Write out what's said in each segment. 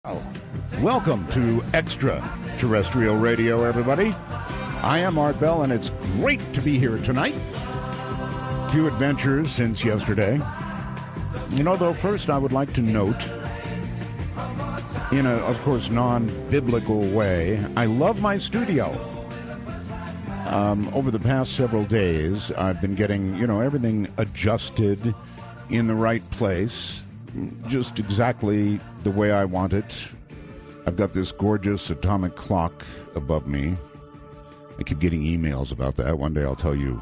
Oh, welcome to Extraterrestrial Radio, everybody. I am Art Bell, and it's great to be here tonight. Few adventures since yesterday. You know, though, first I would like to note, in a, of course, non-biblical way, I love my studio. Over the past several days, I've been getting, everything adjusted in the right place. Just exactly the way I want it. I've got this gorgeous atomic clock above me. I keep getting emails about that. One day I'll tell you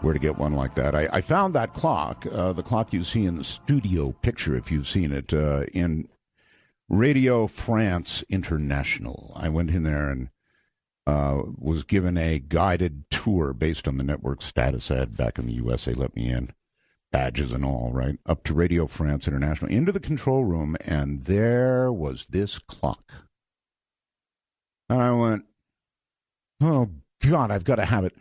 where to get one like that. I found that clock, the clock you see in the studio picture, if you've seen it, in Radio France International. I went in there and was given a guided tour based on the network status ad back in the U.S. They let me in. Badges and all, right? Up to Radio France International, into the control room, and there was this clock. And I went, oh, God, I've got to have it.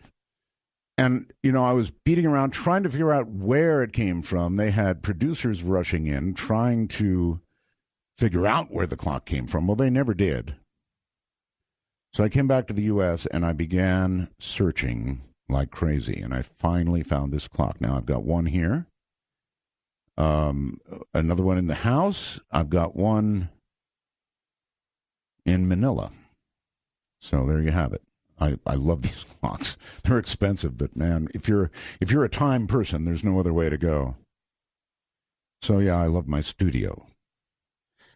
And, I was beating around trying to figure out where it came from. They had producers rushing in, trying to figure out where the clock came from. Well, they never did. So I came back to the U.S., and I began searching like crazy, and I finally found this clock. Now I've got one here, another one in the house. I've got one in Manila. So there you have it. I love these clocks. They're expensive, but man, if you're a time person, there's no other way to go. So yeah, I love my studio.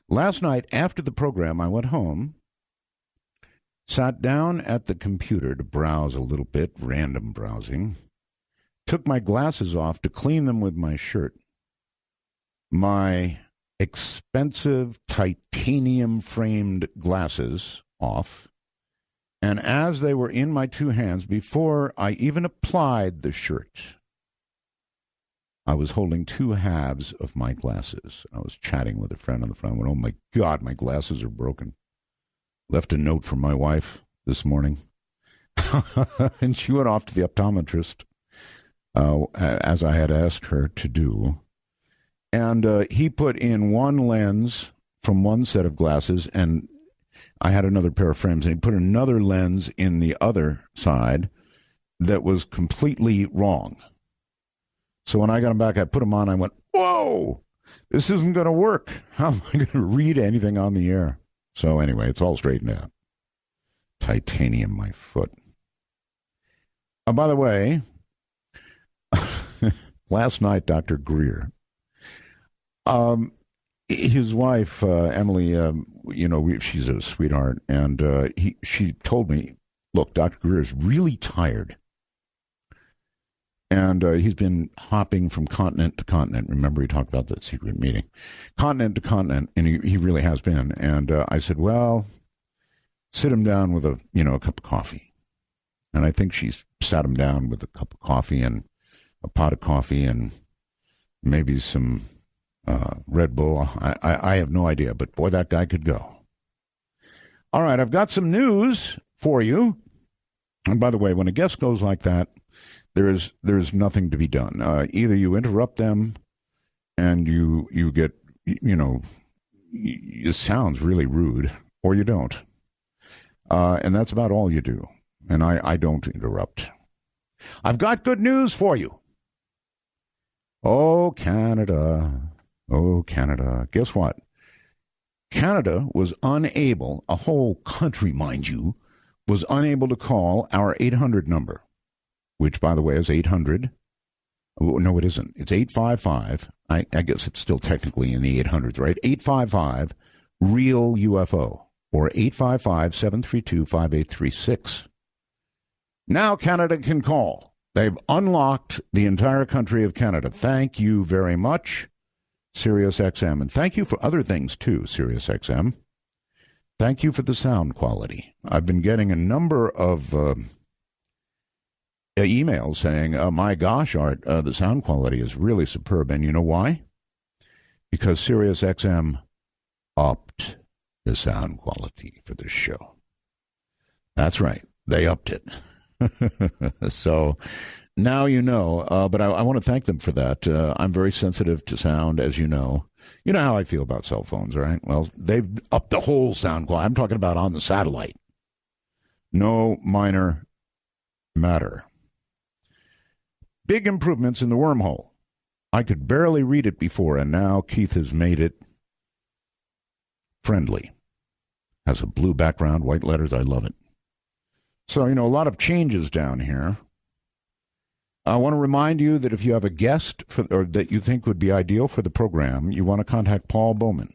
Last night after the program, I went home. Sat down at the computer to browse a little bit, random browsing. Took my glasses off to clean them with my shirt. My expensive titanium-framed glasses off. And as they were in my two hands, before I even applied the shirt, I was holding two halves of my glasses. I was chatting with a friend on the phone. I went, oh, my God, my glasses are broken. Left a note for my wife this morning, and she went off to the optometrist, as I had asked her to do. And he put in one lens from one set of glasses, and I had another pair of frames, and he put another lens in the other side that was completely wrong. So when I got them back, I put them on, I went, whoa, this isn't going to work. How am I going to read anything on the air? So anyway, it's all straightened out. Titanium, my foot. By the way, last night, Dr. Greer, his wife, Emily, she's a sweetheart, and she told me, look, Dr. Greer is really tired. And he's been hopping from continent to continent. Remember, he talked about that secret meeting. Continent to continent, and he really has been. And I said, well, sit him down with a cup of coffee. And I think she's sat him down with a cup of coffee and a pot of coffee and maybe some Red Bull. I have no idea, but boy, that guy could go. All right, I've got some news for you. And by the way, when a guest goes like that, there's nothing to be done. Either you interrupt them and you get, it sounds really rude, or you don't. And that's about all you do. And I don't interrupt. I've got good news for you. Oh, Canada. Oh, Canada. Guess what? Canada was unable, a whole country, mind you, was unable to call our 800 number. Which, by the way, is 800. Oh, no, it isn't. It's 855. I guess it's still technically in the 800s, right? 855-REAL-UFO or 855-732-5836. Now Canada can call. They've unlocked the entire country of Canada. Thank you very much, SiriusXM. And thank you for other things, too, SiriusXM. Thank you for the sound quality. I've been getting a number of emails saying, my gosh, Art, the sound quality is really superb. And you know why? Because SiriusXM upped the sound quality for this show. That's right. They upped it. So now you know, but I want to thank them for that. I'm very sensitive to sound, as you know. You know how I feel about cell phones, right? Well, they've upped the whole sound quality. I'm talking about on the satellite. No minor matter. Big improvements in the wormhole. I could barely read it before, and now Keith has made it friendly. Has a blue background, white letters. I love it. So, a lot of changes down here. I want to remind you that if you have a guest or that you think would be ideal for the program, you want to contact Paul Bowman.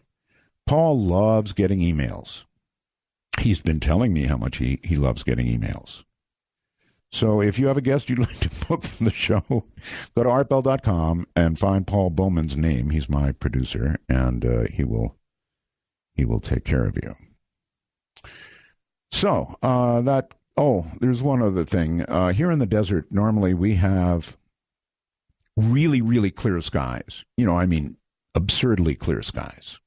Paul loves getting emails. He's been telling me how much he loves getting emails. So if you have a guest you'd like to book for the show, go to artbell.com and find Paul Bowman's name. He's my producer, and he will take care of you. So there's one other thing. Here in the desert, normally we have really, really clear skies. Absurdly clear skies.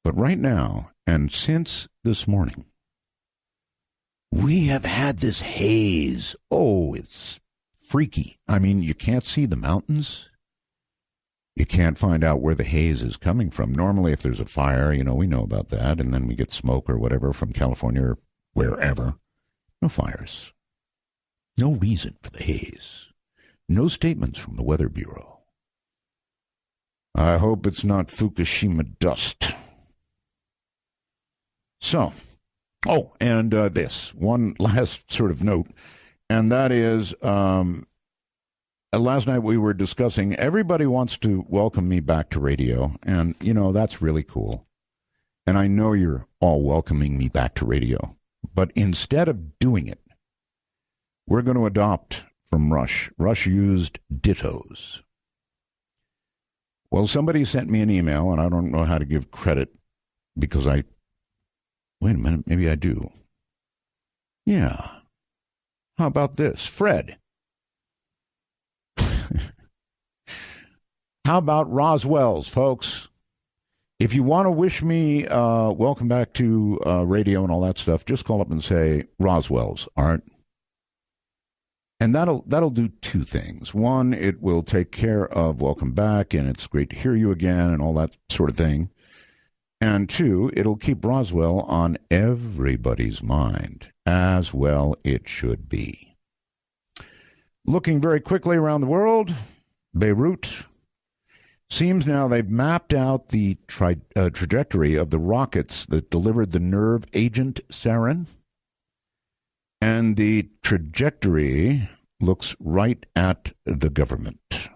But right now, and since this morning, we have had this haze. Oh, it's freaky. You can't see the mountains. You can't find out where the haze is coming from. Normally, if there's a fire, we know about that, and then we get smoke or whatever from California or wherever. No fires. No reason for the haze. No statements from the Weather Bureau. I hope it's not Fukushima dust. So, and this, one last sort of note, and that is, last night we were discussing, everybody wants to welcome me back to radio, and, that's really cool. And I know you're all welcoming me back to radio. But instead of doing it, we're going to adopt from Rush. Rush used dittos. Well, somebody sent me an email, and I don't know how to give credit because wait a minute, maybe I do. Yeah. How about this? Fred. How about Roswell's, folks? If you want to wish me welcome back to radio and all that stuff, just call up and say Roswell's, Art. And that'll do two things. One, it will take care of welcome back, and it's great to hear you again, and all that sort of thing. And two, it'll keep Roswell on everybody's mind, as well it should be. Looking very quickly around the world, Beirut. Seems now they've mapped out the trajectory of the rockets that delivered the nerve agent sarin. And the trajectory looks right at the government.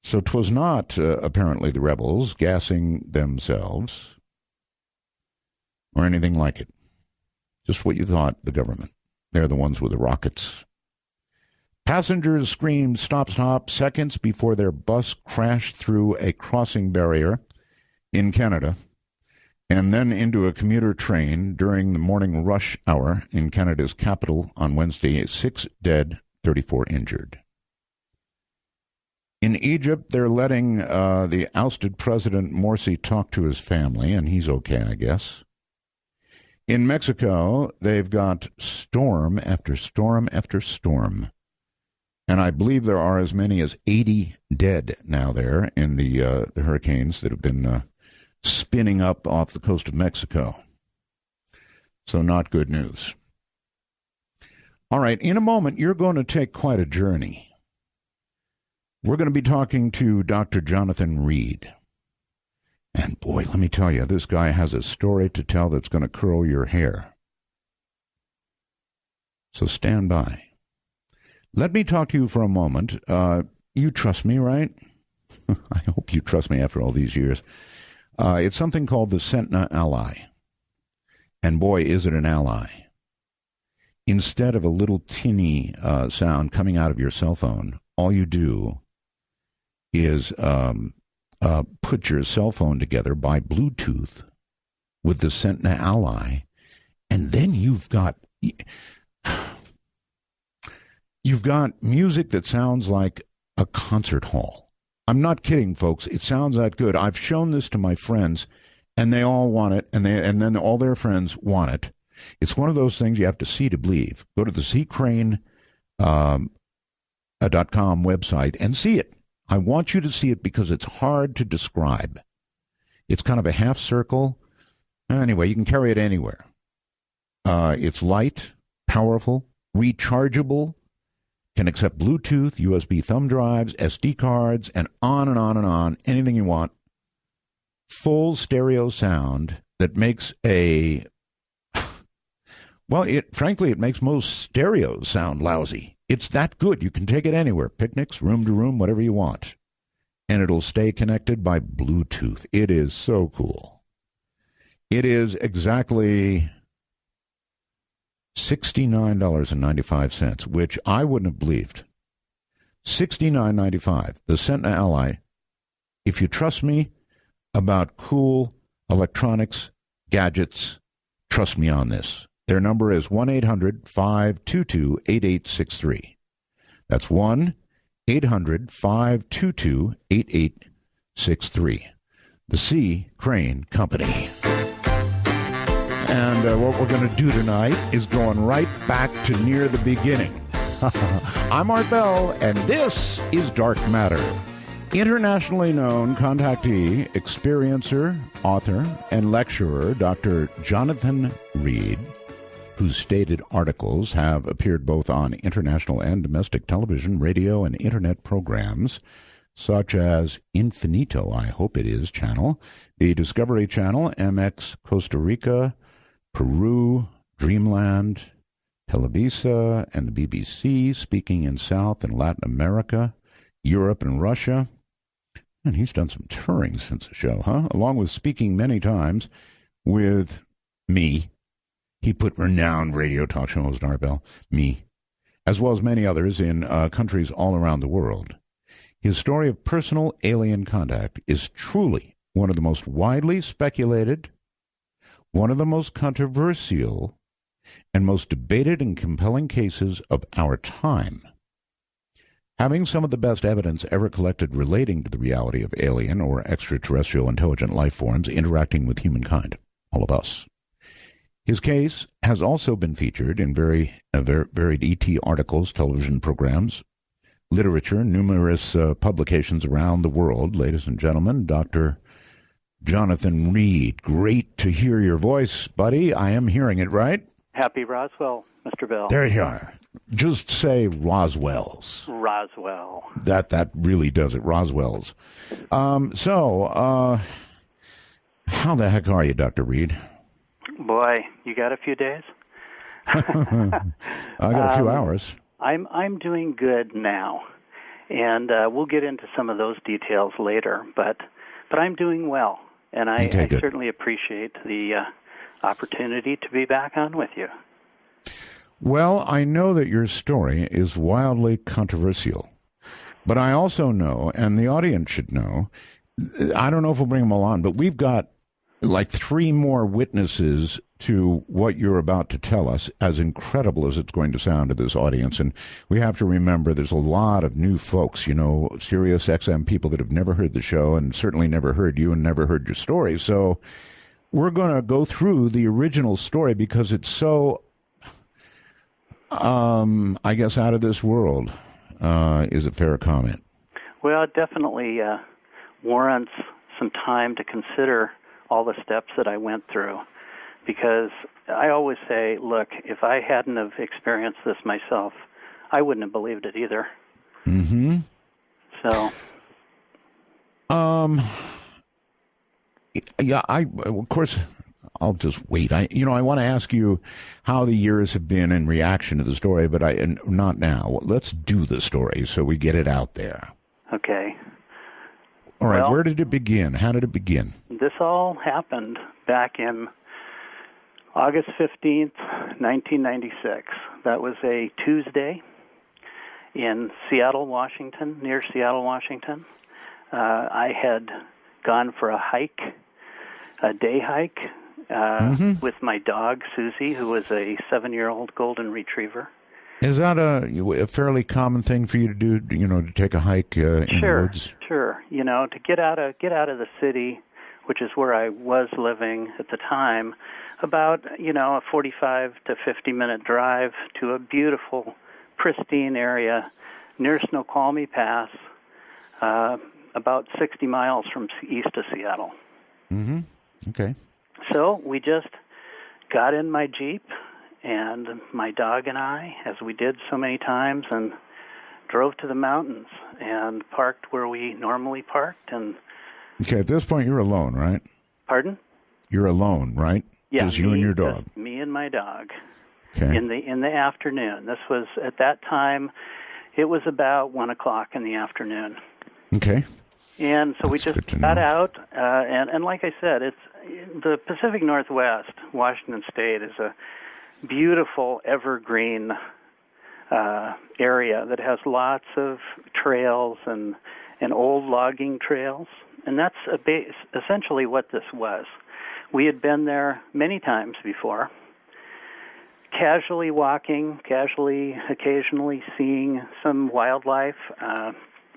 So 'twas not, apparently, the rebels gassing themselves or anything like it. Just what you thought, the government. They're the ones with the rockets. Passengers screamed stop, stop seconds before their bus crashed through a crossing barrier in Canada and then into a commuter train during the morning rush hour in Canada's capital on Wednesday. 6 dead, 34 injured. In Egypt, they're letting the ousted President Morsi talk to his family, and he's okay, I guess. In Mexico, they've got storm after storm after storm. And I believe there are as many as 80 dead now there in the hurricanes that have been spinning up off the coast of Mexico. So not good news. All right, in a moment, you're going to take quite a journey. We're going to be talking to Dr. Jonathan Reed. And boy, let me tell you, this guy has a story to tell that's going to curl your hair. So stand by. Let me talk to you for a moment. You trust me, right? I hope you trust me after all these years. It's something called the Sentinel Ally. And boy, is it an ally. Instead of a little tinny sound coming out of your cell phone, all you do is put your cell phone together by Bluetooth with the Sentinel Ally, and then you've got music that sounds like a concert hall. I'm not kidding, folks. It sounds that good. I've shown this to my friends, and they all want it, and then all their friends want it. It's one of those things you have to see to believe. Go to the a .com website and see it. I want you to see it because it's hard to describe. It's kind of a half circle. Anyway, you can carry it anywhere. It's light, powerful, rechargeable, can accept Bluetooth, USB thumb drives, SD cards, and on and on and on, anything you want. Full stereo sound that makes frankly, it makes most stereos sound lousy. It's that good. You can take it anywhere, picnics, room to room, whatever you want. And it'll stay connected by Bluetooth. It is so cool. It is exactly $69.95, which I wouldn't have believed. $69.95. The Sentinel Ally. If you trust me about cool electronics, gadgets, trust me on this. Their number is 1-800-522-8863. That's 1-800-522-8863. The C. Crane Company. And what we're going to do tonight is going right back to near the beginning. I'm Art Bell, and this is Dark Matter. Internationally known contactee, experiencer, author, and lecturer, Dr. Jonathan Reed, whose stated articles have appeared both on international and domestic television, radio, and internet programs, such as Infinito, I hope it is, channel, the Discovery Channel, MX Costa Rica, Peru, Dreamland, Televisa, and the BBC, speaking in South and Latin America, Europe and Russia. And he's done some touring since the show, huh? Along with speaking many times with me. He put renowned radio talk show host Art Bell, me, as well as many others in countries all around the world. His story of personal alien contact is truly one of the most widely speculated, one of the most controversial, and most debated and compelling cases of our time. Having some of the best evidence ever collected relating to the reality of alien or extraterrestrial intelligent life forms interacting with humankind, all of us. His case has also been featured in varied ET articles, television programs, literature, numerous publications around the world. Ladies and gentlemen, Dr. Jonathan Reed, great to hear your voice, buddy. I am hearing it right. Happy Roswell, Mr. Bell. There you are. Just say Roswell's. Roswell. That really does it, Roswell's. So, how the heck are you, Dr. Reed? Boy, you got a few days? I got a few hours. I'm doing good now, and we'll get into some of those details later, but I'm doing well, and I certainly appreciate the opportunity to be back on with you. Well, I know that your story is wildly controversial, but I also know, and the audience should know, I don't know if we'll bring them all on, but we've got like 3 more witnesses to what you're about to tell us, as incredible as it's going to sound to this audience. And we have to remember there's a lot of new folks, you know, Sirius XM people that have never heard the show and certainly never heard you and never heard your story. So we're going to go through the original story because it's so, I guess, out of this world. Is a fair comment? Well, it definitely warrants some time to consider all the steps that I went through, because I always say, look, if I hadn't have experienced this myself, I wouldn't have believed it either. Mm-hmm. So, yeah, of course, I'll just wait. I want to ask you how the years have been in reaction to the story, but not now. Let's do the story so we get it out there. Okay. All right, well, where did it begin? How did it begin? This all happened back in August 15th, 1996. That was a Tuesday in Seattle, Washington, near Seattle, Washington. I had gone for a hike, a day hike, with my dog, Susie, who was a 7-year-old golden retriever. Is that a fairly common thing for you to do, to take a hike in the woods? Sure. To get out of the city, which is where I was living at the time, about, a 45 to 50-minute drive to a beautiful pristine area near Snoqualmie Pass, about 60 miles from east of Seattle. Mm-hmm. Okay. So we just got in my Jeep and my dog and I, as we did so many times, and drove to the mountains and parked where we normally parked. And okay, at this point you're alone, right? Pardon? You're alone, right? Yeah, just you and your dog. Just me and my dog. Okay. In the afternoon. This was, at that time, it was about 1 o'clock in the afternoon. Okay. And so That's we just got out, and like I said, it's the Pacific Northwest, Washington State, is a beautiful evergreen area that has lots of trails and old logging trails, and that's essentially what this was. We had been there many times before, casually walking, occasionally seeing some wildlife.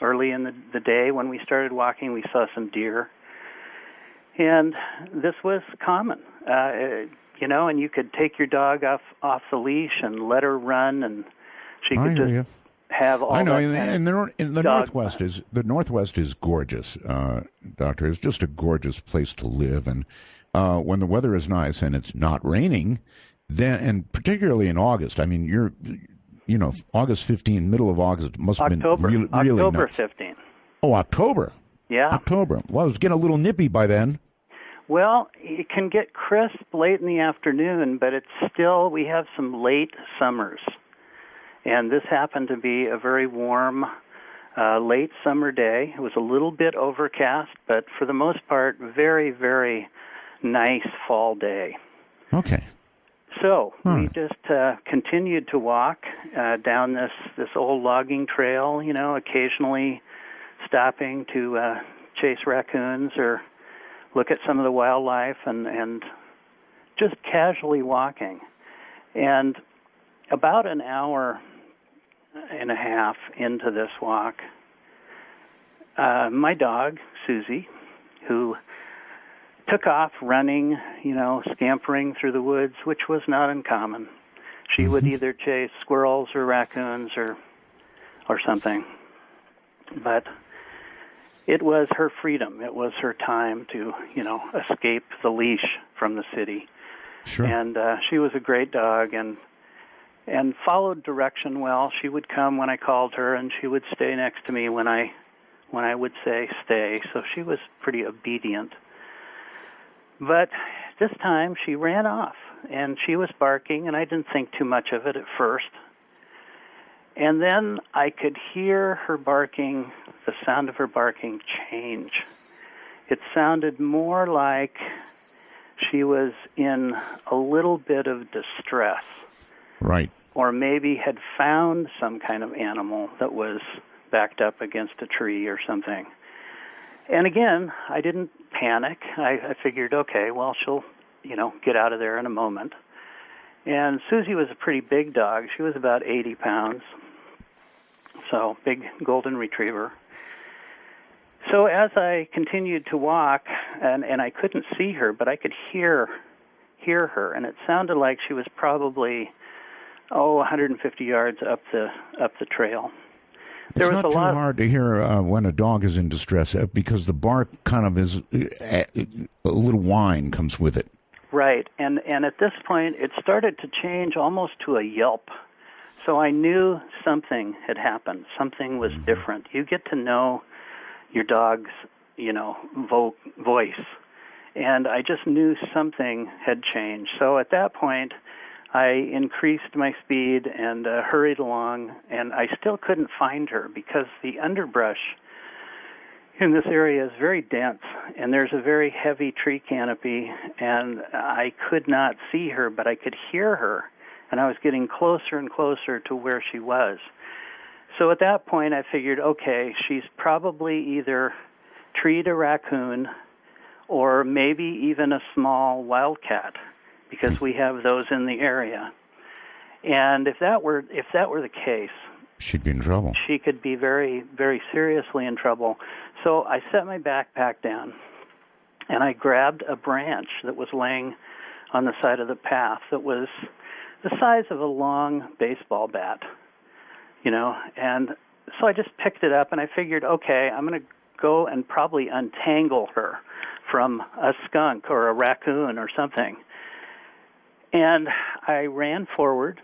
Early in the day when we started walking, we saw some deer. And this was common, and you could take your dog off the leash and let her run, and she could just have all I know, that and the Northwest is gorgeous, Doctor. It's just a gorgeous place to live, and when the weather is nice and it's not raining, then, and particularly in August, I mean, August 15, middle of August must have been really October nice. 15. Oh, October. Yeah. October. Well, it was getting a little nippy by then. Well, it can get crisp late in the afternoon, but we have some late summers. And this happened to be a very warm, late summer day. It was a little bit overcast, but for the most part, very, very nice fall day. Okay. So we just continued to walk down this old logging trail, occasionally stopping to chase raccoons or look at some of the wildlife and just casually walking. And about an hour and a half into this walk, my dog, Susie, who took off running, scampering through the woods, which was not uncommon. She would either chase squirrels or raccoons or something. But it was her freedom. It was her time to, escape the leash from the city. Sure. And she was a great dog and followed direction well. She would come when I called her, and she would stay next to me when I would say stay. So she was pretty obedient. But this time she ran off, and she was barking, and I didn't think too much of it at first. And then I could hear her barking, the sound of her barking change. It sounded more like she was in a little bit of distress. Right. Or maybe had found some kind of animal that was backed up against a tree or something. And again, I didn't panic. I figured, okay, well, she'll, get out of there in a moment. And Susie was a pretty big dog. She was about 80 pounds. So, big golden retriever. So as I continued to walk, and I couldn't see her, but I could hear her, and it sounded like she was probably 150 yards up the trail. It's not too hard to hear when a dog is in distress because the bark kind of is a little whine comes with it. Right, and at this point it started to change almost to a yelp. So I knew something had happened. Something was different. You get to know your dog's, voice, and I just knew something had changed. So at that point, I increased my speed and hurried along, and I still couldn't find her because the underbrush in this area is very dense, and there's a very heavy tree canopy, and I could not see her, but I could hear her, and I was getting closer and closer to where she was. So at that point, I figured, okay, she's probably either treed a raccoon or maybe even a small wildcat, because we have those in the area. And if that were the case, she'd be in trouble. She could be very, very seriously in trouble. So I set my backpack down, and I grabbed a branch that was laying on the side of the path that was the size of a long baseball bat. And so I just picked it up, and I figured, okay, I'm going to go and probably untangle her from a skunk or a raccoon or something. And I ran forward,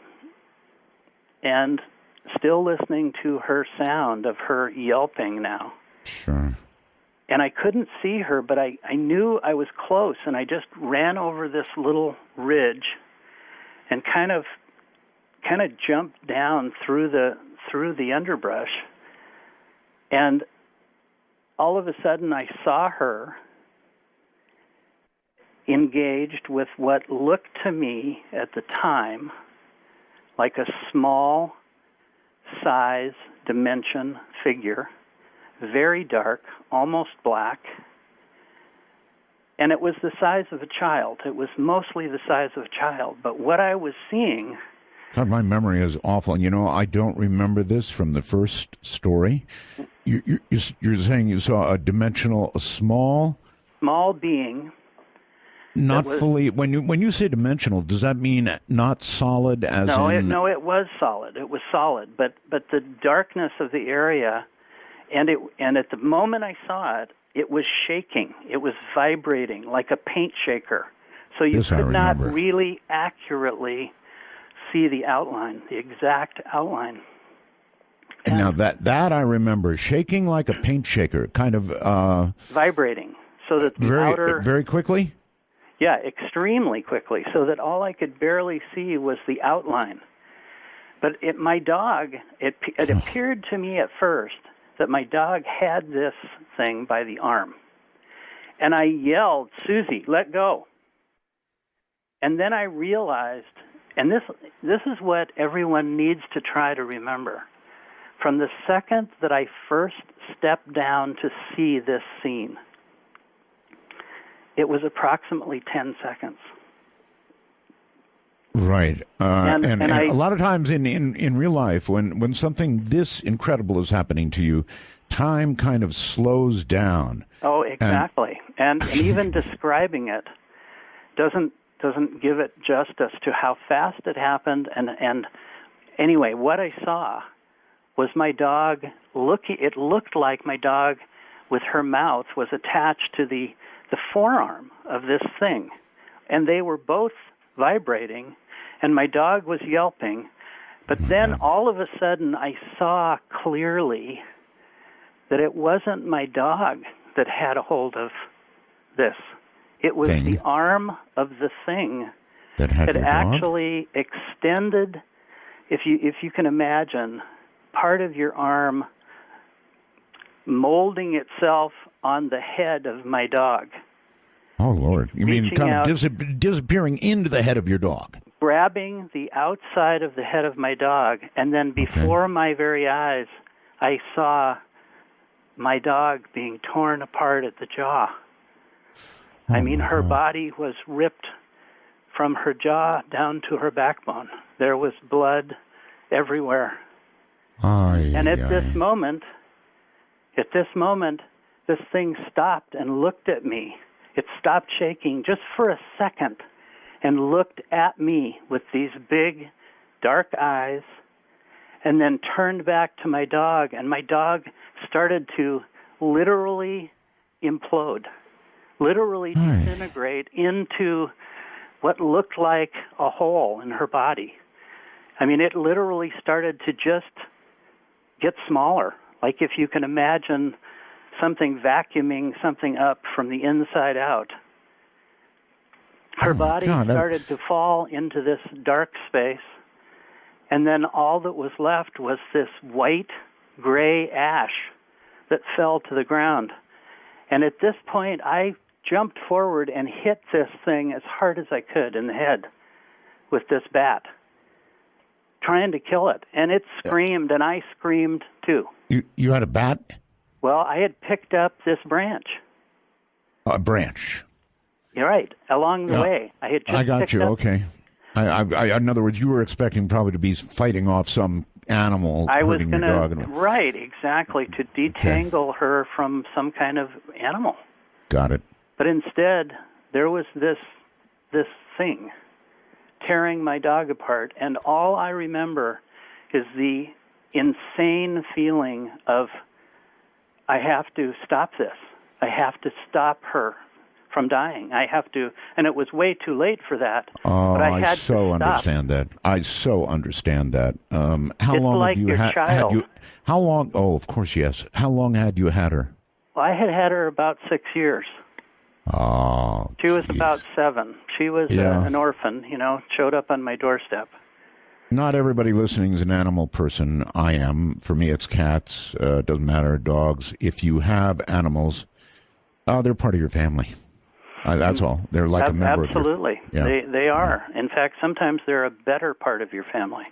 and still listening to her sound of her yelping now. Sure. And I couldn't see her, but I knew I was close, and I just ran over this little ridge and kind of jumped down through the underbrush. And all of a sudden I saw her engaged with what looked to me at the time like a small size dimension figure, very dark, almost black, and it was the size of a child. It was mostly the size of a child, but what I was seeing... God, my memory is awful. I don't remember this from the first story. You're saying you saw a small being. Not fully. When you say dimensional, does that mean not solid? No, it was solid. It was solid, but the darkness of the area, and at the moment I saw it, it was shaking. It was vibrating like a paint shaker. So you could not really accurately see the outline, the exact outline. And now that I remember, shaking like a paint shaker, kind of vibrating, so that very quickly. Yeah, extremely quickly, so that all I could barely see was the outline. But my dog, it appeared to me at first that my dog had this thing by the arm. And I yelled, "Susie, let go." And then I realized, and this is what everyone needs to try to remember. From the second that I first stepped down to see this scene, it was approximately 10 seconds. Right. And a lot of times in real life, when something this incredible is happening to you, time kind of slows down. Oh, exactly. And even describing it doesn't give it justice to how fast it happened. And anyway, what I saw was my dog it looked like my dog with her mouth was attached to the forearm of this thing. And they were both vibrating, and my dog was yelping. But then all of a sudden I saw clearly that it wasn't my dog that had a hold of this. It was the arm of the thing that had actually extended, if you can imagine, part of your arm molding itself on the head of my dog. Oh, Lord. You mean kind of disappearing into the head of your dog? Grabbing the outside of the head of my dog, and then before my very eyes, I saw my dog being torn apart at the jaw. I mean, her body was ripped from her jaw down to her backbone. There was blood everywhere. And at this moment, this thing stopped and looked at me. It stopped shaking just for a second and looked at me with these big, dark eyes, and then turned back to my dog, and my dog started to literally implode, literally disintegrate into what looked like a hole in her body. I mean, it literally started to just get smaller, like if you can imagine something vacuuming something up from the inside out. Her body started to fall into this dark space, and then all that was left was this white, gray ash that fell to the ground. And at this point, I jumped forward and hit this thing as hard as I could in the head with this bat, trying to kill it. And it screamed, and I screamed too. You had a bat? Well, I had picked up this branch. A branch. You're right. Along the way, I had just I got you. Up. Okay. I, in other words, you were expecting probably to be fighting off some animal. I was going to, right, exactly, to detangle her from some kind of animal. Got it. But instead, there was this thing tearing my dog apart, and all I remember is the insane feeling of, I have to stop this. I have to stop her from dying. I have to, and it was way too late for that. Oh, but I had so to stop. understand that. I so understand that. How It's long like have you your had child. you? How long? Oh, of course, yes. How long had you had her? Well, I had her about 6 years. Oh, She was geez. about 7. She was an orphan, showed up on my doorstep. Not everybody listening is an animal person. I am. For me, it's cats. Doesn't matter. Dogs. If you have animals, they're part of your family. That's all. They're like a member Absolutely. of your... They are. In fact, sometimes they're a better part of your family.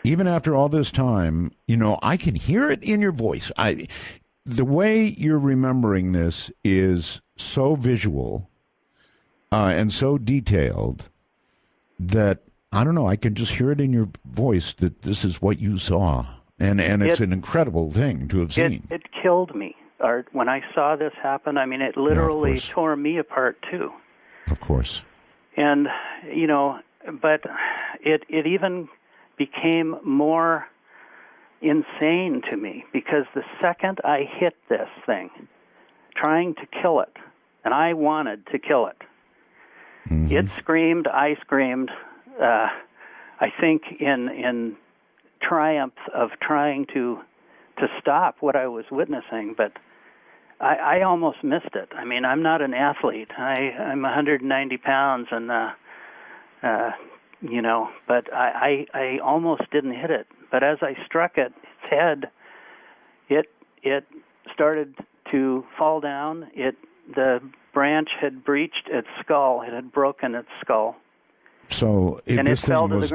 Even after all this time, I can hear it in your voice. The way you're remembering this is so visual and so detailed that, I don't know, I can just hear it in your voice that this is what you saw. And it's an incredible thing to have seen. It killed me, Art. When I saw this happen, I mean, it literally tore me apart, too. Of course. And, but it even became more insane to me, because the second I hit this thing, trying to kill it, and I wanted to kill it, it screamed, I screamed, I think in triumph of trying to stop what I was witnessing, but I almost missed it. I mean, I'm not an athlete. I'm 190 pounds, and but I almost didn't hit it. But as I struck its head, it started to fall down. The branch had breached its skull. It had broken its skull. So this thing was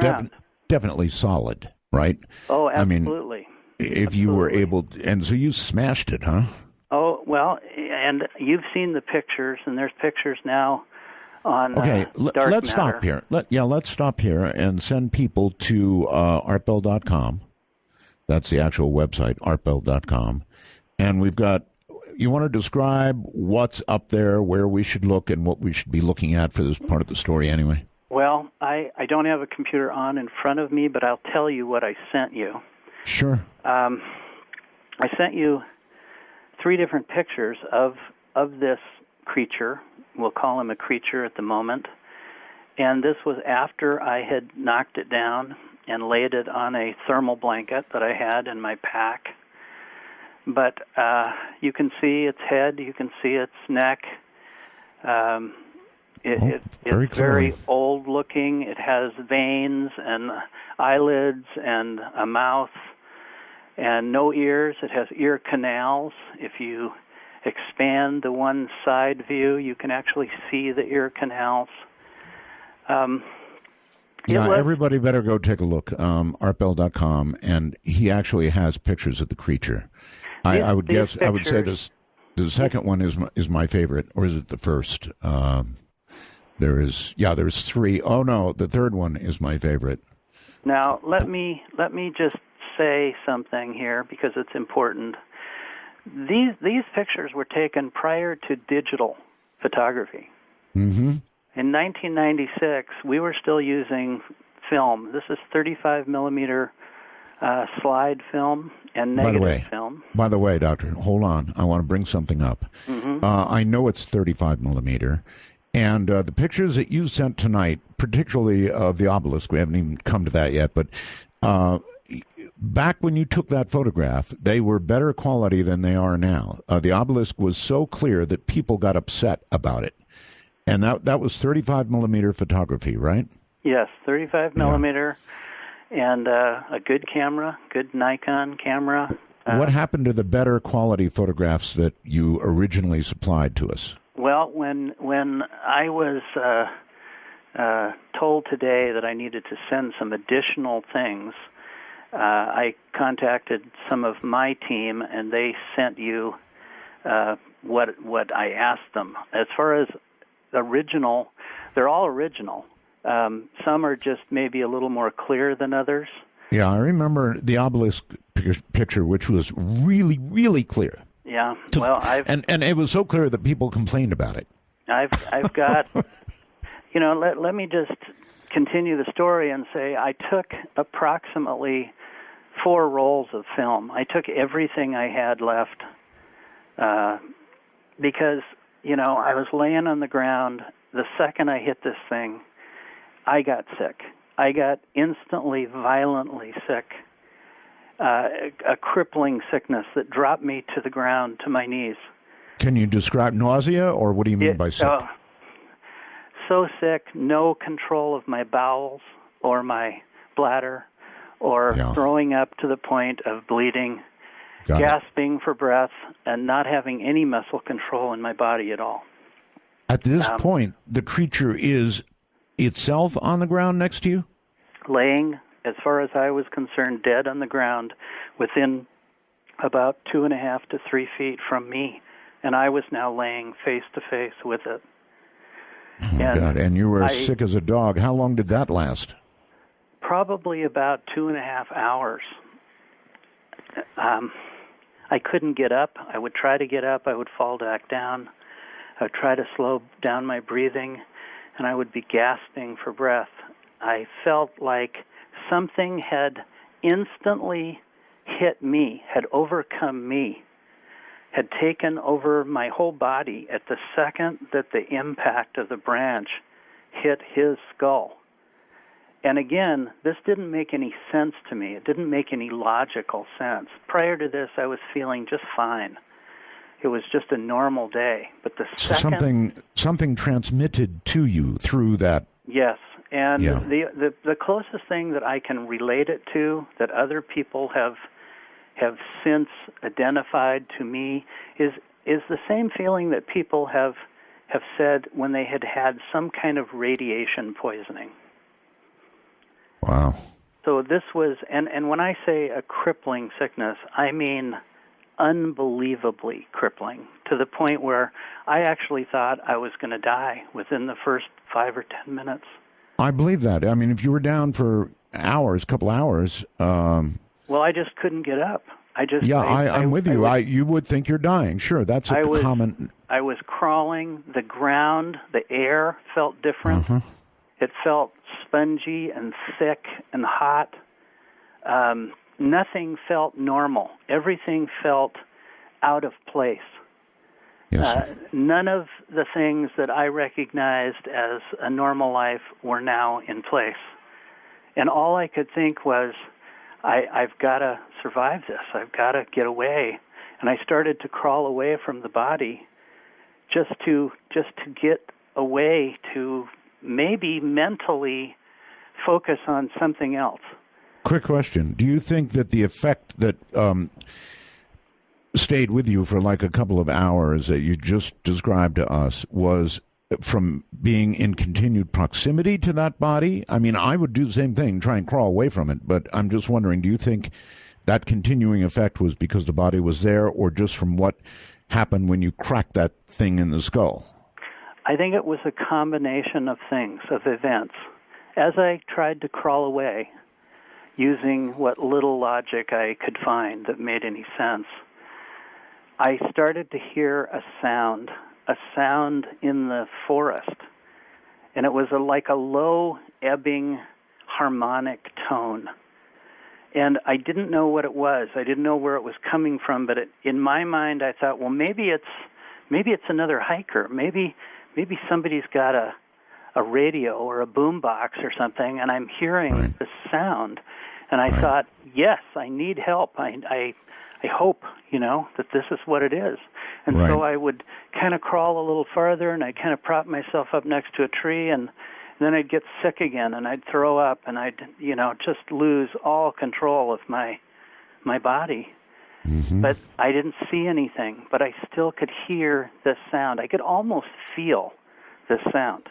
definitely solid, right? Oh, absolutely. I mean, if you were able to, and so you smashed it, huh? Oh, well, and you've seen the pictures, and there's pictures now on let's stop here. Let's stop here and send people to artbell.com. That's the actual website, artbell.com. And we've got, you want to describe what's up there, where we should look, and what we should be looking at for this part of the story anyway? Well, I don't have a computer on in front of me, but I'll tell you what I sent you. Sure. I sent you 3 different pictures of this creature. We'll call him a creature at the moment. And this was after I had knocked it down and laid it on a thermal blanket that I had in my pack. But you can see its head, you can see its neck. It's very old looking. It has veins and eyelids and a mouth and no ears. It has ear canals. If you expand the one side view, you can actually see the ear canals. Everybody better go take a look. Artbell.com, and he actually has pictures of the creature. I would say this. The second one is my favorite, or is it the first? There's 3. Oh no, the third one is my favorite. Now let me just say something here, because it's important. These pictures were taken prior to digital photography. Mm-hmm. In 1996, we were still using film. This is 35 millimeter slide film and negative film. By the way, Doctor, hold on. I want to bring something up. Mm-hmm. I know it's 35 millimeter. And the pictures that you sent tonight, particularly of the obelisk, we haven't even come to that yet, but back when you took that photograph, they were better quality than they are now. The obelisk was so clear that people got upset about it. And that was 35 millimeter photography, right? Yes, 35 millimeter, and a good camera, good Nikon camera. What happened to the better quality photographs that you originally supplied to us? Well, when I was told today that I needed to send some additional things, I contacted some of my team, and they sent you what I asked them. As far as original, they're all original. Some are just maybe a little more clear than others. Yeah, I remember the obelisk picture, which was really, really clear. Yeah, well, and it was so clear that people complained about it. I've got, let me just continue the story and say I took approximately 4 rolls of film. I took everything I had left because, I was laying on the ground. The second I hit this thing, I got sick. I got instantly, violently sick, a crippling sickness that dropped me to the ground, to my knees. Can you describe nausea, or what do you mean by sick? So sick, no control of my bowels or my bladder, or throwing up to the point of bleeding, gasping for breath, and not having any muscle control in my body at all. At this point, the creature is itself on the ground next to you? Laying, as far as I was concerned, dead on the ground within about 2.5 to 3 feet from me. And I was now laying face to face with it. Oh, God. And you were sick as a dog. How long did that last? Probably about 2.5 hours. I couldn't get up. I would try to get up. I would fall back down. I would try to slow down my breathing, and I would be gasping for breath. I felt like something had instantly hit me, had overcome me, had taken over my whole body at the second that the impact of the branch hit his skull. And again, this didn't make any sense to me. It didn't make any logical sense. Prior to this, I was feeling just fine. It was just a normal day. But the second... Something transmitted to you through that... Yes. And the closest thing that I can relate it to, that other people have since identified to me, is the same feeling that people have said when they had some kind of radiation poisoning. Wow. So this was, and when I say a crippling sickness, I mean unbelievably crippling, to the point where I actually thought I was going to die within the first 5 or 10 minutes. I believe that. I mean, if you were down for hours, couple hours... Well, I just couldn't get up. I'm with you. You would think you're dying. Sure, that's common... I was crawling. The ground, the air felt different. Uh-huh. It felt spongy and thick and hot. Nothing felt normal. Everything felt out of place. Yes. None of the things that I recognized as a normal life were now in place. And all I could think was, I've got to survive this. I've got to get away. And I started to crawl away from the body just to get away, to maybe mentally focus on something else. Quick question. Do you think that the effect that stayed with you for like a couple of hours that you just described to us was from being in continued proximity to that body? I mean, I would do the same thing, try and crawl away from it, but I'm just wondering, do you think that continuing effect was because the body was there, or just from what happened when you cracked that thing in the skull? I think it was a combination of things, of events. As I tried to crawl away, using what little logic I could find that made any sense, I started to hear a sound in the forest. And it was like a low, ebbing, harmonic tone. And I didn't know what it was. I didn't know where it was coming from, but in my mind I thought, well, maybe it's another hiker. Maybe somebody's got a radio or a boombox or something, and I'm hearing this sound. And I thought, yes, I need help. I hope, that this is what it is. And so I would kind of crawl a little farther, and I'd kind of prop myself up next to a tree, and then I'd get sick again, and I'd throw up, and I'd, just lose all control of my body. Mm-hmm. But I didn't see anything, but I still could hear this sound. I could almost feel this sound.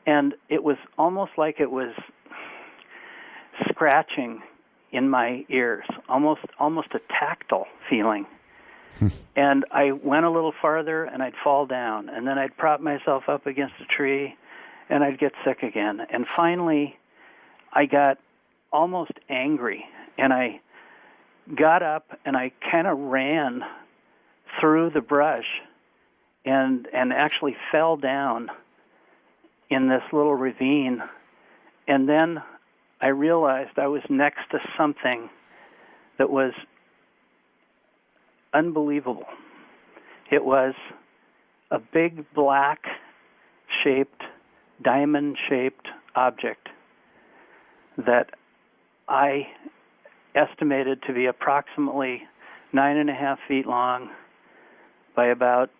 And it was almost like it was scratching in my ears, almost a tactile feeling. And I went a little farther, and I'd fall down, and then I'd prop myself up against a tree, and I'd get sick again. And finally, I got almost angry, and I got up, and I kind of ran through the brush and actually fell down in this little ravine. And then I realized I was next to something that was unbelievable. It was a big black-shaped, diamond-shaped object that I estimated to be approximately 9.5 feet long by about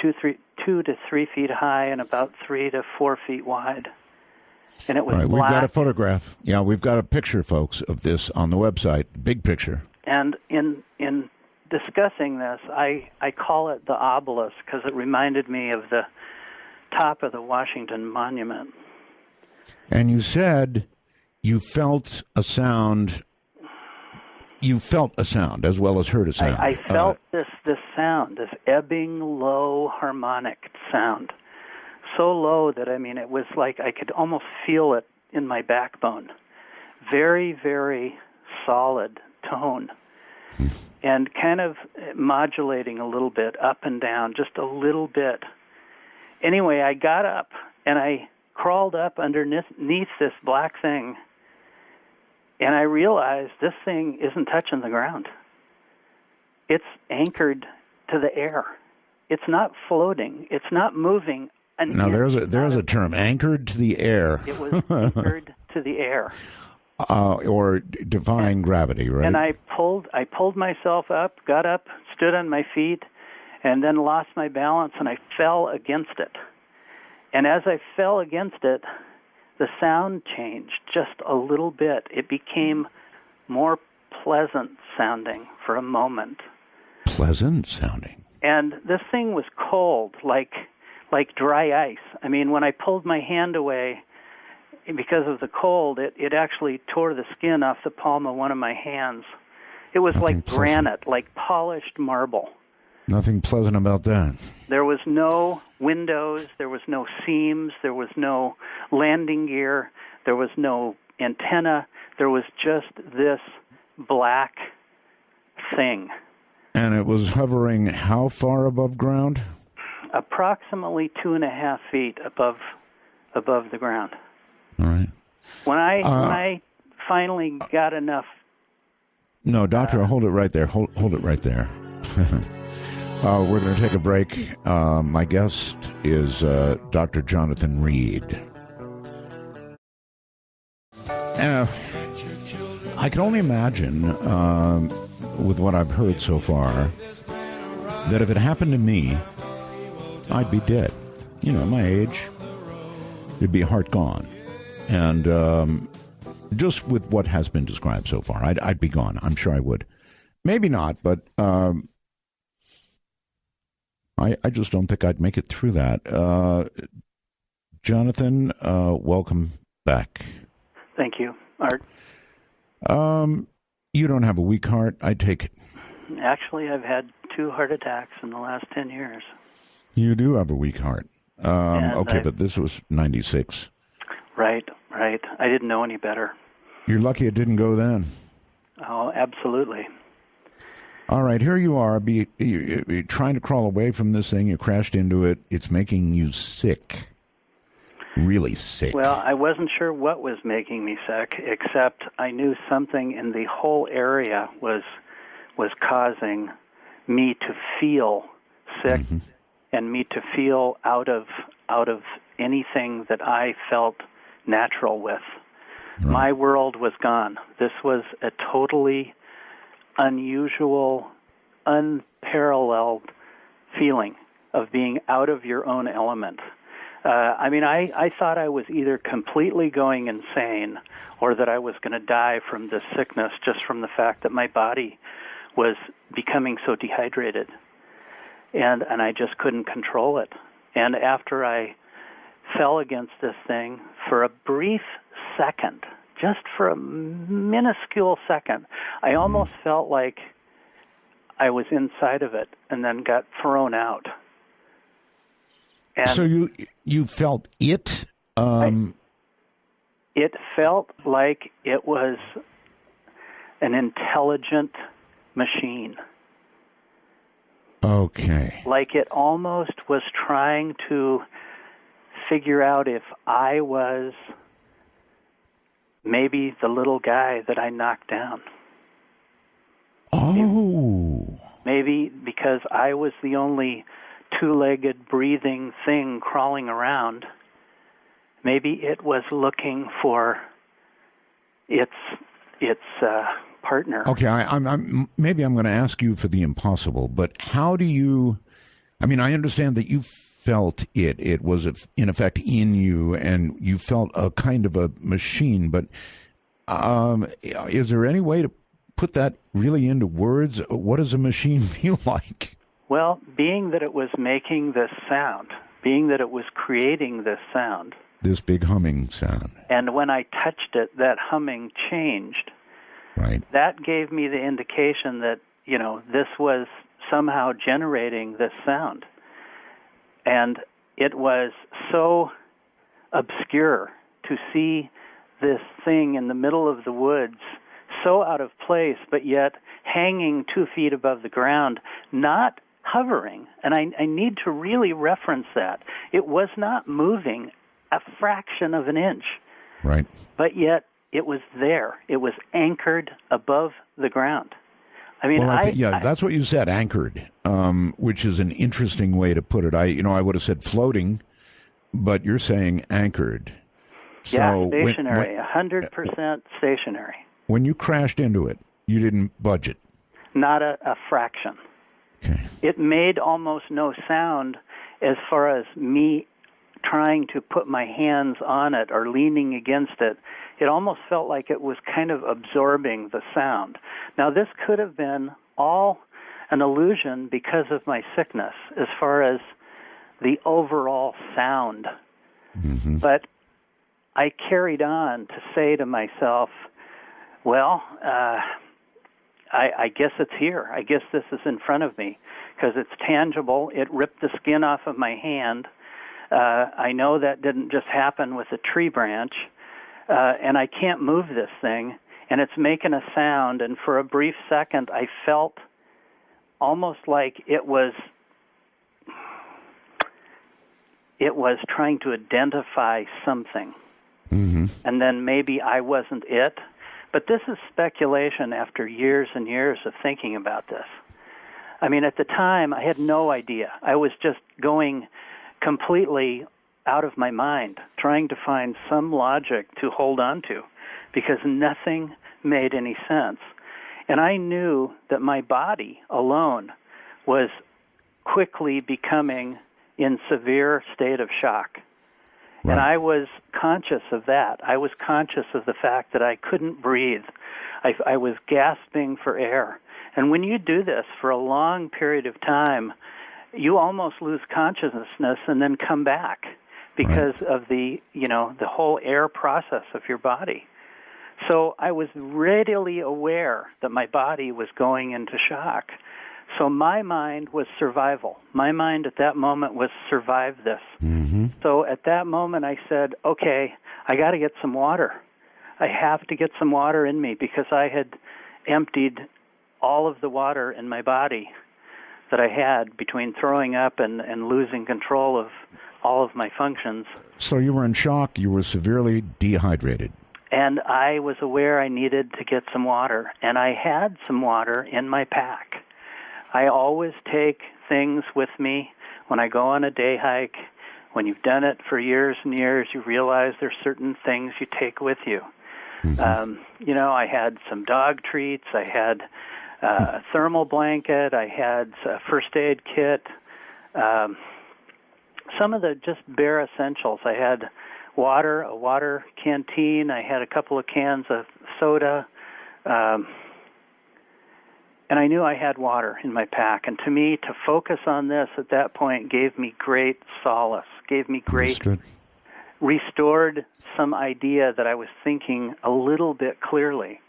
2 to 3 feet high and about 3 to 4 feet wide. And it was black. We've got a photograph. Yeah, we've got a picture, folks, of this on the website. Big picture. And in discussing this, I call it the obelisk because it reminded me of the top of the Washington Monument. And you said you felt a sound. You felt a sound as well as heard a sound. I felt this sound, this ebbing, low harmonic sound. So low that, it was like I could almost feel it in my backbone. Very, very solid tone. And kind of modulating a little bit, up and down, just a little bit. Anyway, I got up, and I crawled up underneath this black thing, and I realized this thing isn't touching the ground. It's anchored to the air. It's not floating. It's not moving. Now, there's a term, anchored to the air. It was anchored to the air. Or defying gravity, right? And I pulled myself up, got up, stood on my feet, and then lost my balance, and I fell against it. And as I fell against it, the sound changed just a little bit. It became more pleasant sounding for a moment. Pleasant sounding. And this thing was cold, like dry ice. When I pulled my hand away, because of the cold, it actually tore the skin off the palm of one of my hands. It was like granite, like polished marble. Nothing pleasant about that. There was no windows, there was no seams, there was no landing gear, there was no antenna, there was just this black thing. And it was hovering how far above ground? Approximately 2.5 feet above the ground. All right. When I finally got enough. No, Doctor, hold it right there. Hold it right there. We're going to take a break. My guest is Dr. Jonathan Reed. I can only imagine, with what I've heard so far, that if it happened to me, I'd be dead. My age, it'd be heart gone. And just with what has been described so far, I'd be gone. I'm sure I would. Maybe not, but I just don't think I'd make it through that. Jonathan, welcome back. Thank you, Art. You don't have a weak heart, I take it. Actually, I've had 2 heart attacks in the last 10 years. You do have a weak heart. But this was 96. Right. I didn't know any better. You're lucky it didn't go then. Oh, absolutely. All right, here you are, you're trying to crawl away from this thing. You crashed into it. It's making you sick. Really sick. Well, I wasn't sure what was making me sick, except I knew something in the whole area was causing me to feel sick and me to feel out of anything that I felt natural with. Right. My world was gone. This was a totally unusual, unparalleled feeling of being out of your own element. I thought I was either completely going insane or that I was going to die from this sickness just from the fact that my body was becoming so dehydrated. And I just couldn't control it. And after I fell against this thing, for a brief second, just for a minuscule second, I almost felt like I was inside of it and then got thrown out. And so you felt it? It felt like it was an intelligent machine. Okay. Like it almost was trying to figure out if I was maybe the little guy that I knocked down. Oh. Maybe because I was the only two-legged breathing thing crawling around. Maybe it was looking for its partner. Okay, maybe I'm going to ask you for the impossible, but how do you? I mean, I understand that you felt it. It was in effect in you, and you felt a kind of a machine. But is there any way to put that really into words? What does a machine feel like? Well, being that it was making this sound, being that it was creating this sound, this big humming sound, and when I touched it, that humming changed. Right. That gave me the indication that, this was somehow generating this sound. And it was so obscure to see this thing in the middle of the woods, so out of place, but yet hanging 2 feet above the ground, not hovering. And I need to really reference that. It was not moving a fraction of an inch. Right. But yet it was there. It was anchored above the ground. I mean, that's what you said, anchored, which is an interesting way to put it. I would have said floating, but you're saying anchored. So stationary, 100% stationary. When you crashed into it, you didn't budge it? Not a fraction. Okay. It made almost no sound as far as me trying to put my hands on it or leaning against it. It almost felt like it was kind of absorbing the sound. Now, this could have been all an illusion because of my sickness as far as the overall sound. Mm-hmm. But I carried on to say to myself, well, I guess it's here. I guess this is in front of me because it's tangible. It ripped the skin off of my hand. I know that didn't just happen with a tree branch, and I can't move this thing, and it's making a sound, and for a brief second I felt almost like it was trying to identify something. Mm-hmm. And then maybe I wasn't it. But this is speculation after years and years of thinking about this. I mean, at the time, I had no idea. I was just going completely out of my mind, trying to find some logic to hold on to, because nothing made any sense. And I knew that my body alone was quickly becoming in severe state of shock. Right. And I was conscious of that. I was conscious of the fact that I couldn't breathe. I was gasping for air. And when you do this for a long period of time, you almost lose consciousness and then come back because of the whole air process of your body. So I was readily aware that my body was going into shock. So my mind was survival. My mind at that moment was survive this. Mm-hmm. So at that moment I said, okay, I got to get some water. I have to get some water in me because I had emptied all of the water in my body that I had between throwing up and losing control of all of my functions. So you were in shock. You were severely dehydrated. And I was aware I needed to get some water. And I had some water in my pack. I always take things with me when I go on a day hike. When you've done it for years and years, you realize there's certain things you take with you. Mm-hmm. I had some dog treats. I had a thermal blanket. I had a first aid kit. Some of the just bare essentials. I had water, a water canteen. I had a couple of cans of soda. And I knew I had water in my pack. And to me, to focus on this at that point gave me great solace, gave me great, restored some idea that I was thinking a little bit clearly.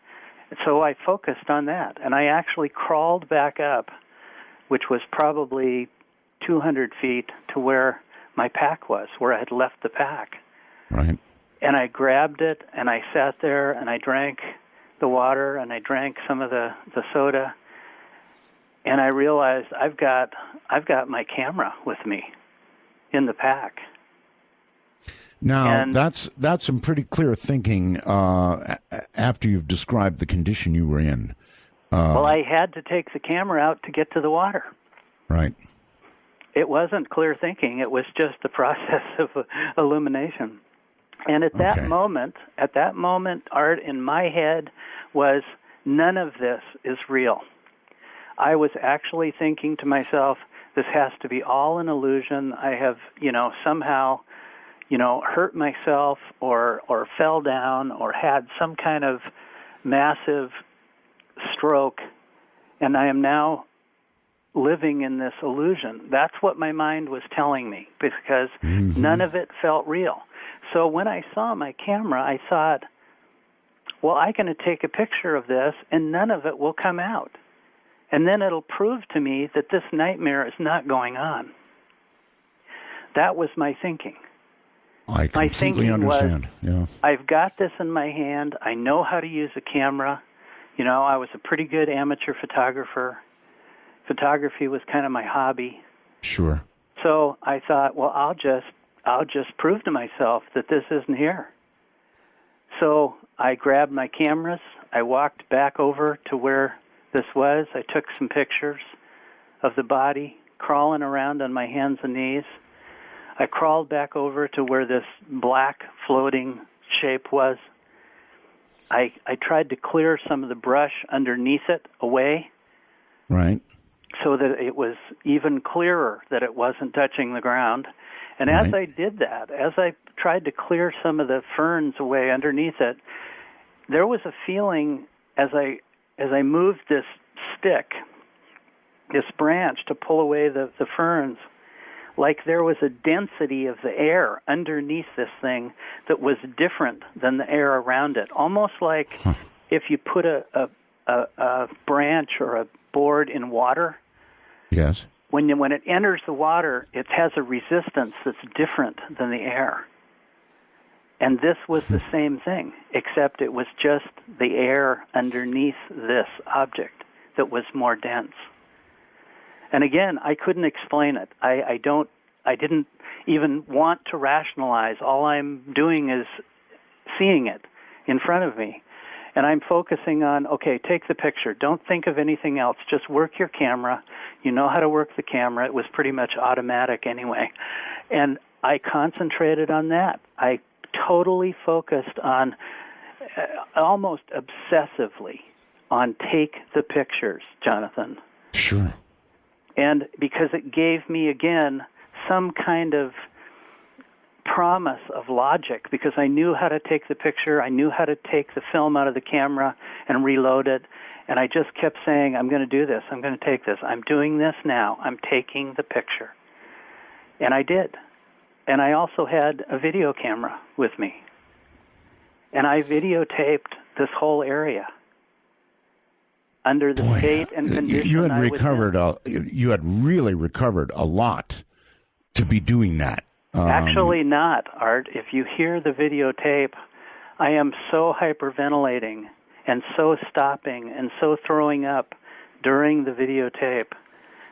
And so I focused on that. And I actually crawled back up, which was probably 200 feet to where my pack was, where I had left the pack. Right. And I grabbed it, and I sat there, and I drank the water, and I drank some of the soda. And I realized I've got my camera with me in the pack. Now, that's some pretty clear thinking after you've described the condition you were in. Well, I had to take the camera out to get to the water. Right. It wasn't clear thinking. It was just the process of illumination. And at that moment, Art, in my head was, none of this is real. I was actually thinking to myself, this has to be all an illusion. I have, somehow, hurt myself or fell down or had some kind of massive stroke, and I am now living in this illusion. That's what my mind was telling me, because none of it felt real. So when I saw my camera, I thought, well, I'm going to take a picture of this, and none of it will come out. And then it'll prove to me that this nightmare is not going on. That was my thinking. I completely understand. Yeah. I've got this in my hand. I know how to use a camera. I was a pretty good amateur photographer. Photography was kind of my hobby. Sure. So I thought, well, I'll just prove to myself that this isn't here. So I grabbed my cameras. I walked back over to where this was. I took some pictures of the body crawling around on my hands and knees. I crawled back over to where this black floating shape was. I tried to clear some of the brush underneath it away. Right. So that it was even clearer that it wasn't touching the ground. And as I did that, as I tried to clear some of the ferns away underneath it, there was a feeling as I moved this stick, this branch to pull away the ferns, like there was a density of the air underneath this thing that was different than the air around it. Almost like if you put a branch or a board in water. Yes. When it enters the water, it has a resistance that's different than the air. And this was the same thing, except it was just the air underneath this object that was more dense. And again, I couldn't explain it. I didn't even want to rationalize. All I'm doing is seeing it in front of me. And I'm focusing on, okay, take the picture. Don't think of anything else. Just work your camera. You know how to work the camera. It was pretty much automatic anyway. And I concentrated on that. I totally focused on, almost obsessively, on take the pictures, Jonathan. Sure. And because it gave me, again, some kind of promise of logic, because I knew how to take the picture, I knew how to take the film out of the camera and reload it, and I just kept saying, I'm going to do this, I'm going to take this, I'm doing this now, I'm taking the picture. And I did. And I also had a video camera with me. And I videotaped this whole area under the state and condition you had I recovered was in. You had really recovered a lot to be doing that. Actually not, Art. If you hear the videotape, I am so hyperventilating and so stopping and so throwing up during the videotape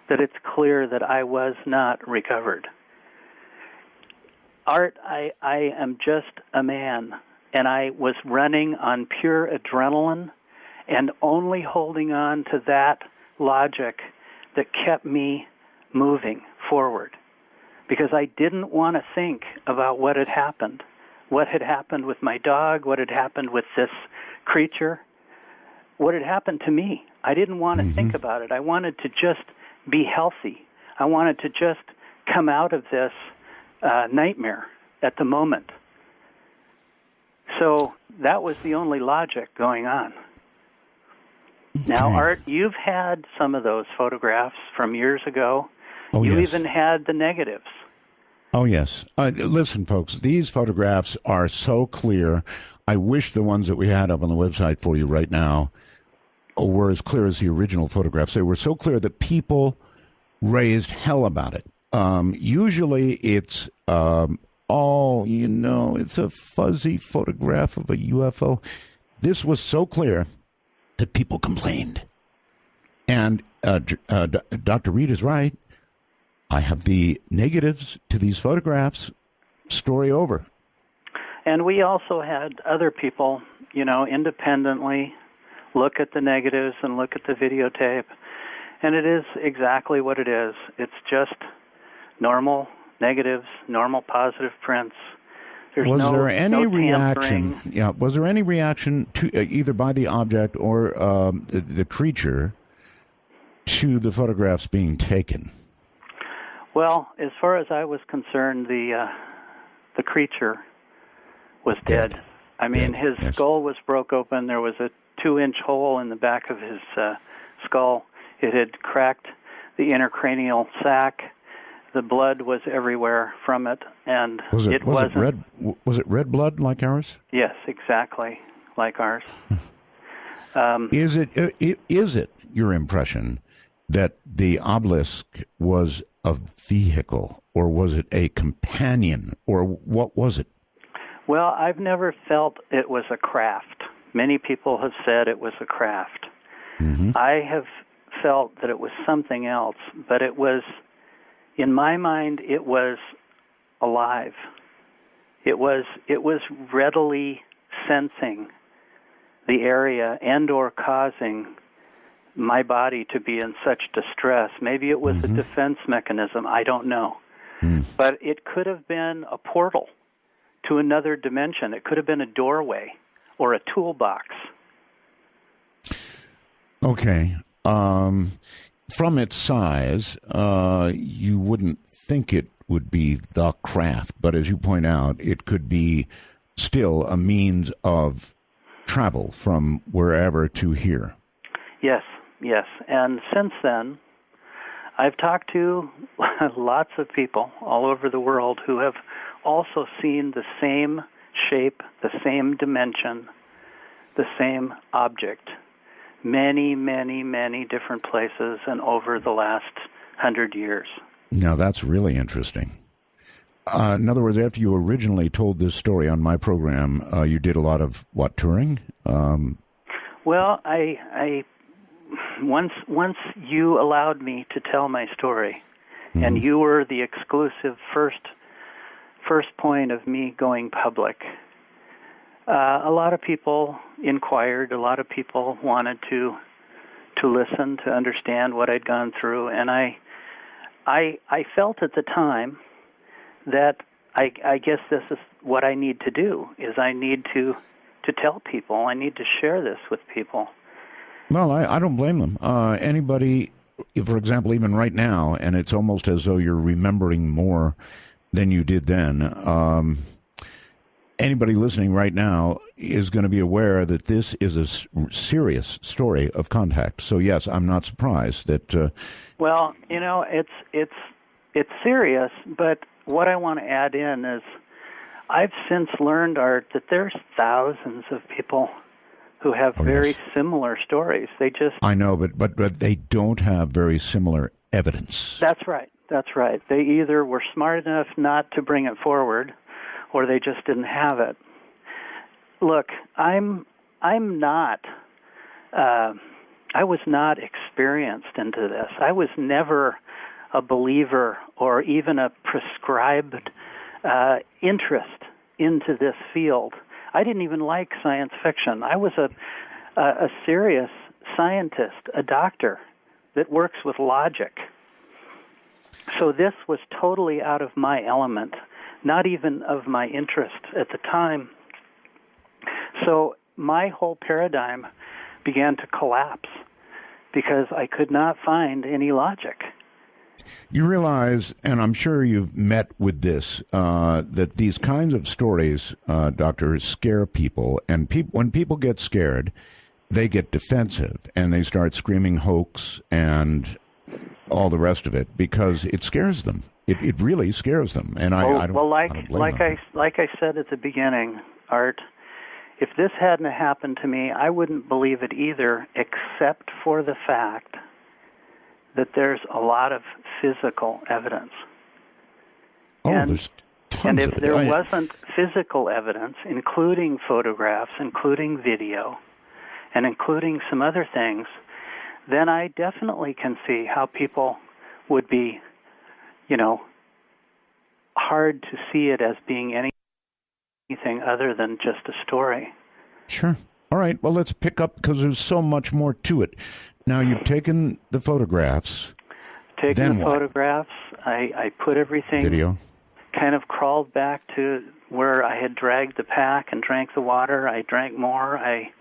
that it's clear that I was not recovered. Art, I am just a man, and I was running on pure adrenaline and only holding on to that logic that kept me moving forward. Because I didn't want to think about what had happened with my dog, what had happened with this creature, what had happened to me. I didn't want to think about it. I wanted to just be healthy. I wanted to just come out of this nightmare at the moment. So that was the only logic going on. Now, Art, you've had some of those photographs from years ago. Oh, you yes. even had the negatives. Oh, yes. Listen, folks, these photographs are so clear. I wish the ones that we had up on the website for you right now were as clear as the original photographs. They were so clear that people raised hell about it. Usually it's, it's a fuzzy photograph of a UFO. This was so clear that people complained. And Dr. Reed is right. I have the negatives to these photographs. Story over. And we also had other people, independently look at the negatives and look at the videotape, and it is exactly what it is. It's just normal negatives, normal positive prints. There's was no, there any no reaction? tampering. Yeah, was there any reaction to either by the object or the creature to the photographs being taken? Well, as far as I was concerned, the creature was dead. I mean, his skull was broke open. There was a 2-inch hole in the back of his skull. It had cracked the intracranial sac. The blood was everywhere from it, and was it wasn't red? Was it red blood like ours? Yes, exactly like ours. Is it your impression that the obelisk was a vehicle, or was it a companion, or what was it? Well, I've never felt it was a craft. Many people have said it was a craft. Mm-hmm. I have felt that it was something else, but it was, in my mind, it was alive. It was readily sensing the area and or causing my body to be in such distress. Maybe it was a defense mechanism. I don't know. But it could have been a portal to another dimension. It could have been a doorway or a toolbox. Okay. From its size, you wouldn't think it would be the craft, but as you point out, it could be still a means of travel from wherever to here. Yes. And since then, I've talked to lots of people all over the world who have also seen the same shape, the same dimension, the same object, many, many, many different places and over the last 100 years. Now, that's really interesting. In other words, after you originally told this story on my program, you did a lot of, touring? Well, I once you allowed me to tell my story, and you were the exclusive first point of me going public. A lot of people inquired. A lot of people wanted to listen, to understand what I'd gone through, and I felt at the time that I guess this is what I need to do. Is I need to tell people. I need to share this with people. Well, I don't blame them. Anybody, for example, even right now, and it's almost as though you're remembering more than you did then. Anybody listening right now is going to be aware that this is a serious story of contact. So yes, I'm not surprised that. Well, it's serious, but what I want to add in is I've since learned, Art, that there's thousands of people who have very similar stories. I know, but they don't have very similar evidence. That's right. They either were smart enough not to bring it forward, or they just didn't have it. Look, I'm not. I was not experienced into this. I was never a believer or even a prescribed interest into this field. I didn't even like science fiction. I was a serious scientist, a doctor that works with logic. So this was totally out of my element, not even of my interest at the time. So my whole paradigm began to collapse because I could not find any logic. You realize, and I'm sure you've met with this, that these kinds of stories, doctors, scare people. And when people get scared, they get defensive and they start screaming hoax and all the rest of it because it scares them. It really scares them. And I don't. Well, like them. I said at the beginning, Art, if this hadn't happened to me, I wouldn't believe it either, except for the fact that there's a lot of physical evidence. There's tons and if of it. there wasn't physical evidence, including photographs, including video, and including some other things, then I definitely can see how people would be, hard to see it as being anything other than just a story. Sure. All right, well, let's pick up because there's so much more to it. Now, you've taken the photographs. Taking the photographs, I put everything, video, kind of crawled back to where I had dragged the pack and drank the water. I drank more. I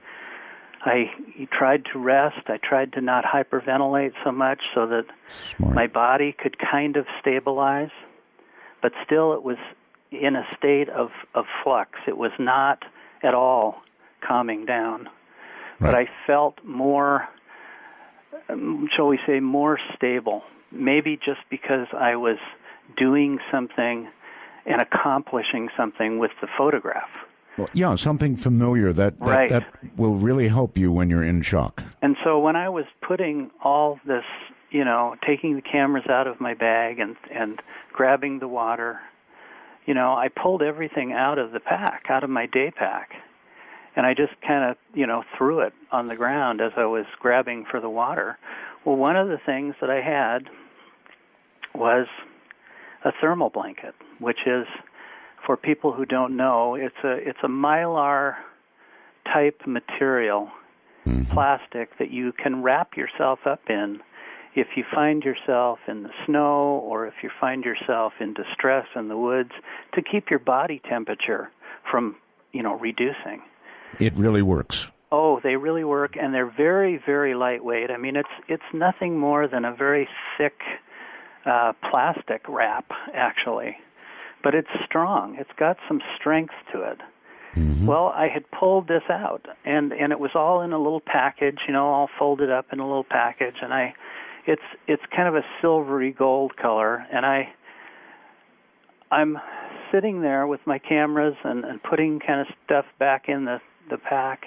tried to rest. I tried to not hyperventilate so much so that my body could kind of stabilize. But still, it was in a state of flux. It was not at all calming down. Right. But I felt more, shall we say, more stable. Maybe just because I was doing something and accomplishing something with the photograph. Well, yeah, something familiar that will really help you when you're in shock. And so when I was putting all this, taking the cameras out of my bag and grabbing the water, I pulled everything out of the pack, out of my day pack. And I just kind of, threw it on the ground as I was grabbing for the water. Well, one of the things that I had was a thermal blanket, which is, for people who don't know, it's a mylar type material, plastic that you can wrap yourself up in if you find yourself in the snow or if you find yourself in distress in the woods, to keep your body temperature from, reducing. It really works. Oh, they really work, and they're very, very lightweight. I mean, it's nothing more than a very thick plastic wrap, actually. But it's strong. It's got some strength to it. Mm-hmm. Well, I had pulled this out, and it was all in a little package, all folded up in a little package, and it's kind of a silvery gold color, and I'm sitting there with my cameras and putting kind of stuff back in the pack,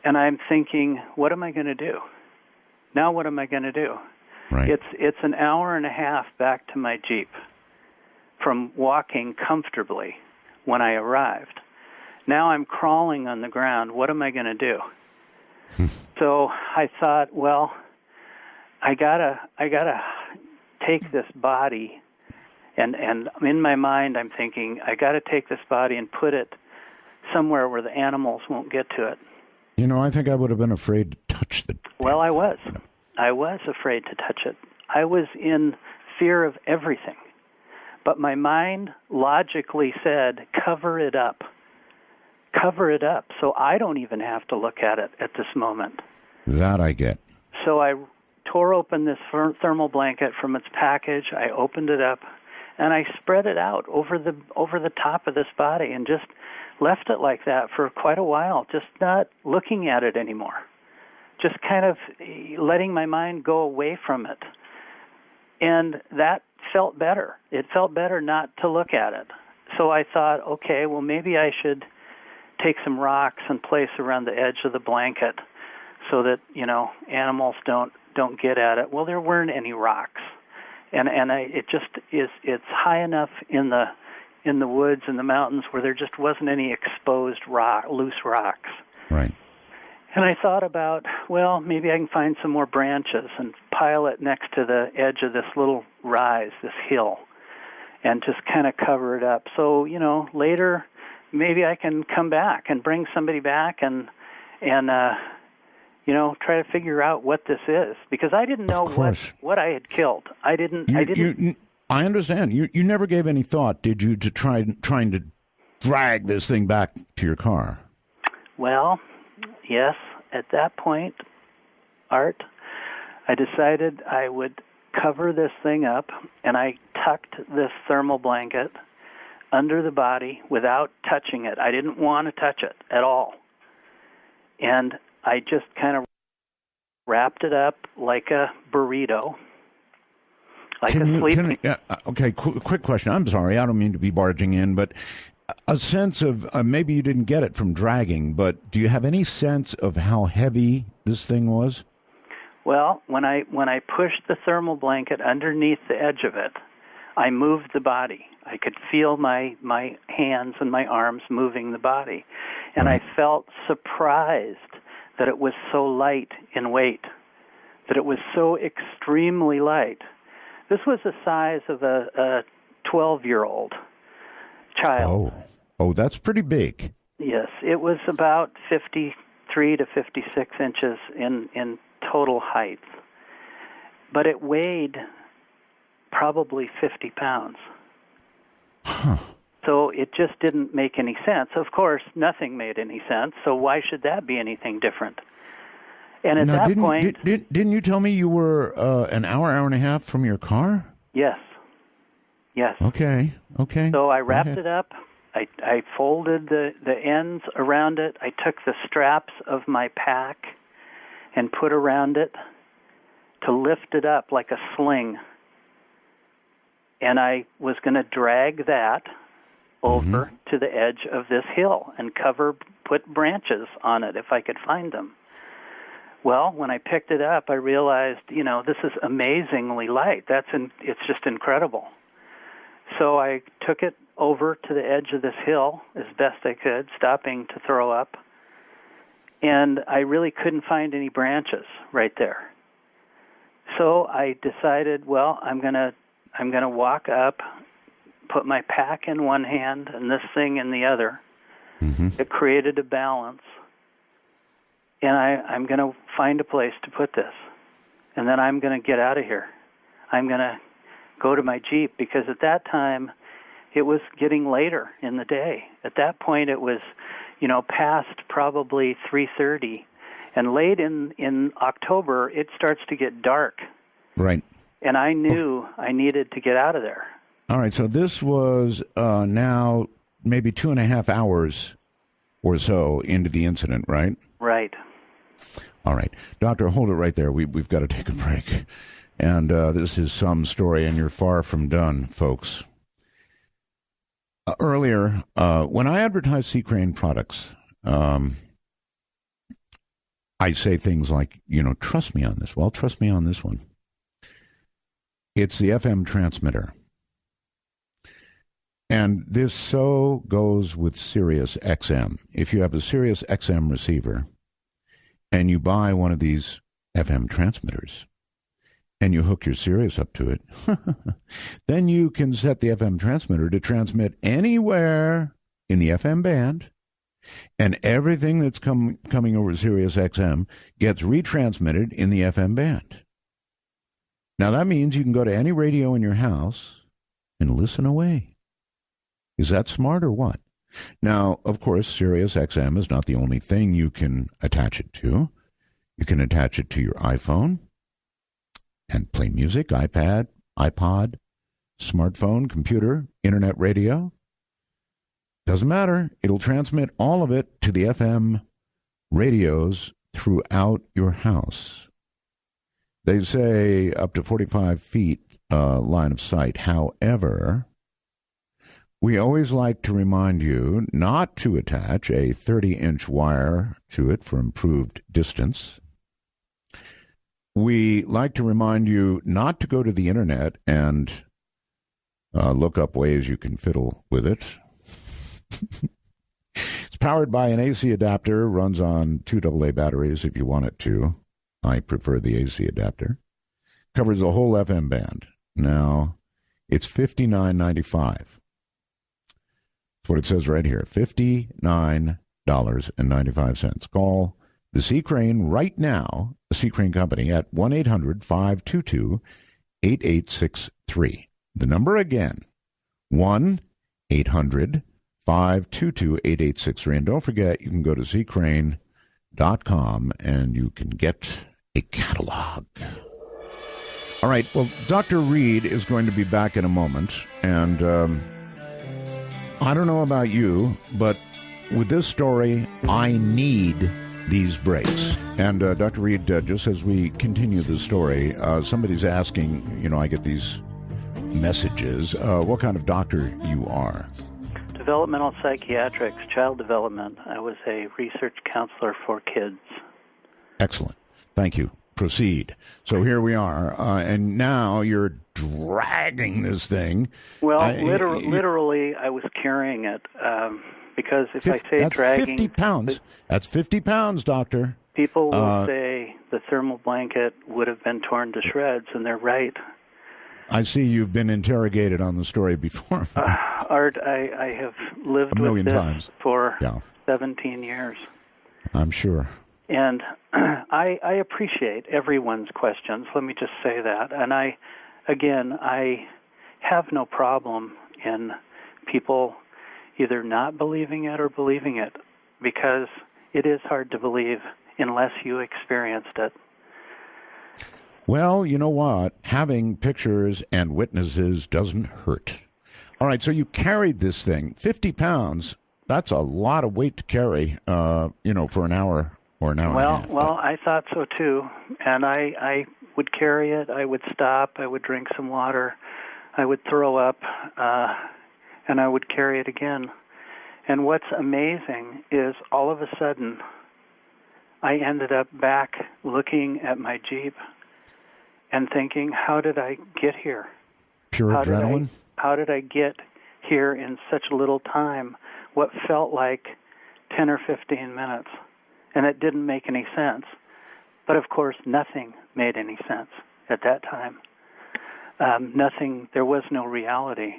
and I'm thinking, what am I going to do? Now what am I going to do? Right. It's an hour and a half back to my Jeep from walking comfortably when I arrived. Now I'm crawling on the ground. What am I going to do? So I thought, well, I gotta take this body, and in my mind I'm thinking, I gotta take this body and put it somewhere where the animals won't get to it. I think I would have been afraid to touch the... Well, I was. I was afraid to touch it. I was in fear of everything. But my mind logically said, cover it up. Cover it up so I don't even have to look at it at this moment. That I get. So I tore open this thermal blanket from its package. I opened it up, and I spread it out over the top of this body and just left it like that for quite a while, just not looking at it anymore. Just kind of letting my mind go away from it. And that felt better. It felt better not to look at it. So I thought, okay, well, maybe I should take some rocks and place around the edge of the blanket so that, animals don't get at it. Well, there weren't any rocks. And it's high enough in the woods and the mountains where there just wasn't any exposed loose rocks. Right. And I thought about, well, maybe I can find some more branches and pile it next to the edge of this little rise, this hill, and just kind of cover it up. So, later maybe I can come back and bring somebody back and try to figure out what this is, because I didn't know what I had killed. I didn't. I understand. You never gave any thought, did you, to trying to drag this thing back to your car? Well, yes, at that point, Art, I decided I would cover this thing up, and I tucked this thermal blanket under the body without touching it. I didn't want to touch it at all. And I just kind of wrapped it up like a burrito, okay, quick question. I'm sorry, I don't mean to be barging in, but a sense of, maybe you didn't get it from dragging, but do you have any sense of how heavy this thing was? Well, when I pushed the thermal blanket underneath the edge of it, I moved the body. I could feel my hands and my arms moving the body. And I felt surprised that it was so light in weight, that it was so extremely light. This was the size of a 12-year-old child. Oh, that's pretty big. Yes, it was about 50 53 to 56 inches in total height. But it weighed probably 50 pounds. Huh. So it just didn't make any sense. Of course, nothing made any sense, so why should that be anything different? And at now, that point... Didn't you tell me you were an hour and a half from your car? Yes. Yes. Okay. So I wrapped it up. I folded the ends around it. I took the straps of my pack and put around it to lift it up like a sling. And I was going to drag that over to the edge of this hill and put branches on it if I could find them. Well, when I picked it up, I realized, this is amazingly light. It's just incredible. So I took it over to the edge of this hill as best I could, stopping to throw up. And I really couldn't find any branches right there. So I decided, well, I'm going to walk up, put my pack in one hand and this thing in the other. It created a balance. And I'm going to find a place to put this. And then I'm going to get out of here. I'm going to go to my Jeep, because at that time it was getting later in the day. At that point it was, past probably 3:30. And late in October, it starts to get dark. Right. And I knew I needed to get out of there. All right, so this was now maybe 2.5 hours or so into the incident, right? Right. All right. Doctor, hold it right there. We've got to take a break. And this is some story, and you're far from done, folks. Earlier, when I advertise Sea Crane products, I say things like, trust me on this. Well, trust me on this one. It's the FM transmitter. And this so goes with Sirius XM. If you have a Sirius XM receiver and you buy one of these FM transmitters and you hook your Sirius up to it, then you can set the FM transmitter to transmit anywhere in the FM band, and everything that's coming over Sirius XM gets retransmitted in the FM band. Now, that means you can go to any radio in your house and listen away. Is that smart or what? Now, of course, Sirius XM is not the only thing you can attach it to. You can attach it to your iPhone and play music, iPad, iPod, smartphone, computer, internet radio. Doesn't matter. It'll transmit all of it to the FM radios throughout your house. They say up to 45 feet line of sight. However, we always like to remind you not to attach a 30-inch wire to it for improved distance. We like to remind you not to go to the internet and look up ways you can fiddle with it. It's powered by an AC adapter, runs on 2 AA batteries if you want it to. I prefer the AC adapter. Covers the whole FM band. Now, it's $59.95. That's what it says right here, $59.95. Call the Sea Crane right now, the Sea Crane Company, at 1-800-522-8863. The number again, 1-800-522-8863. And don't forget, you can go to seacrane.com and you can get a catalog. All right, well, Dr. Reed is going to be back in a moment, and I don't know about you, but with this story, I need these breaks. And Dr. Reed, just as we continue the story, somebody's asking, I get these messages, what kind of doctor you are. Developmental psychiatrics, child development. I was a research counselor for kids. Excellent. Thank you. Proceed. So here we are, and now you're dragging this thing. Well, literally, I was carrying it, because if I say that's dragging... 50 pounds. That's 50 pounds, Doctor. People will say the thermal blanket would have been torn to shreds, and they're right. I see you've been interrogated on the story before. Art, I have lived with this times. For 17 years. I'm sure. And I appreciate everyone's questions. Let me just say that. And I have no problem in people either not believing it or believing it, because it is hard to believe unless you experienced it. Well, you know what? Having pictures and witnesses doesn't hurt. All right, so you carried this thing, 50 pounds. That's a lot of weight to carry, for an hour or an hour and a half. Well, I thought so too. And I would carry it. I would stop. I would drink some water. I would throw up, and I would carry it again. And what's amazing is all of a sudden, I ended up back looking at my Jeep and thinking, how did I get here? Pure adrenaline? How did I get here in such little time? What felt like 10 or 15 minutes. And it didn't make any sense. But of course, nothing made any sense at that time. Nothing, there was no reality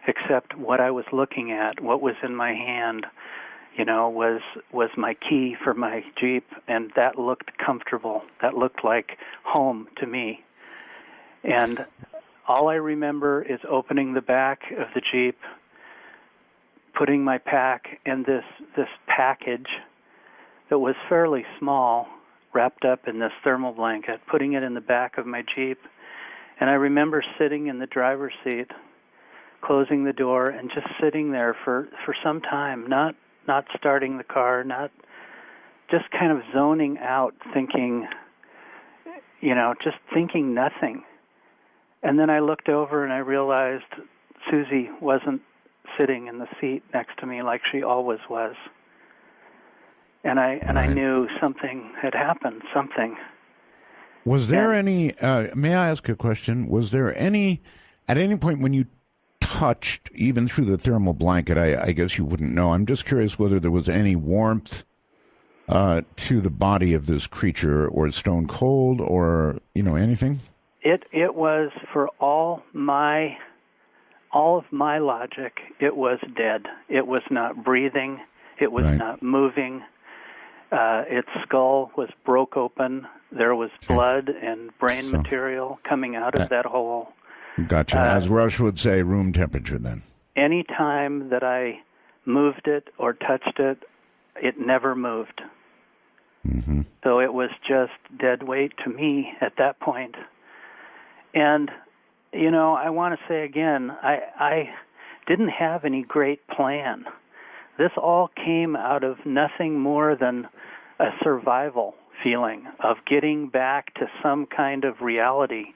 except what I was looking at, what was in my hand, was my key for my Jeep, and that looked comfortable. That looked like home to me. And all I remember is opening the back of the Jeep, putting my pack in this package that was fairly small, wrapped up in this thermal blanket, putting it in the back of my Jeep. And I remember sitting in the driver's seat, closing the door, and just sitting there for some time, not starting the car, not just kind of zoning out, thinking, just thinking nothing. And then I looked over and I realized Susie wasn't sitting in the seat next to me like she always was. And I knew something had happened, something. Was there any, may I ask a question? Was there at any point when you touched, even through the thermal blanket, I guess you wouldn't know. I'm just curious whether there was any warmth to the body of this creature, or stone cold, or, anything? It was, for all of my logic, it was dead. It was not breathing. It was not moving. Its skull was broke open. There was blood and brain material coming out of that hole. Gotcha. As Rush would say, room temperature then. Any time that I moved it or touched it, it never moved. Mm-hmm. So it was just dead weight to me at that point. And, I want to say again, I didn't have any great plan. This all came out of nothing more than a survival feeling of getting back to some kind of reality,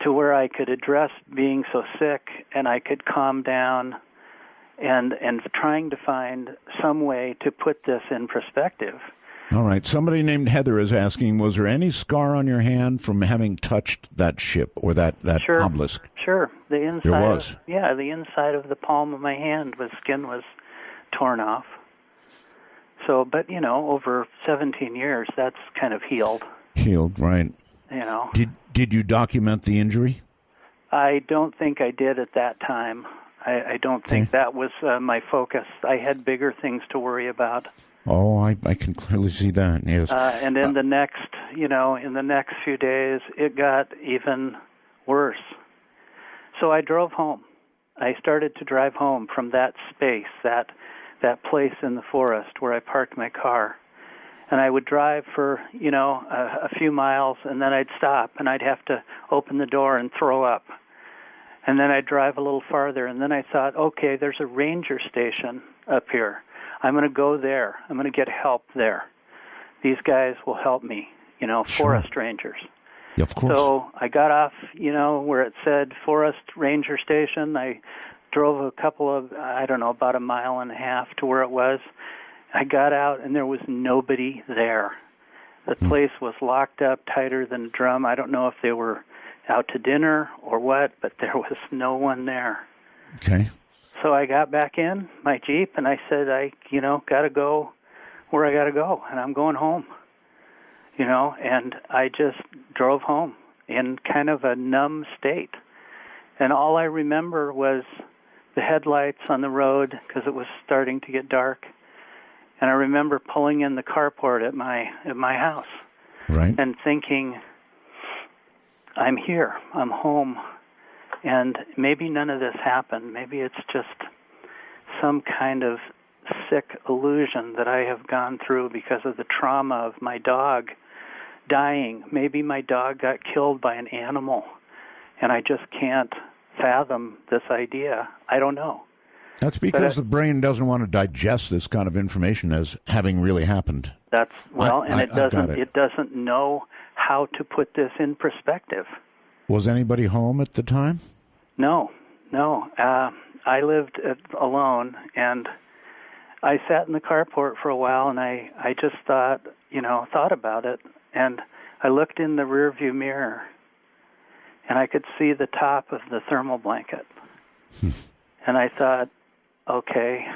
to where I could address being so sick and I could calm down, and trying to find some way to put this in perspective. All right. Somebody named Heather is asking, was there any scar on your hand from having touched that ship or that obelisk? Sure. The inside. There was? The inside of the palm of my hand, the skin was torn off. So, but, over 17 years, that's kind of healed. Healed, right. Did you document the injury? I don't think I did at that time. I don't think that was my focus. I had bigger things to worry about. Oh, I can clearly see that, yes. And in the next, in the next few days, it got even worse. So I drove home. I started to drive home from that space, that place in the forest where I parked my car. And I would drive for, a few miles, and then I'd stop, and I'd have to open the door and throw up. And then I'd drive a little farther, and then I thought, okay, there's a ranger station up here. I'm going to go there. I'm going to get help there. These guys will help me, forest rangers. Yeah, of course. So I got off, where it said Forest Ranger Station. I drove about a mile and a half to where it was. I got out, and there was nobody there. The place was locked up tighter than a drum. I don't know if they were out to dinner or what, but there was no one there. Okay. So I got back in my Jeep, and I said, got to go where I got to go, and I'm going home. And I just drove home in kind of a numb state. And all I remember was the headlights on the road, because it was starting to get dark, And I remember pulling in the carport at my house, Right. and thinking, I'm here, I'm home, and maybe none of this happened. Maybe it's just some kind of sick illusion that I have gone through because of the trauma of my dog dying. Maybe my dog got killed by an animal, and I just can't fathom this idea. I don't know. That's because the brain doesn't want to digest this kind of information as having really happened. That's it doesn't know how to put this in perspective. Was anybody home at the time? No. I lived alone, and I sat in the carport for a while, and I just thought about it, and I looked in the rearview mirror, and I could see the top of the thermal blanket. And I thought, okay,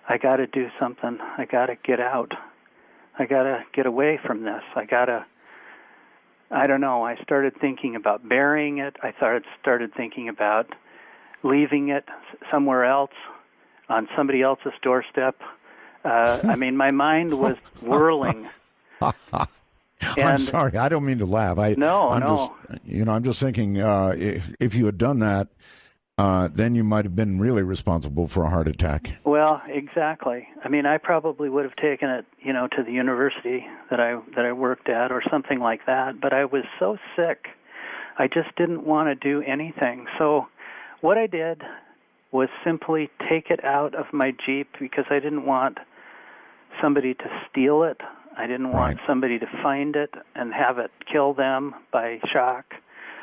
I got to do something. I got to get out. I got to get away from this. I don't know. I started thinking about burying it. I started thinking about leaving it somewhere else on somebody else's doorstep. My mind was whirling. I'm sorry. I don't mean to laugh. I'm just thinking if you had done that, then you might have been really responsible for a heart attack. Well, exactly. I probably would have taken it, to the university that I worked at or something like that. But I was so sick, I just didn't want to do anything. So what I did was simply take it out of my Jeep because I didn't want somebody to steal it. I didn't want somebody to find it and have it kill them by shock.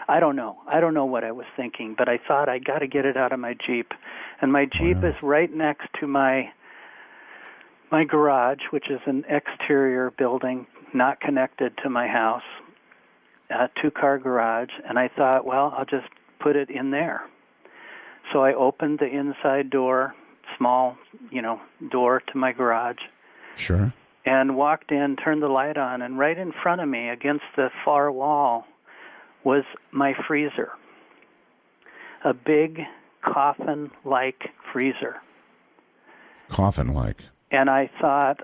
I don't know. I don't know what I was thinking, but I thought I got to get it out of my Jeep. And my Jeep is right next to my garage, which is an exterior building not connected to my house, a two-car garage. And I thought, well, I'll just put it in there. So I opened the inside door, small, door to my garage. Sure. And walked in, turned the light on, and right in front of me, against the far wall, was my freezer. A big coffin-like freezer. Coffin-like. And I thought,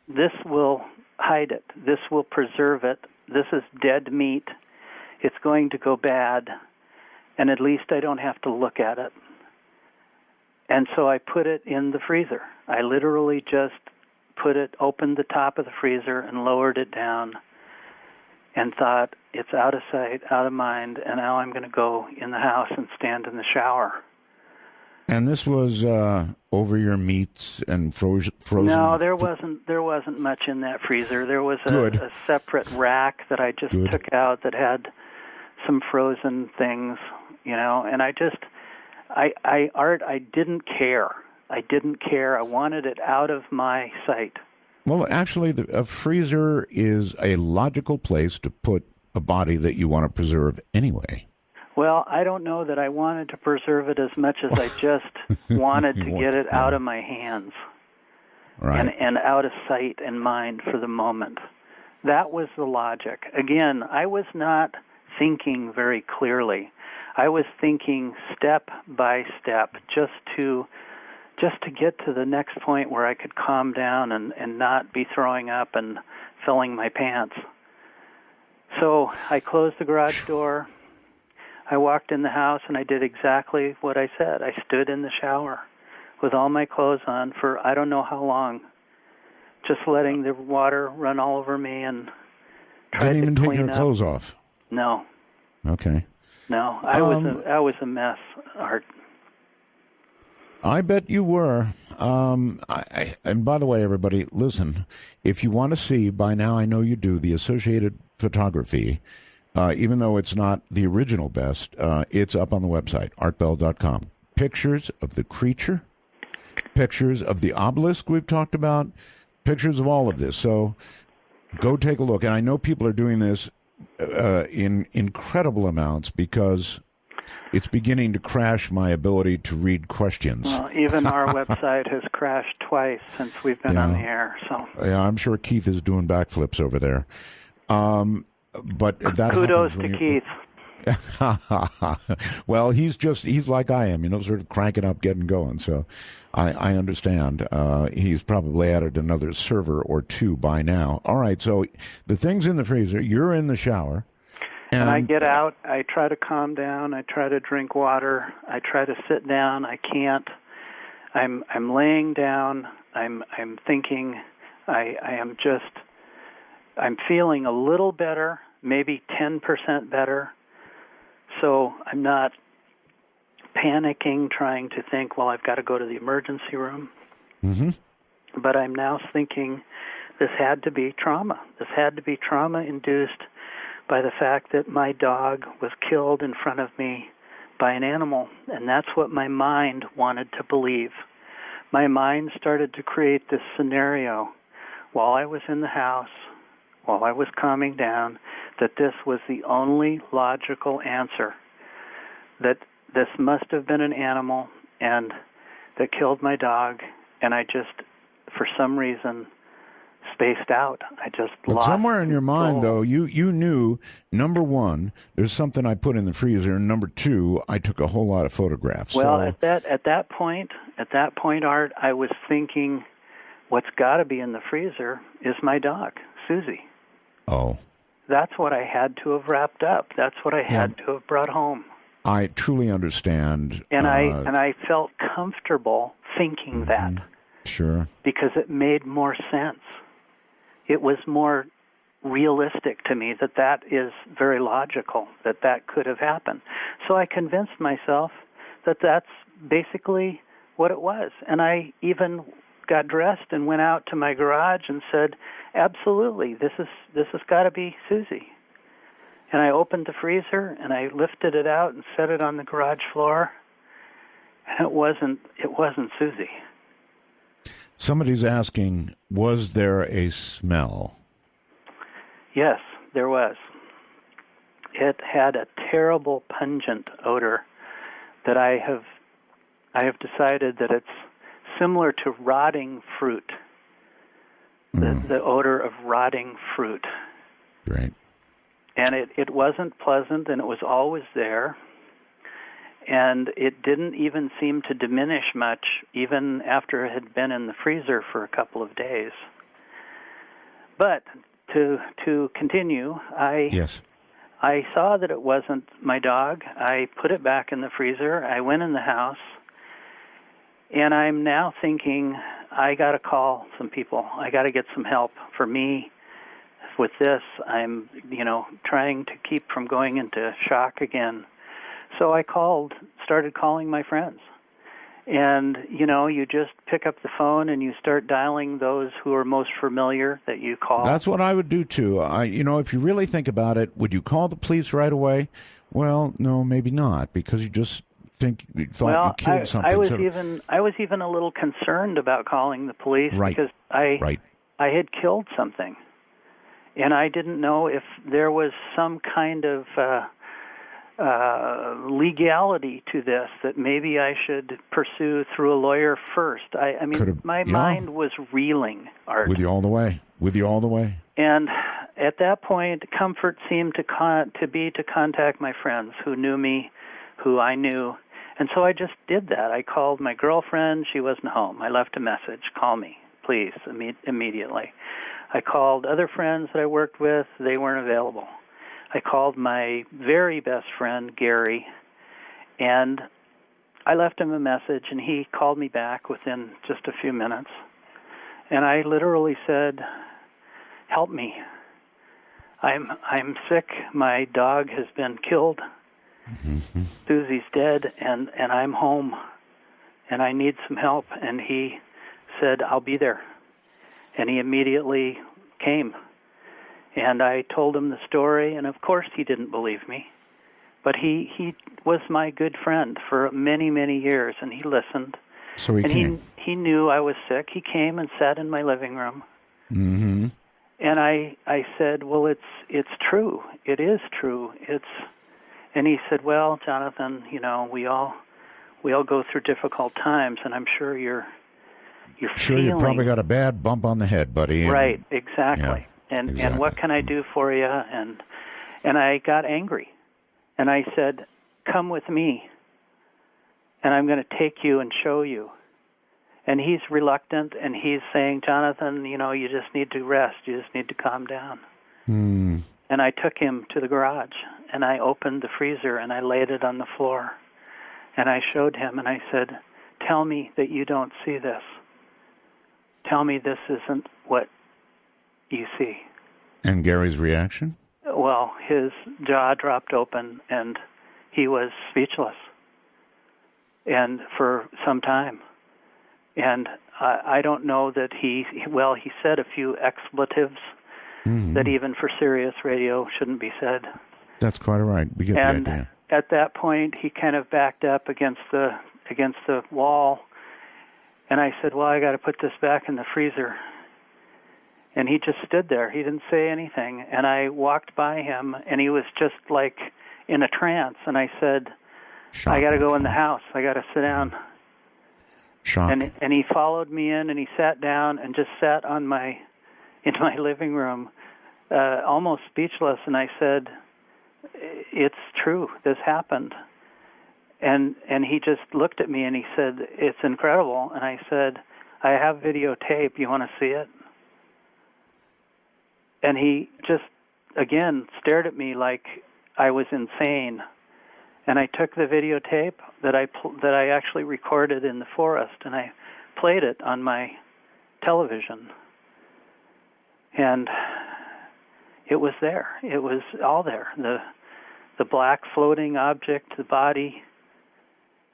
this will hide it. This will preserve it. This is dead meat. It's going to go bad, and at least I don't have to look at it. And so I put it in the freezer. I literally just opened the top of the freezer and lowered it down and thought, it's out of sight, out of mind, and now I'm going to go in the house and stand in the shower. And this was over your meats and frozen? No, there wasn't much in that freezer. There was a separate rack that I just took out that had some frozen things, and Art, I didn't care. I didn't care. I wanted it out of my sight. Well, actually, a freezer is a logical place to put a body that you want to preserve anyway. Well, I don't know that I wanted to preserve it as much as I just wanted to get it out of my hands. Right. And out of sight and mind for the moment. That was the logic. Again, I was not thinking very clearly. I was thinking step by step, just to get to the next point where I could calm down and not be throwing up and filling my pants. So I closed the garage door. I walked in the house, and I did exactly what I said. I stood in the shower with all my clothes on for I don't know how long, just letting the water run all over me and tried Didn't even to take clean your up. clothes off? No. Okay. No, I was a mess, Art. I bet you were. And by the way, everybody, listen, if you want to see, by now I know you do, the Associated Photography, even though it's not the original best, it's up on the website, artbell.com. Pictures of the creature, pictures of the obelisk we've talked about, pictures of all of this. So go take a look. And I know people are doing this in incredible amounts because it's beginning to crash my ability to read questions. Well, even our website has crashed twice since we've been on the air. So yeah, I'm sure Keith is doing backflips over there. But that kudos to Keith. Well, he's like I am, sort of cranking up, getting going. So I understand. He's probably added another server or two by now. All right, so the thing's in the freezer. You're in the shower. And I get out. I try to calm down. I try to drink water. I try to sit down. I can't. I'm laying down. I'm thinking. I'm feeling a little better, maybe 10% better. So I'm not panicking, trying to think, well, I've got to go to the emergency room. Mm-hmm. But I'm now thinking this had to be trauma. This had to be trauma-induced by the fact that my dog was killed in front of me by an animal. And that's what my mind wanted to believe. My mind started to create this scenario while I was in the house, while I was calming down, that this was the only logical answer, that this must have been an animal and that killed my dog, and I just, for some reason, spaced out. I just lost somewhere in your control. mind, though, you knew, number one, there's something I put in the freezer, and number two, I took a whole lot of photographs. Well, so... at that point, Art, I was thinking, what's got to be in the freezer is my dog, Susie. Oh. That's what I had to have wrapped up. That's what I had to have brought home. I truly understand. And I felt comfortable thinking that. Sure. Because it made more sense. It was more realistic to me that is very logical, that could have happened. So I convinced myself that that's basically what it was. And I even got dressed and went out to my garage and said, absolutely, this has got to be Susie. And I opened the freezer and I lifted it out and set it on the garage floor. And it wasn't Susie. Somebody's asking, was there a smell? Yes, there was. It had a terrible pungent odor that I have decided that it's similar to rotting fruit. The odor of rotting fruit. Right. And it wasn't pleasant, and it was always there. And it didn't even seem to diminish much, even after it had been in the freezer for a couple of days. But to continue, I saw that it wasn't my dog. I put it back in the freezer. I went in the house, and I'm now thinking, I got to call some people. I got to get some help. For me, with this, I'm, trying to keep from going into shock again. So I started calling my friends. And, you just pick up the phone and you start dialing those who are most familiar that you call. That's what I would do, too. If you really think about it, would you call the police right away? Well, no, maybe not, because you just thought you killed something. I was even a little concerned about calling the police because I had killed something. And I didn't know if there was some kind of legality to this that maybe I should pursue through a lawyer first. My mind was reeling, Art. With you all the way. And at that point, comfort seemed to be to contact my friends who knew me, who I knew. And so I just did that. I called my girlfriend. She wasn't home. I left a message. Call me, please, immediately. I called other friends that I worked with. They weren't available. I called my very best friend, Gary, and I left him a message, and he called me back within just a few minutes. And I literally said, help me. I'm sick. My dog has been killed. Mm-hmm. Susie's dead, and I'm home, and I need some help. And he said, I'll be there. And he immediately came. And I told him the story, and of course he didn't believe me. But he was my good friend for many, many years, and he listened. So he came. He knew I was sick. He came and sat in my living room. Mm-hmm. And I said, well, it's true. It is true. And he said, well, Jonathan, we all go through difficult times, and I'm sure you're sure you probably got a bad bump on the head, buddy. Right, exactly. And what can I do for you? And I got angry. And I said, come with me, and I'm going to take you and show you. And he's reluctant, and he's saying, Jonathan, you just need to rest. You just need to calm down. Mm. And I took him to the garage, and I opened the freezer, and I laid it on the floor. And I showed him, and I said, tell me that you don't see this. Tell me this isn't what you see. And Gary's reaction? Well, his jaw dropped open, and he was speechless, and for some time. And I don't know that he said a few expletives that even for Sirius radio shouldn't be said. That's quite all right. We get the idea. At that point, he kind of backed up against the wall, and I said, well, I got to put this back in the freezer. And he just stood there. He didn't say anything. And I walked by him, and he was just like in a trance. And I said, I got to go in the house. I got to sit down. Shock. And he followed me in, and he sat down and just sat in my living room, almost speechless. And I said, it's true. This happened. And he just looked at me, and he said, it's incredible. And I said, I have videotape. You want to see it? And he just, again, stared at me like I was insane. And I took the videotape that I actually recorded in the forest, and I played it on my television. And it was there. It was all there. The black floating object, the body,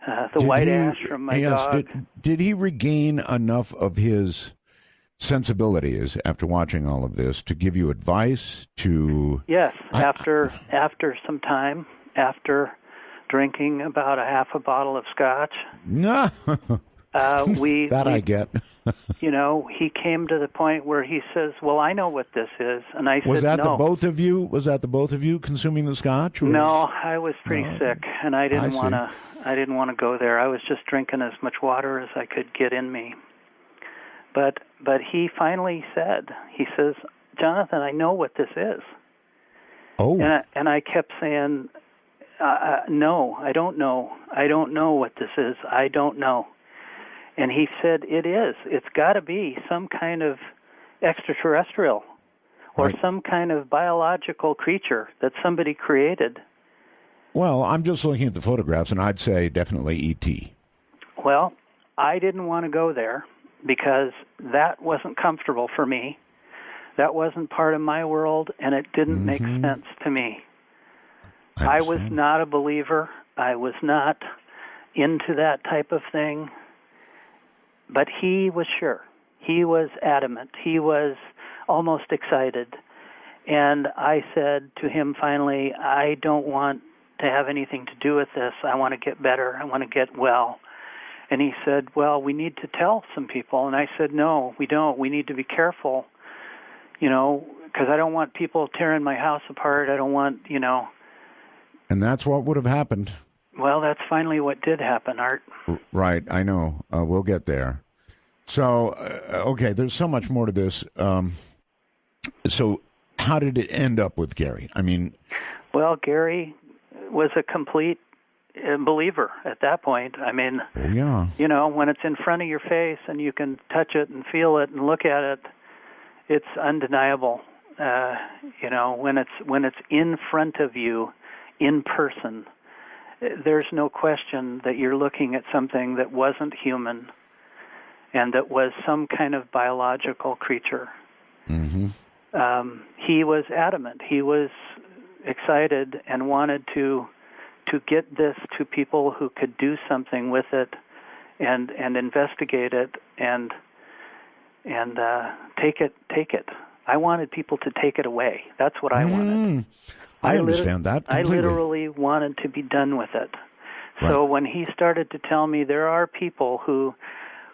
the white ash from my dog. Did he regain enough of his sensibilities after watching all of this to give you advice to... Yes, after some time, after drinking about a half a bottle of scotch. No. I get. He came to the point where he says, well, I know what this is. And I said, no. Was that the both of you consuming the scotch? No, I was pretty sick, and I didn't want to go there. I was just drinking as much water as I could get in me. But he finally said, he says, Jonathan, I know what this is. Oh. And I kept saying, no, I don't know. I don't know what this is. I don't know. And he said, it is. It's got to be some kind of extraterrestrial or some kind of biological creature that somebody created. Well, I'm just looking at the photographs, and I'd say definitely E.T. Well, I didn't want to go there because that wasn't comfortable for me. That wasn't part of my world, and it didn't make sense to me. I was not a believer. I was not into that type of thing. But he was sure. He was adamant. He was almost excited. And I said to him finally, I don't want to have anything to do with this. I want to get better. I want to get well. And he said, well, we need to tell some people. And I said, no, we don't. We need to be careful, because I don't want people tearing my house apart. I don't want, And that's what would have happened. Well, that's finally what did happen, Art. Right, I know. We'll get there. So, okay, there's so much more to this. So how did it end up with Gary? I mean... Well, Gary was a complete believer at that point. I mean, when it's in front of your face and you can touch it and feel it and look at it, it's undeniable. When it's in front of you, in person, there's no question that you're looking at something that wasn't human and that was some kind of biological creature. Mm-hmm. He was adamant. He was excited and wanted to get this to people who could do something with it and investigate it and take it. I wanted people to take it away. That's what I wanted. I understand that completely. I literally wanted to be done with it. So when he started to tell me there are people who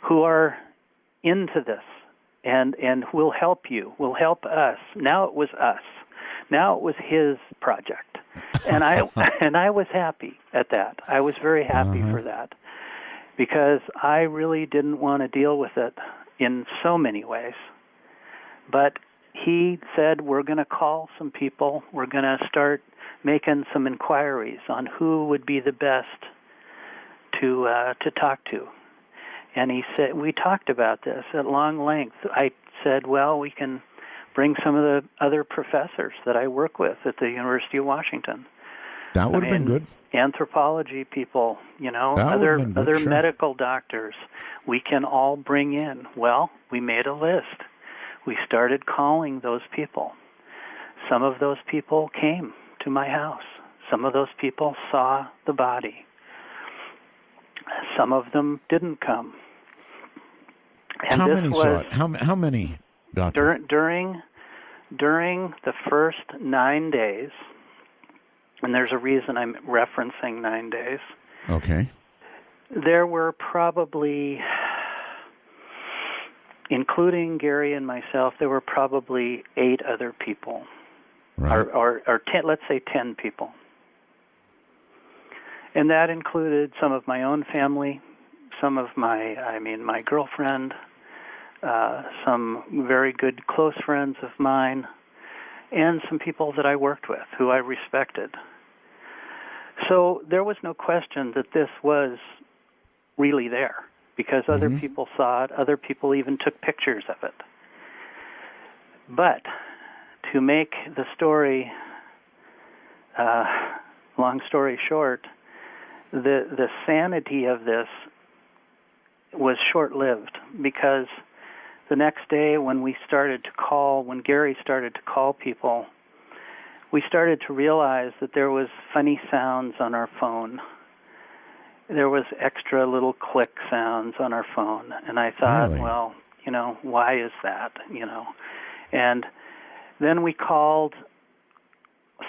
are into this and will help you, will help us. Now it was us. Now it was his project. And I was happy at that. I was very happy for that because I really didn't want to deal with it in so many ways. But he said, we're going to call some people. We're going to start making some inquiries on who would be the best to talk to. And he said, we talked about this at long length. I said, well, we can bring some of the other professors that I work with at the University of Washington. That would have been good. Anthropology people, other sure. medical doctors, we can all bring in. Well, we made a list. We started calling those people. Some of those people came to my house. Some of those people saw the body. Some of them didn't come. And how many saw it? How many, Doctor? During the first 9 days, and there's a reason I'm referencing 9 days. Okay. There were probably, including Gary and myself, there were probably 8 other people, right. or 10, let's say 10 people. And that included some of my own family, some of my girlfriend, some very good close friends of mine, and some people that I worked with who I respected. So there was no question that this was really there, because other people saw it, other people even took pictures of it. But to make the story, long story short, the sanity of this was short-lived, because the next day when Gary started to call people, we started to realize that there was funny sounds on our phone. There was extra little click sounds on our phone. And I thought, really? Well, why is that? And then we called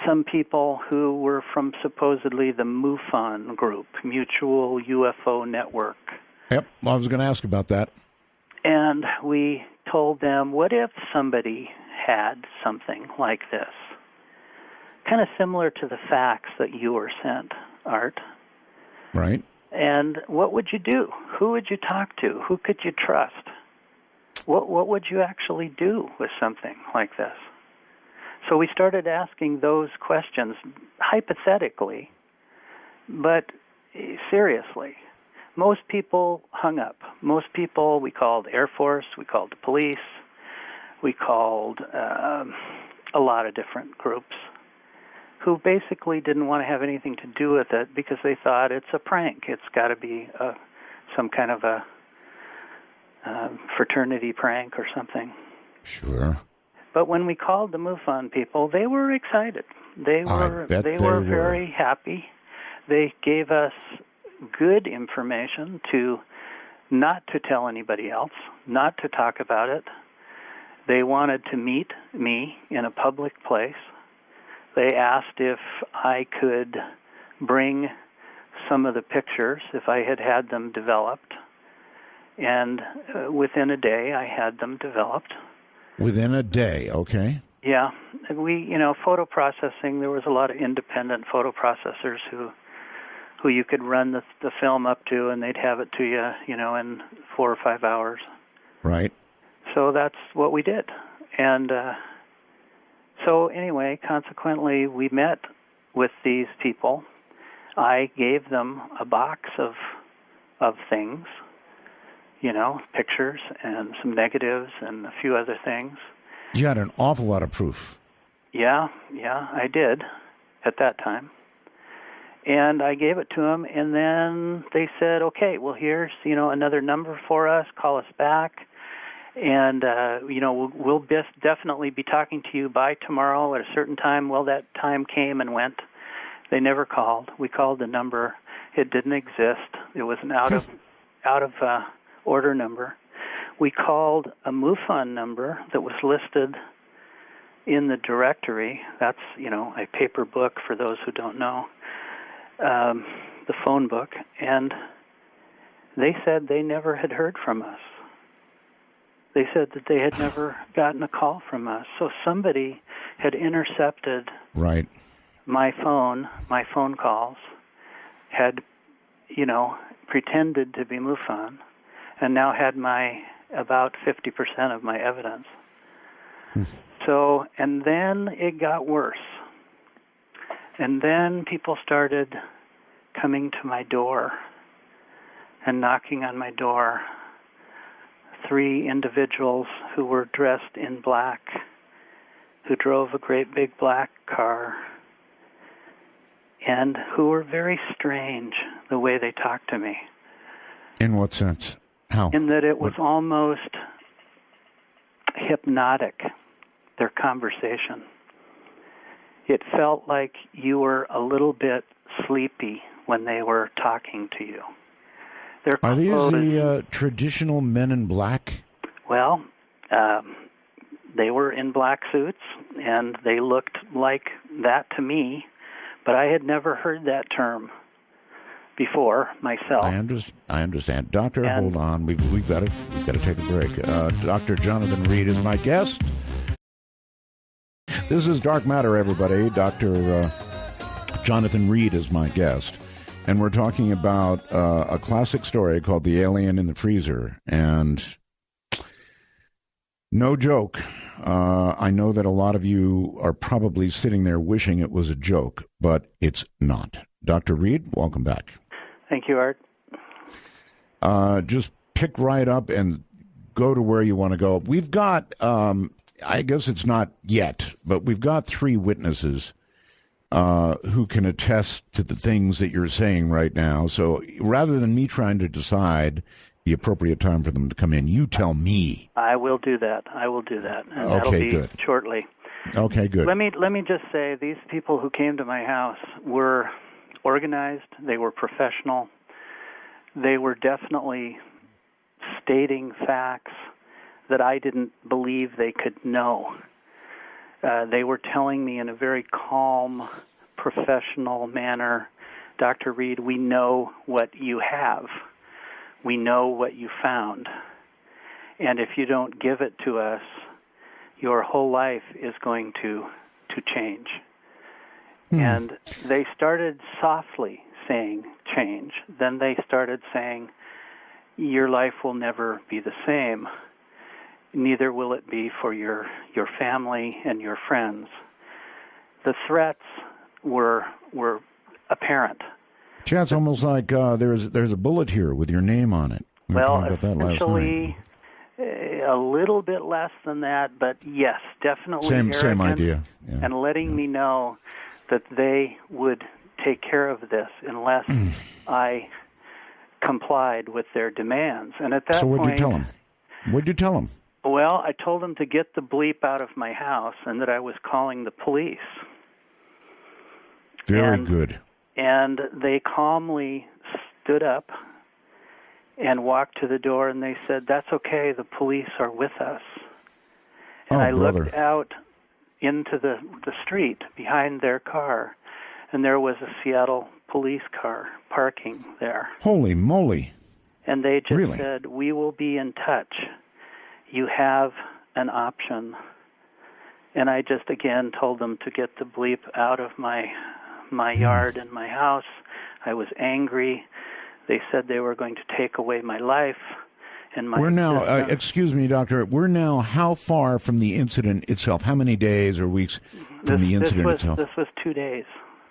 some people who were from supposedly the MUFON group, Mutual UFO Network. Yep, I was going to ask about that. And we told them, what if somebody had something like this? Kind of similar to the fax that you were sent, Art. Right. And what would you do? Who would you talk to? Who could you trust? What would you actually do with something like this? So we started asking those questions hypothetically, but seriously. Most people hung up. Most people, we called Air Force, we called the police, we called a lot of different groups who basically didn't want to have anything to do with it because they thought it's a prank. It's got to be some kind of a fraternity prank or something. Sure. But when we called the MUFON people, they were excited. They were very happy. They gave us good information not to tell anybody else, not to talk about it. They wanted to meet me in a public place. They asked if I could bring some of the pictures, if I had them developed. And within a day, I had them developed. Within a day, okay. Yeah. Photo processing, there was a lot of independent photo processors who you could run the film up to, and they'd have it to you, in 4 or 5 hours. Right. So that's what we did. And so anyway, consequently, we met with these people. I gave them a box of things, pictures and some negatives and a few other things. You had an awful lot of proof. Yeah, I did at that time. And I gave it to them, and then they said, okay, well, here's, another number for us. Call us back. And, we'll definitely be talking to you by tomorrow at a certain time. Well, that time came and went. They never called. We called the number. It didn't exist. It was an out of order number. We called a MUFON number that was listed in the directory. That's, a paper book for those who don't know, the phone book. And they said they never had heard from us. They said that they had never gotten a call from us. So somebody had intercepted right. my phone calls, had, pretended to be MUFON, and now had about 50% of my evidence. So, and then it got worse. And then people started coming to my door and knocking on my door. 3 individuals who were dressed in black, who drove a great big black car, and who were very strange the way they talked to me. In what sense? How? In that it was almost hypnotic, their conversation. It felt like you were a little bit sleepy when they were talking to you. Are these the traditional men in black? Well, they were in black suits, and they looked like that to me, but I had never heard that term before myself. I understand. Doctor, hold on. We've got to take a break. Dr. Jonathan Reed is my guest. This is Dark Matter, everybody. Dr. Jonathan Reed is my guest. And we're talking about a classic story called The Alien in the Freezer. And no joke, I know that a lot of you are probably sitting there wishing it was a joke, but it's not. Dr. Reed, welcome back. Thank you, Art. Just pick right up and go to where you want to go. We've got, I guess it's not yet, but we've got 3 witnesses who can attest to the things that you're saying right now. So rather than me trying to decide the appropriate time for them to come in, you tell me. I will do that. And okay, that'll be good. Shortly. Okay, good. Let me just say, these people who came to my house were organized. They were professional. They were definitely stating facts that I didn't believe they could know. They were telling me in a very calm, professional manner, Dr. Reed, we know what you have. We know what you found. And if you don't give it to us, your whole life is going to change. And they started softly saying change. Then they started saying, your life will never be the same. Neither will it be for your family and your friends. The threats were apparent. Yeah, it's almost like there's a bullet here with your name on it. Well, essentially, a little bit less than that, but yes, definitely same idea. Yeah. And letting me know that they would take care of this unless I complied with their demands. And at that point... So what'd you tell them? Well, I told them to get the bleep out of my house and that I was calling the police. Very good. And they calmly stood up and walked to the door, and they said, that's okay, the police are with us. And I looked out into the street behind their car, and there was a Seattle police car parking there. Holy moly. And they just said, we will be in touch. You have an option. And I just, again, told them to get the bleep out of my yard and my house. I was angry. They said they were going to take away my life and my... We're now, excuse me, Doctor, we're now how far from the incident itself? How many days or weeks from the incident itself? This was 2 days.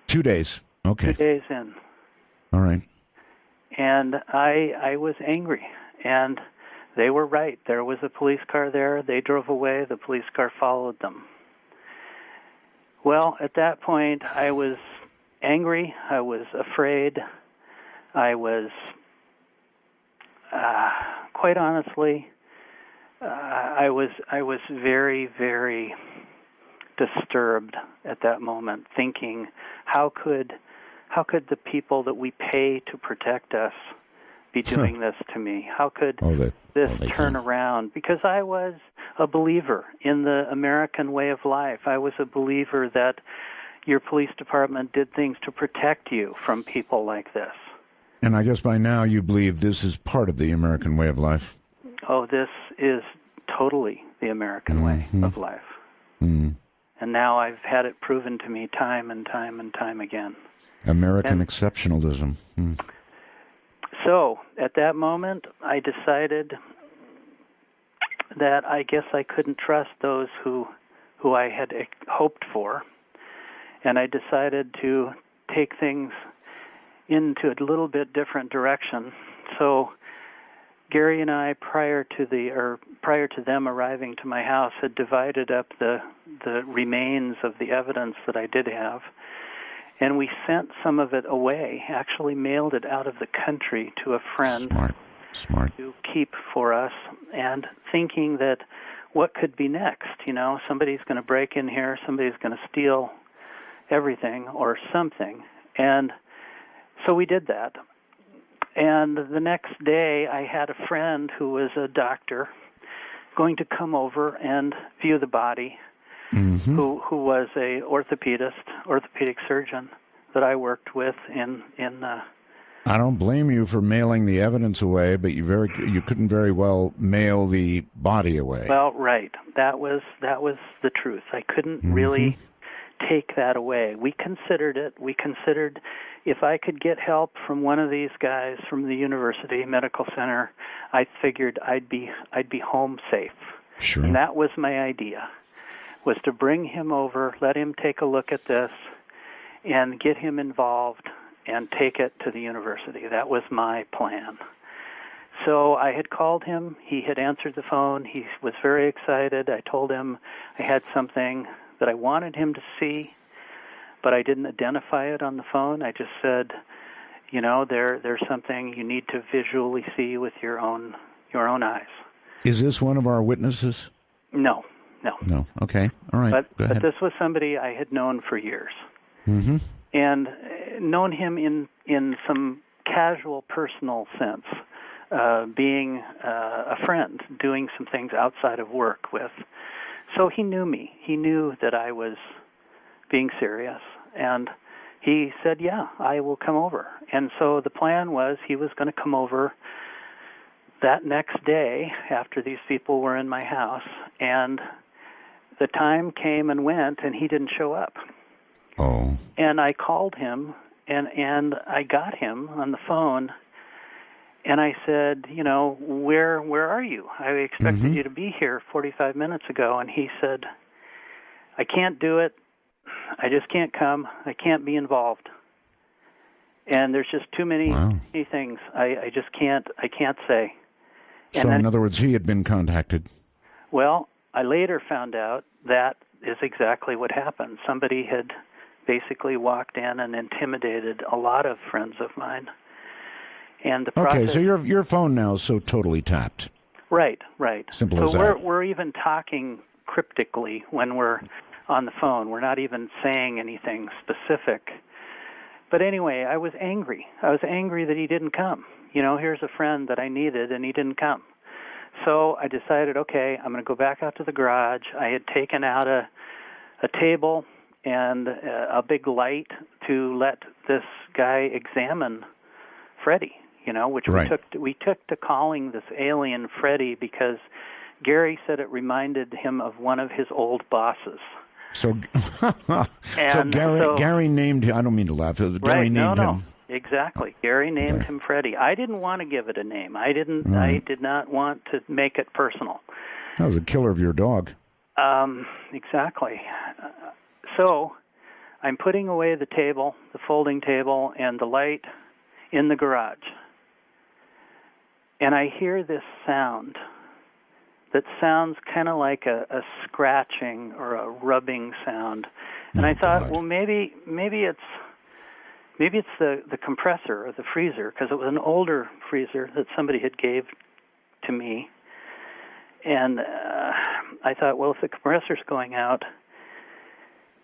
2 days, okay. 2 days in. All right. And I was angry, and they were right. There was a police car there. They drove away. The police car followed them. Well, at that point, I was angry. I was afraid. I was, quite honestly, I was very, very disturbed at that moment, thinking, how could the people that we pay to protect us be doing this to me? How could this turn around? Because I was a believer in the American way of life. I was a believer that your police department did things to protect you from people like this. And I guess by now you believe this is part of the American way of life. Oh, this is totally the American way of life. Mm. And now I've had it proven to me time and time and time again. American exceptionalism. Mm. So, at that moment, I decided that I guess I couldn't trust those who I had hoped for. and I decided to take things into a little bit different direction. So Gary and I, prior to them arriving to my house, had divided up the remains of the evidence that I did have, and we sent some of it away, actually mailed it out of the country to a friend Smart. to keep for us, and thinking that what could be next? Somebody's going to break in here, somebody's going to steal everything or something. And so we did that. And the next day, I had a friend who was a doctor going to come over and view the body, who was a orthopedic surgeon that I worked with in I don't blame you for mailing the evidence away, but you couldn't very well mail the body away. Well, right. That was the truth. I couldn't really take that away. We considered it. We considered if I could get help from one of these guys from the university medical center, I figured I'd be home safe. Sure. And that was my idea, was to bring him over, let him take a look at this, and get him involved and take it to the university. That was my plan. So I had called him. He had answered the phone. He was very excited. I told him I had something that I wanted him to see, but I didn't identify it on the phone. I just said, there's something you need to visually see with your own eyes. Is this one of our witnesses? No. Okay. All right. But this was somebody I had known for years. Mm-hmm. And known him in some casual personal sense, being a friend, doing some things outside of work with. So he knew me. He knew that I was being serious. And he said, yeah, I will come over. And so the plan was he was going to come over that next day after these people were in my house. And the time came and went, and he didn't show up. Oh. And I called him, and I got him on the phone, and I said, where are you? I expected you to be here 45 minutes ago. And he said, I can't do it. I just can't come. I can't be involved. And there's just too many things I just can't say. So in other words, he had been contacted. Well, I later found out that is exactly what happened. Somebody had basically walked in and intimidated a lot of friends of mine. And the process, okay, so your phone now is so totally tapped. Right. Simple as that. So we're even talking cryptically when we're on the phone. We're not even saying anything specific. But anyway, I was angry. I was angry that he didn't come. Here's a friend that I needed, and he didn't come. So I decided, okay, I'm going to go back out to the garage. I had taken out a table and a big light to let this guy examine Freddy, which we took to calling this alien Freddy because Gary said it reminded him of one of his old bosses. So Gary named him. I don't mean to laugh. Gary named him. Exactly. Gary named him Freddy. I didn't want to give it a name. I did not want to make it personal. That was a killer of your dog. Exactly. So I'm putting away the table, the folding table, and the light in the garage. And I hear this sound that sounds kind of like a scratching or a rubbing sound. And I thought, well, maybe it's the compressor or the freezer, because it was an older freezer that somebody had gave to me. And I thought, well, if the compressor's going out,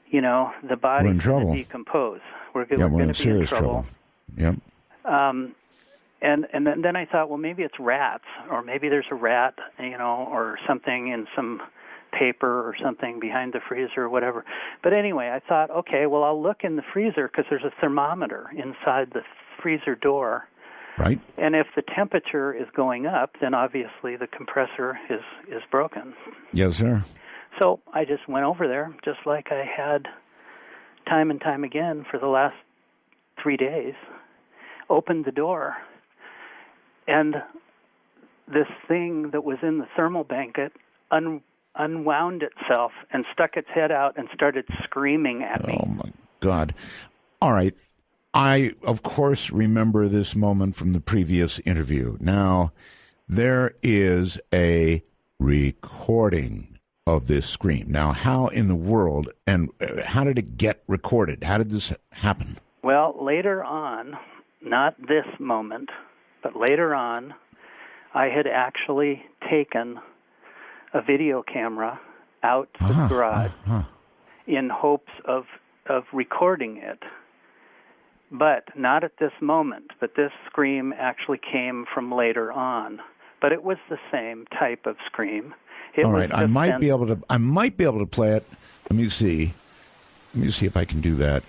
the body's going to decompose. We're going to be in serious trouble. Yep. And then I thought, well, maybe it's rats, or maybe there's a rat, or something in some paper or something behind the freezer or whatever. But anyway, I thought, okay, well, I'll look in the freezer because there's a thermometer inside the freezer door. Right. And if the temperature is going up, then obviously the compressor is broken. Yes, sir. So I just went over there, just like I had time and time again for the last 3 days, opened the door, and this thing that was in the thermal blanket unwound itself and stuck its head out and started screaming at me. Oh, my God. All right. I, of course, remember this moment from the previous interview. Now, there is a recording of this scream. Now, how in the world, and how did it get recorded? How did this happen? Well, later on, not this moment, but later on, I had actually taken a video camera out to the garage in hopes of recording it. But not at this moment. But this scream actually came from later on. But it was the same type of scream. All right, I might be able to play it. Let me see if I can do that.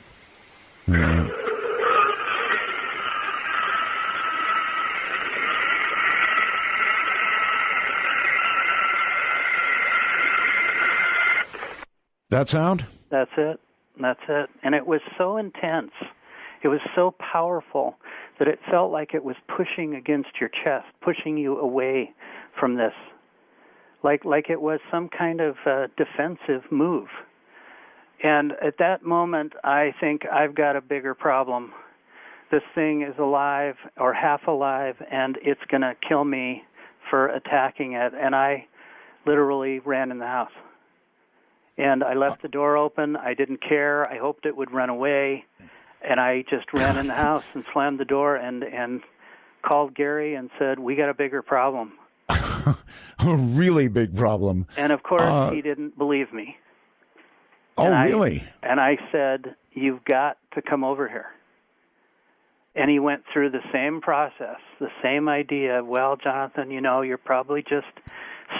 That sound? That's it. And it was so intense. It was so powerful that it felt like it was pushing against your chest, pushing you away from this, like it was some kind of defensive move. And at that moment, I think I've got a bigger problem. This thing is alive or half alive, and it's going to kill me for attacking it. And I literally ran in the house. And I left the door open. I didn't care. I hoped it would run away. And I just ran in the house and slammed the door and called Gary and said, we got a bigger problem. A really big problem. And, of course, he didn't believe me. Really? And I said, you've got to come over here. And he went through the same process, the same idea. Well, Jonathan, you're probably just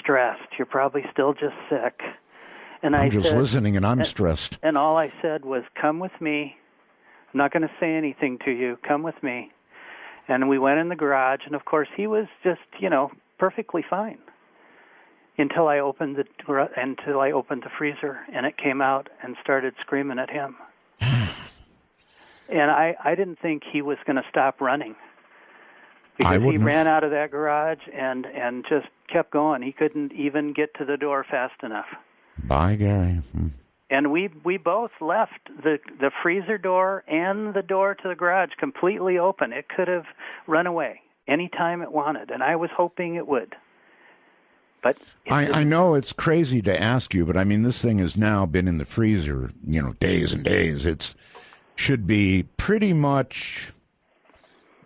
stressed. You're probably still just sick. And I'm just listening, and I'm stressed. And all I said was, come with me. I'm not going to say anything to you. Come with me. And we went in the garage, and, of course, he was just, perfectly fine until I opened the freezer, and it came out and started screaming at him. And I didn't think he was going to stop running because he ran out of that garage and just kept going. He couldn't even get to the door fast enough. Bye, Gary. And we both left the freezer door and the door to the garage completely open. It could have run away any time it wanted, and I was hoping it would. But I know it's crazy to ask you, but I mean, this thing has now been in the freezer, days and days. It should be pretty much,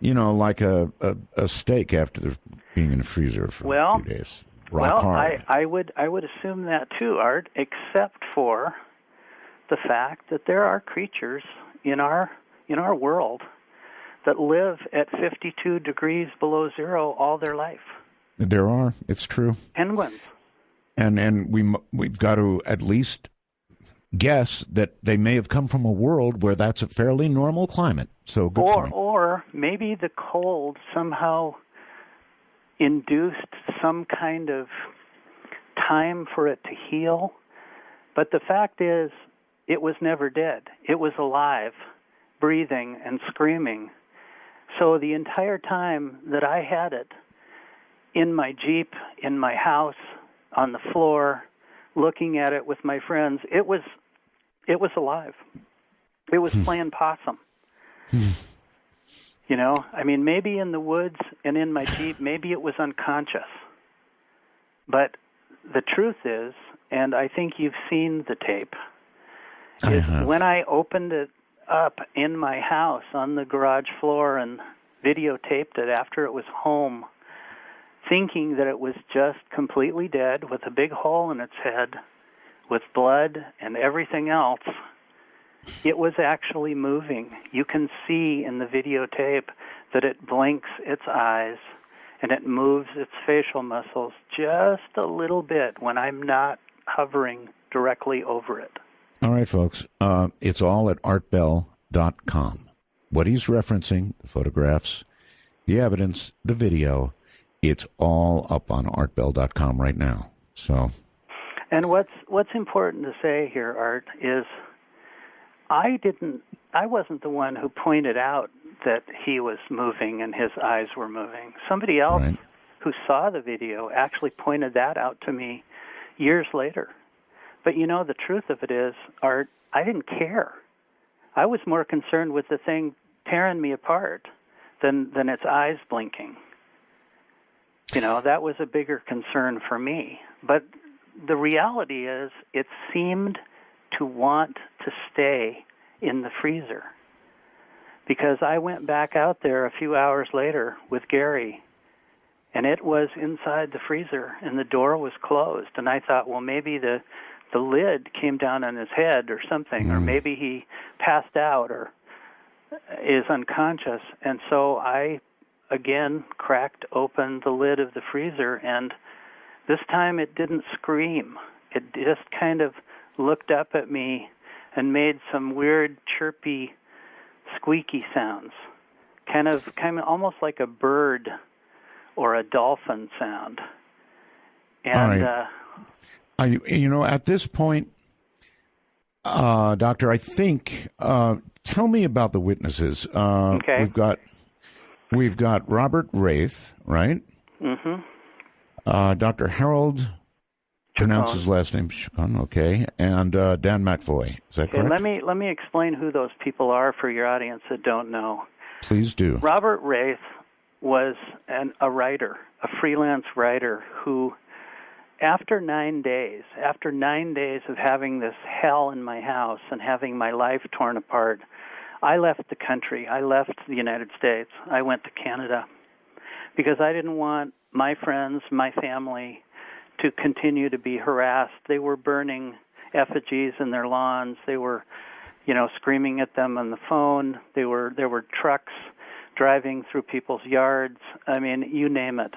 like a steak after being in the freezer for a few days. Hard. I would assume that too, Art, except for the fact that there are creatures in our world that live at 52 degrees below zero all their life. There are. It's true. Penguins. And we've got to at least guess that they may have come from a world where that's a fairly normal climate. So good point. Or maybe the cold somehow induced some kind of time for it to heal. But the fact is, it was never dead. It was alive, breathing and screaming. So the entire time that I had it, in my Jeep, in my house, on the floor, looking at it with my friends, it was alive. It was playing possum. Maybe in the woods and in my Jeep, maybe it was unconscious. But the truth is, and I think you've seen the tape, is when I opened it up in my house on the garage floor and videotaped it after it was home, thinking that it was just completely dead with a big hole in its head, with blood and everything else, it was actually moving. You can see in the videotape that it blinks its eyes and it moves its facial muscles just a little bit when I'm not hovering directly over it. All right, folks. It's all at artbell.com. What he's referencing, the photographs, the evidence, the video, it's all up on artbell.com right now. So, and what's important to say here, Art, is I wasn't the one who pointed out that he was moving and his eyes were moving. Somebody else who saw the video actually pointed that out to me years later. But the truth of it is, Art, I didn't care. I was more concerned with the thing tearing me apart than its eyes blinking. That was a bigger concern for me. But the reality is it seemed to want to stay in the freezer, because I went back out there a few hours later with Gary, and it was inside the freezer, and the door was closed. And I thought, well, maybe the lid came down on his head or something, or maybe he passed out or is unconscious. And so I, again, cracked open the lid of the freezer, and this time it didn't scream. It just kind of looked up at me and made some weird, chirpy, squeaky sounds, kind of almost like a bird or a dolphin sound. And at this point, Doctor, I think, tell me about the witnesses. Okay. We've got Robert Wraith, right? Mm-hmm. Dr. Harold, pronounce his last name, Chacon, okay, and Dan McFoy. Is that correct? Let me explain who those people are for your audience that don't know. Please do. Robert Wraith was a writer, a freelance writer who, after 9 days of having this hell in my house and having my life torn apart, I left the country. I left the United States. I went to Canada because I didn't want my friends, my family, to continue to be harassed. They were burning effigies in their lawns. They were, screaming at them on the phone. There were trucks driving through people's yards. I mean, you name it.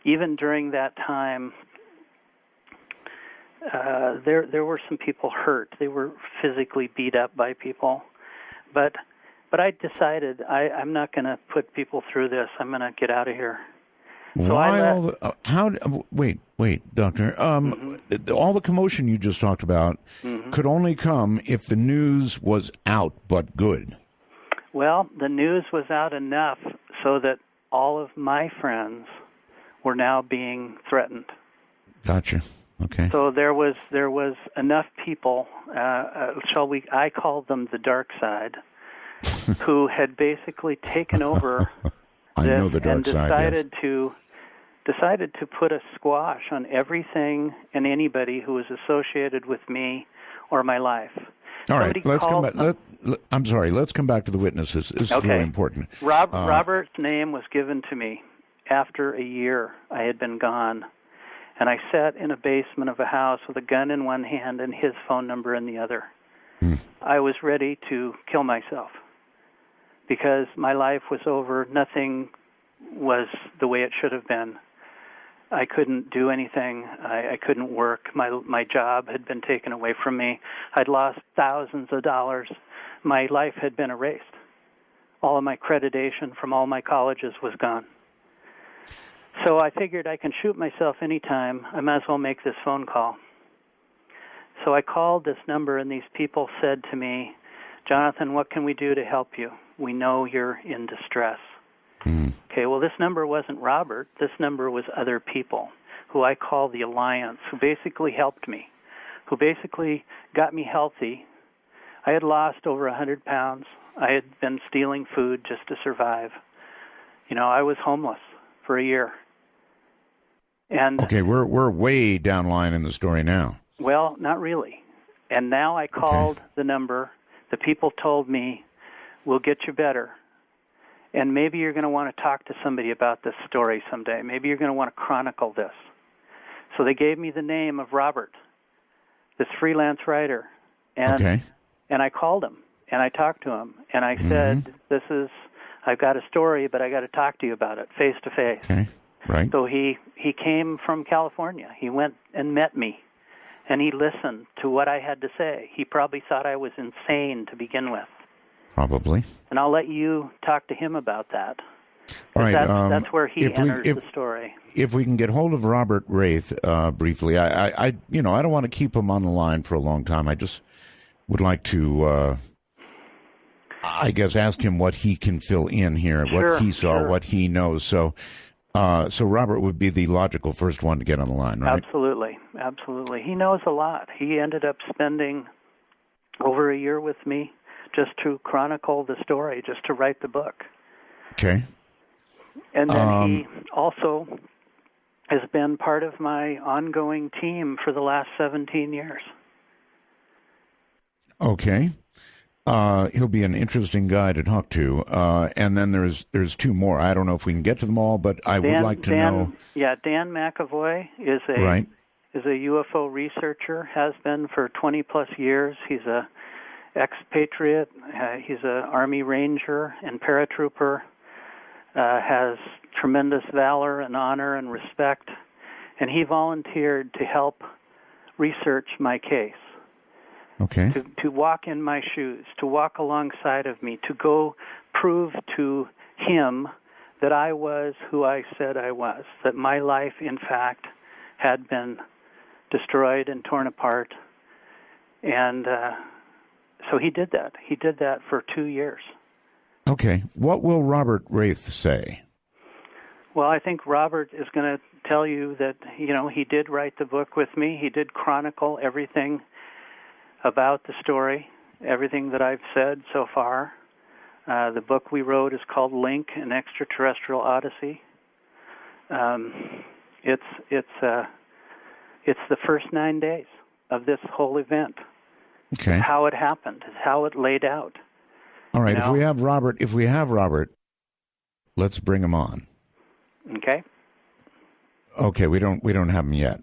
Even during that time, there were some people hurt. They were physically beat up by people. But I decided I'm not going to put people through this. I'm going to get out of here. So wait, Doctor. All the commotion you just talked about could only come if the news was out, but good. Well, the news was out enough so that all of my friends were now being threatened. Gotcha. Okay. So there was enough people, I called them the dark side, who had basically taken over I know the dark and side, decided to put a squash on everything and anybody who was associated with me or my life. All right, let's come back. I'm sorry. Let's come back to the witnesses. This is very important. Robert's name was given to me after a year I had been gone, and I sat in a basement of a house with a gun in one hand and his phone number in the other. I was ready to kill myself because my life was over. Nothing was the way it should have been. I couldn't do anything. I couldn't work. My job had been taken away from me. I'd lost thousands of dollars. My life had been erased. All of my accreditation from all my colleges was gone. So I figured I can shoot myself anytime. I might as well make this phone call. So I called this number, and these people said to me, "Jonathan, what can we do to help you? We know you're in distress." Okay, well, this number wasn't Robert. This number was other people who I call the Alliance, who basically helped me, who basically got me healthy. I had lost over 100 pounds. I had been stealing food just to survive. I was homeless for a year. And okay, we're way down line in the story now. Well, not really. And now I called the number. The people told me, "We'll get you better. And maybe you're going to want to talk to somebody about this story someday. Maybe you're going to want to chronicle this." So they gave me the name of Robert, this freelance writer. And I called him, and I talked to him. And I said, I've got a story, but I got to talk to you about it face to face. Okay, right. So he came from California. He went and met me, and he listened to what I had to say. He probably thought I was insane to begin with. Probably. And I'll let you talk to him about that. All right. That's where he enters the story. If we can get hold of Robert Wraith briefly, I don't want to keep him on the line for a long time. I just would like to, ask him what he can fill in here, what he saw, what he knows. So Robert would be the logical first one to get on the line, right? Absolutely. He knows a lot. He ended up spending over a year with me just to chronicle the story, just to write the book. Okay. And then he also has been part of my ongoing team for the last 17 years. Okay. He'll be an interesting guy to talk to. And then there's two more. I don't know if we can get to them all, but I would like to know. Yeah, Dan McAvoy is a UFO researcher, has been for 20-plus years. He's a expatriate. He's an Army Ranger and paratrooper. Has tremendous valor and honor and respect. And he volunteered to help research my case. Okay. To walk in my shoes, to walk alongside of me, to go prove to him that I was who I said I was, that my life, in fact, had been destroyed and torn apart. And so he did that. He did that for 2 years. Okay. What will Robert Wraith say? Well, I think Robert is going to tell you that, he did write the book with me. He did chronicle everything about the story, everything that I've said so far. The book we wrote is called Link, An Extraterrestrial Odyssey. It's the first 9 days of this whole event. Okay. It's how it happened. It's how it laid out. All right. If we have Robert, let's bring him on. Okay. Okay. We don't have him yet.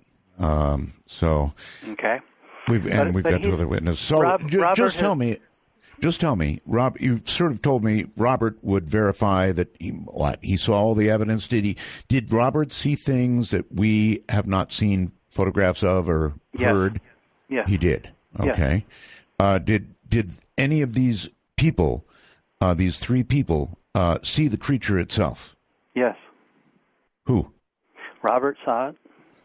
So. Okay. We've got two other witnesses. So just tell me, Rob. You sort of told me Robert would verify that he saw all the evidence. Did Robert see things that we have not seen photographs of or heard? Yes. He did. Okay. Yes. Did any of these people, these three people, see the creature itself? Yes. Who? Robert saw it.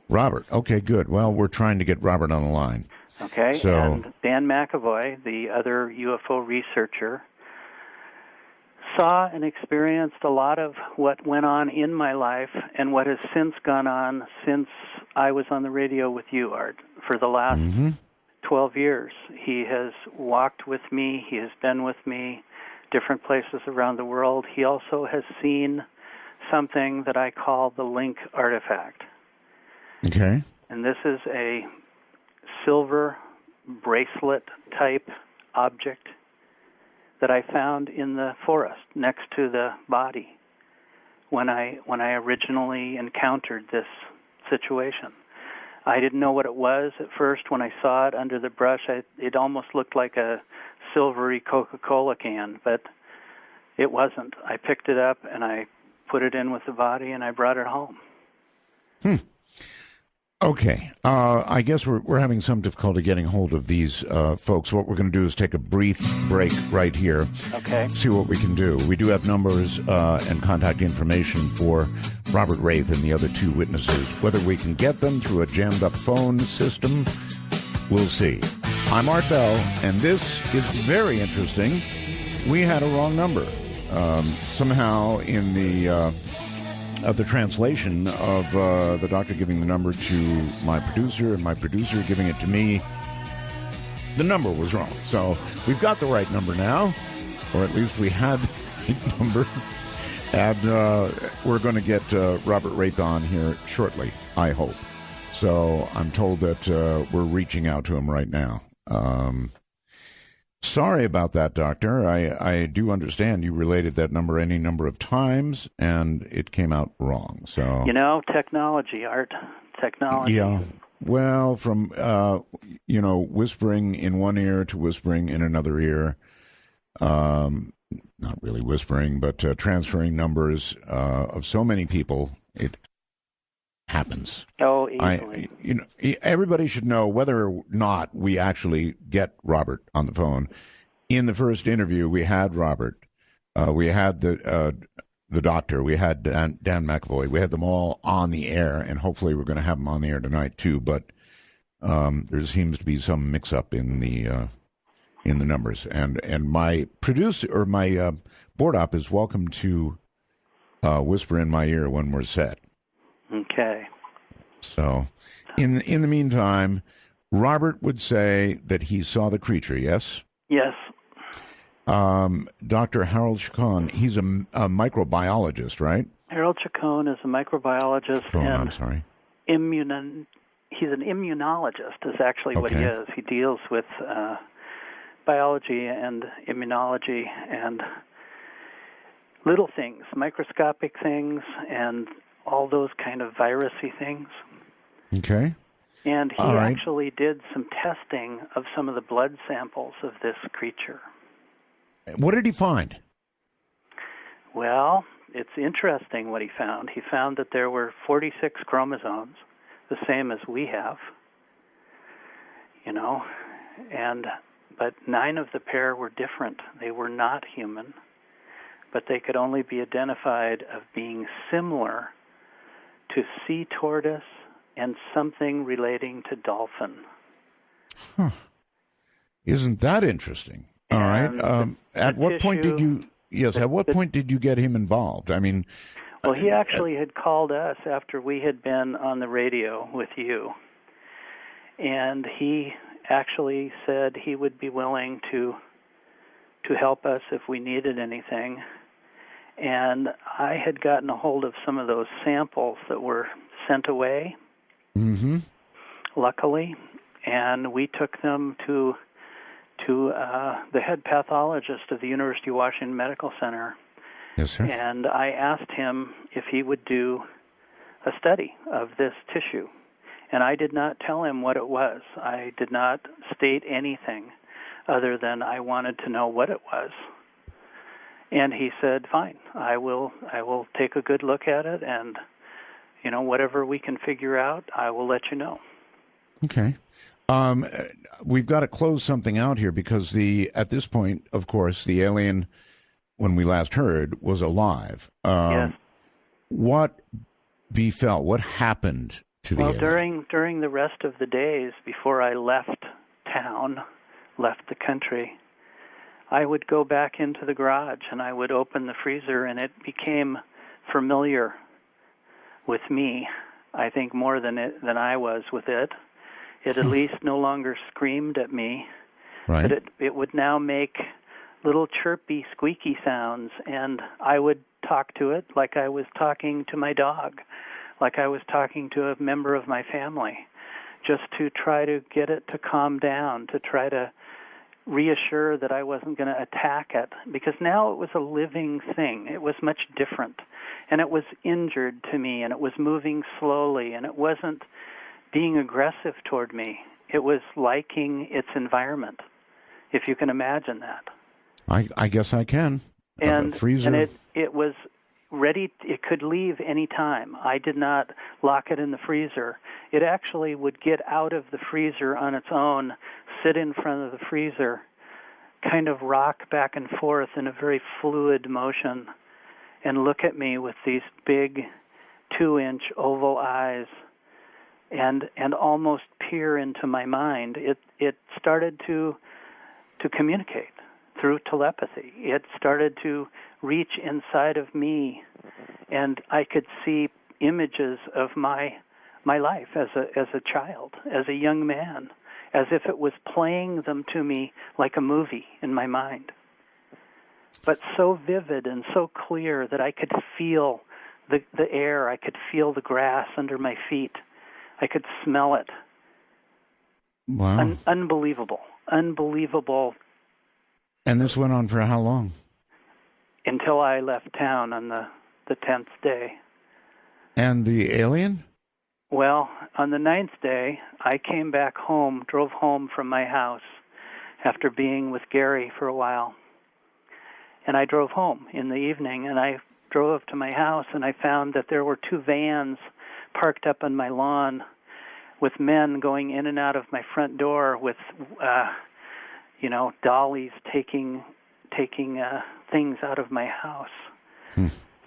Robert. Okay. Good. Well, we're trying to get Robert on the line. Okay, so, and Dan McAvoy, the other UFO researcher, saw and experienced a lot of what went on in my life and what has since gone on since I was on the radio with you, Art, for the last 12 years. He has walked with me. He has been with me different places around the world. He also has seen something that I call the Link artifact. Okay. And this is a silver bracelet type object that I found in the forest next to the body when I originally encountered this situation. I didn't know what it was at first. When I saw it under the brush, it almost looked like a silvery Coca-Cola can, but it wasn't. I picked it up and I put it in with the body and I brought it home. Okay. I guess we're having some difficulty getting hold of these folks. What we're going to do is take a brief break right here. Okay. See what we can do. We do have numbers and contact information for Robert Wraith and the other two witnesses. Whether we can get them through a jammed-up phone system, we'll see. I'm Art Bell, and this is very interesting. We had a wrong number. Somehow in the translation of the doctor giving the number to my producer and my producer giving it to me, the number was wrong. So we've got the right number now, or at least we had the right number. And we're going to get Robert Wraith on here shortly, I hope. So I'm told that we're reaching out to him right now. Sorry about that, Doctor. I do understand you related that number any number of times, and it came out wrong. So technology, Art, technology. Yeah. Well, from whispering in one ear to whispering in another ear. Not really whispering, but transferring numbers of so many people. It happens. Oh, easily. Everybody should know whether or not we actually get Robert on the phone. In the first interview, we had Robert. We had the doctor. We had Dan McAvoy. We had them all on the air, and hopefully we're going to have them on the air tonight too. But there seems to be some mix-up in the numbers. And my producer or my board op is welcome to whisper in my ear when we're set. Okay. So, in the meantime, Robert would say that he saw the creature, yes? Yes. Dr. Harold Chacon, he's a microbiologist, right? Harold Chacon is a microbiologist and he's an immunologist is actually what he is. He deals with biology and immunology and little things, microscopic things, and all those kind of virusy things. Okay. And he actually did some testing of some of the blood samples of this creature. What did he find? Well, it's interesting what he found. He found that there were 46 chromosomes, the same as we have, but 9 of the pair were different. They were not human, but they could only be identified of being similar to sea tortoise and something relating to dolphin. Huh. Isn't that interesting? All right. At what point did you... Yes, at what point did you get him involved? I mean... Well, he actually had called us after we had been on the radio with you. And he actually said he would be willing to help us if we needed anything. And I had gotten a hold of some of those samples that were sent away, luckily, and we took them to the head pathologist of the University of Washington Medical Center. Yes, sir. And I asked him if he would do a study of this tissue. And I did not tell him what it was. I did not state anything other than I wanted to know what it was. And he said, fine, I will take a good look at it, and whatever we can figure out, I will let you know. Okay. We've got to close something out here because at this point, of course, the alien, when we last heard, was alive. Yes. What befell? What happened to the alien? During the rest of the days before I left town, left the country, I would go back into the garage and I would open the freezer, and it became familiar with me, I think more than I was with it. It at least no longer screamed at me, right. but it would now make little chirpy, squeaky sounds, and I would talk to it like I was talking to my dog, like I was talking to a member of my family, just to try to get it to calm down, to try to reassure that I wasn't going to attack it, because now it was a living thing. It was much different, and it was injured to me, and it was moving slowly, and it wasn't being aggressive toward me. It was liking its environment, if you can imagine that. I guess I can. And freezer. It was ready. It could leave any time. I did not lock it in the freezer. It actually would get out of the freezer on its own, sit in front of the freezer, kind of rock back and forth in a very fluid motion, and look at me with these big 2-inch oval eyes, and almost peer into my mind. It started to communicate through telepathy. It started to reach inside of me, and I could see images of my life as a child, as a young man, as if it was playing them to me like a movie in my mind. But so vivid and so clear that I could feel the air, I could feel the grass under my feet, I could smell it. Wow. Unbelievable. And this went on for how long? Until I left town on the 10th day. And the alien? Well, on the 9th day, I came back home, drove home from my house after being with Gary for a while. And I drove home in the evening, and I drove up to my house, and I found that there were 2 vans parked up on my lawn with men going in and out of my front door with, dollies taking things out of my house.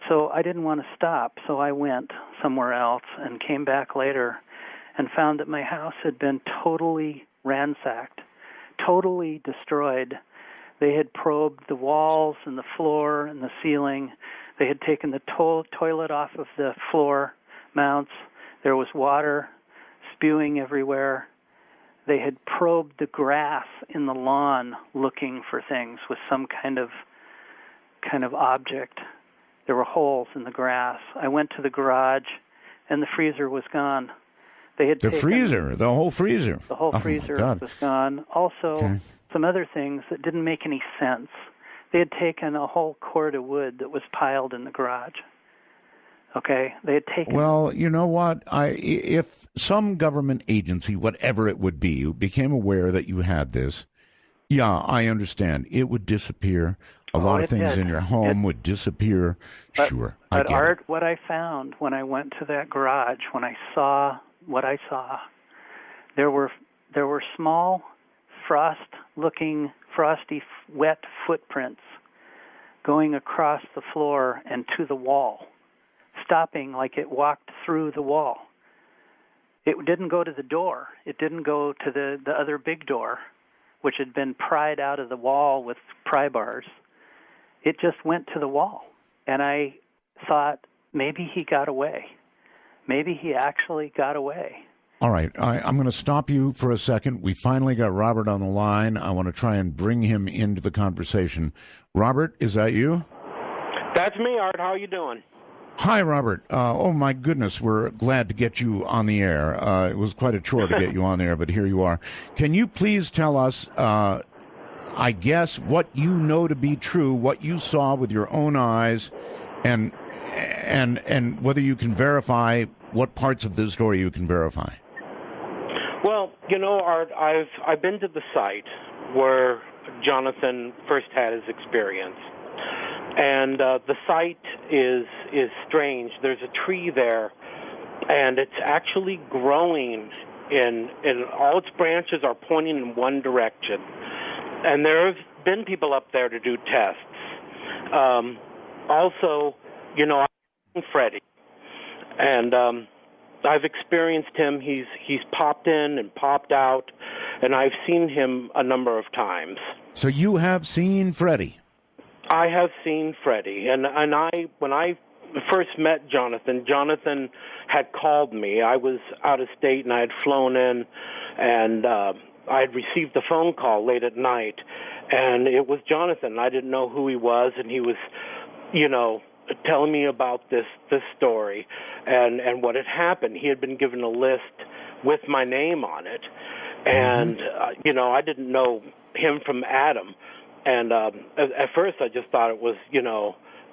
So I didn't want to stop, so I went somewhere else and came back later and found that my house had been totally ransacked, totally destroyed. They had probed the walls and the floor and the ceiling. They had taken the toilet off of the floor mounts. There was water spewing everywhere. they had probed the grass in the lawn looking for things with some kind of object. There were holes in the grass. I went to the garage, and the freezer was gone. They had the whole freezer. The whole freezer was gone. Also, some other things that didn't make any sense. They had taken a whole cord of wood that was piled in the garage. Okay, they had taken. Well, you know what? If some government agency, whatever it would be, became aware that you had this, yeah, I understand. It would disappear. A lot of things in your home would disappear. Sure, but Art, what I found when I went to that garage, when I saw what I saw, there were small, frosty, wet footprints going across the floor and to the wall, stopping like it walked through the wall. It didn't go to the door. It didn't go to the other big door, which had been pried out of the wall with pry bars. It just went to the wall. And I thought, maybe he got away. Maybe he actually got away. All right. I'm going to stop you for a second. We finally got Robert on the line. I want to try and bring him into the conversation. Robert, is that you? That's me, Art. How are you doing? Hi, Robert. Oh, my goodness. We're glad to get you on the air. It was quite a chore to get you on the air, but here you are. Can you please tell us, I guess, what you know to be true, what you saw with your own eyes, and whether you can verify what parts of this story you can verify? Well, Art, I've been to the site where Jonathan first had his experience. And the site is strange. There's a tree there, and it's actually growing in all its branches are pointing in one direction. And there have been people up there to do tests. Also, I'm Freddie, and I've experienced him. He's popped in and popped out, and I've seen him a number of times. So you have seen Freddie? I have seen Freddie, and when I first met Jonathan had called me. I was out of state, and I had flown in, and I had received a phone call late at night, and it was Jonathan. I didn't know who he was, and he was, telling me about this story and what had happened. He had been given a list with my name on it, and I didn't know him from Adam. And at first, I just thought it was,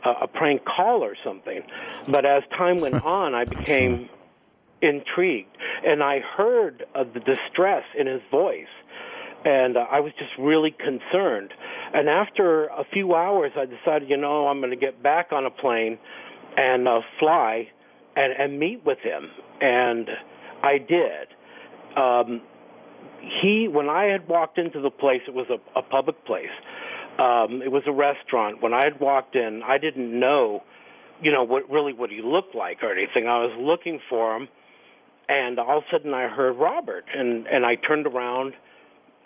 a prank call or something. But as time went on, I became intrigued, and I heard the distress in his voice, and I was just really concerned. And after a few hours, I decided, I'm going to get back on a plane and fly and meet with him. And I did. When I had walked into the place, it was a public place. It was a restaurant. When I had walked in, I didn't know, what he looked like or anything. I was looking for him, and all of a sudden I heard Robert, and I turned around,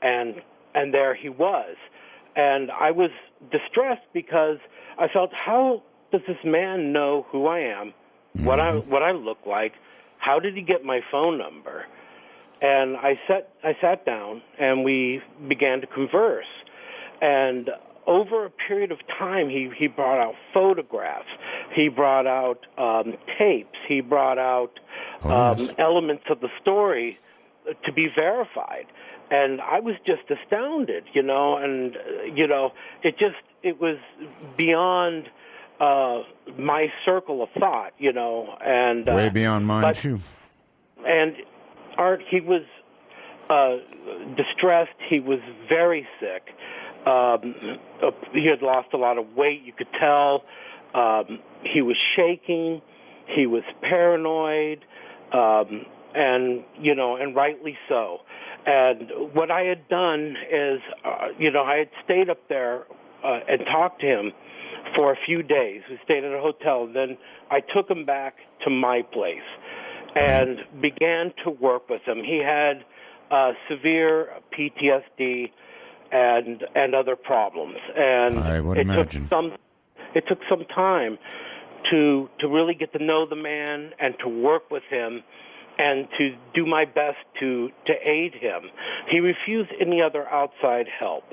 and there he was. And I was distressed because I felt, how does this man know who I am, what I look like? How did he get my phone number? And I sat down, and we began to converse. And over a period of time, he brought out photographs. He brought out tapes. He brought out elements of the story to be verified. And I was just astounded, and, it was beyond my circle of thought, and way beyond mine, too. And Art, he was distressed. He was very sick. He had lost a lot of weight, you could tell. He was shaking. He was paranoid, and rightly so. And what I had done is, I had stayed up there and talked to him for a few days. We stayed at a hotel. Then I took him back to my place and began to work with him. He had severe PTSD and other problems. And I would imagine. It took some time to really get to know the man and to work with him and to do my best to aid him. He refused any other outside help.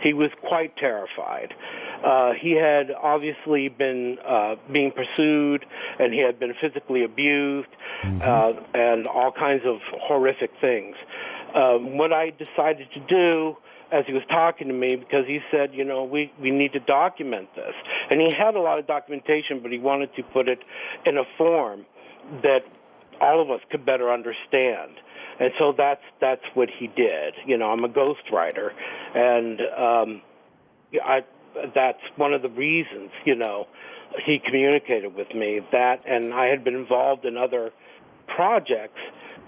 He was quite terrified. He had obviously been being pursued, and he had been physically abused, and all kinds of horrific things. What I decided to do, as he was talking to me, because he said, we need to document this. And he had a lot of documentation, but he wanted to put it in a form that all of us could better understand. And so that's what he did. I'm a ghostwriter, and that's one of the reasons, he communicated with me. That, and I had been involved in other projects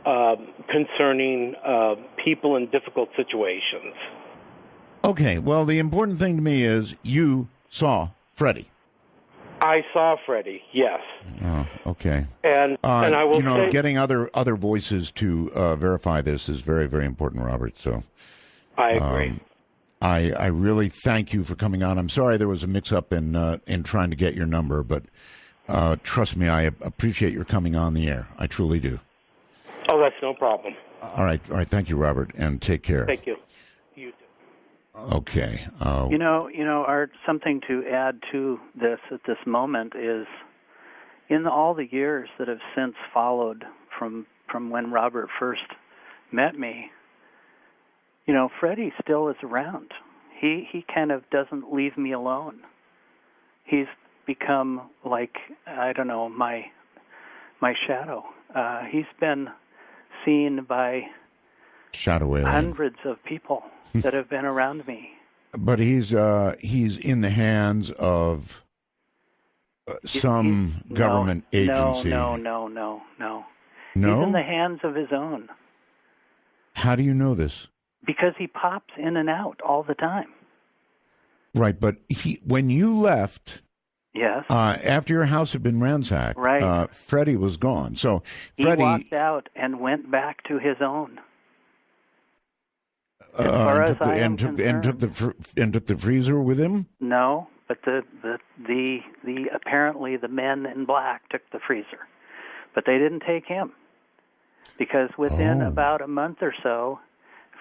concerning people in difficult situations. Okay, well, the important thing to me is you saw Freddie. I saw Freddie, yes. Oh, okay. And I will say, getting other voices to verify this is very, very important, Robert. So I agree. I really thank you for coming on. I'm sorry there was a mix-up in trying to get your number, but trust me, I appreciate your coming on the air. I truly do. Oh, that's no problem. All right. Thank you, Robert, and take care. Thank you. You too. Okay. Art, something to add to this at this moment is, in all the years that have since followed from when Robert first met me, Freddie still is around. He kind of doesn't leave me alone. He's become like, I don't know, my shadow. He's been seen by shadow alien. Hundreds of people that have been around me. But he's in the hands of some government agency. No. No? He's in the hands of his own. How do you know this? Because he pops in and out all the time. Right, but when you left, yes, after your house had been ransacked, right, Freddie was gone. So Freddie walked out and went back to his own. As far as I am concerned, took the freezer with him. No, but the apparently the men in black took the freezer, but they didn't take him, because within about a month or so,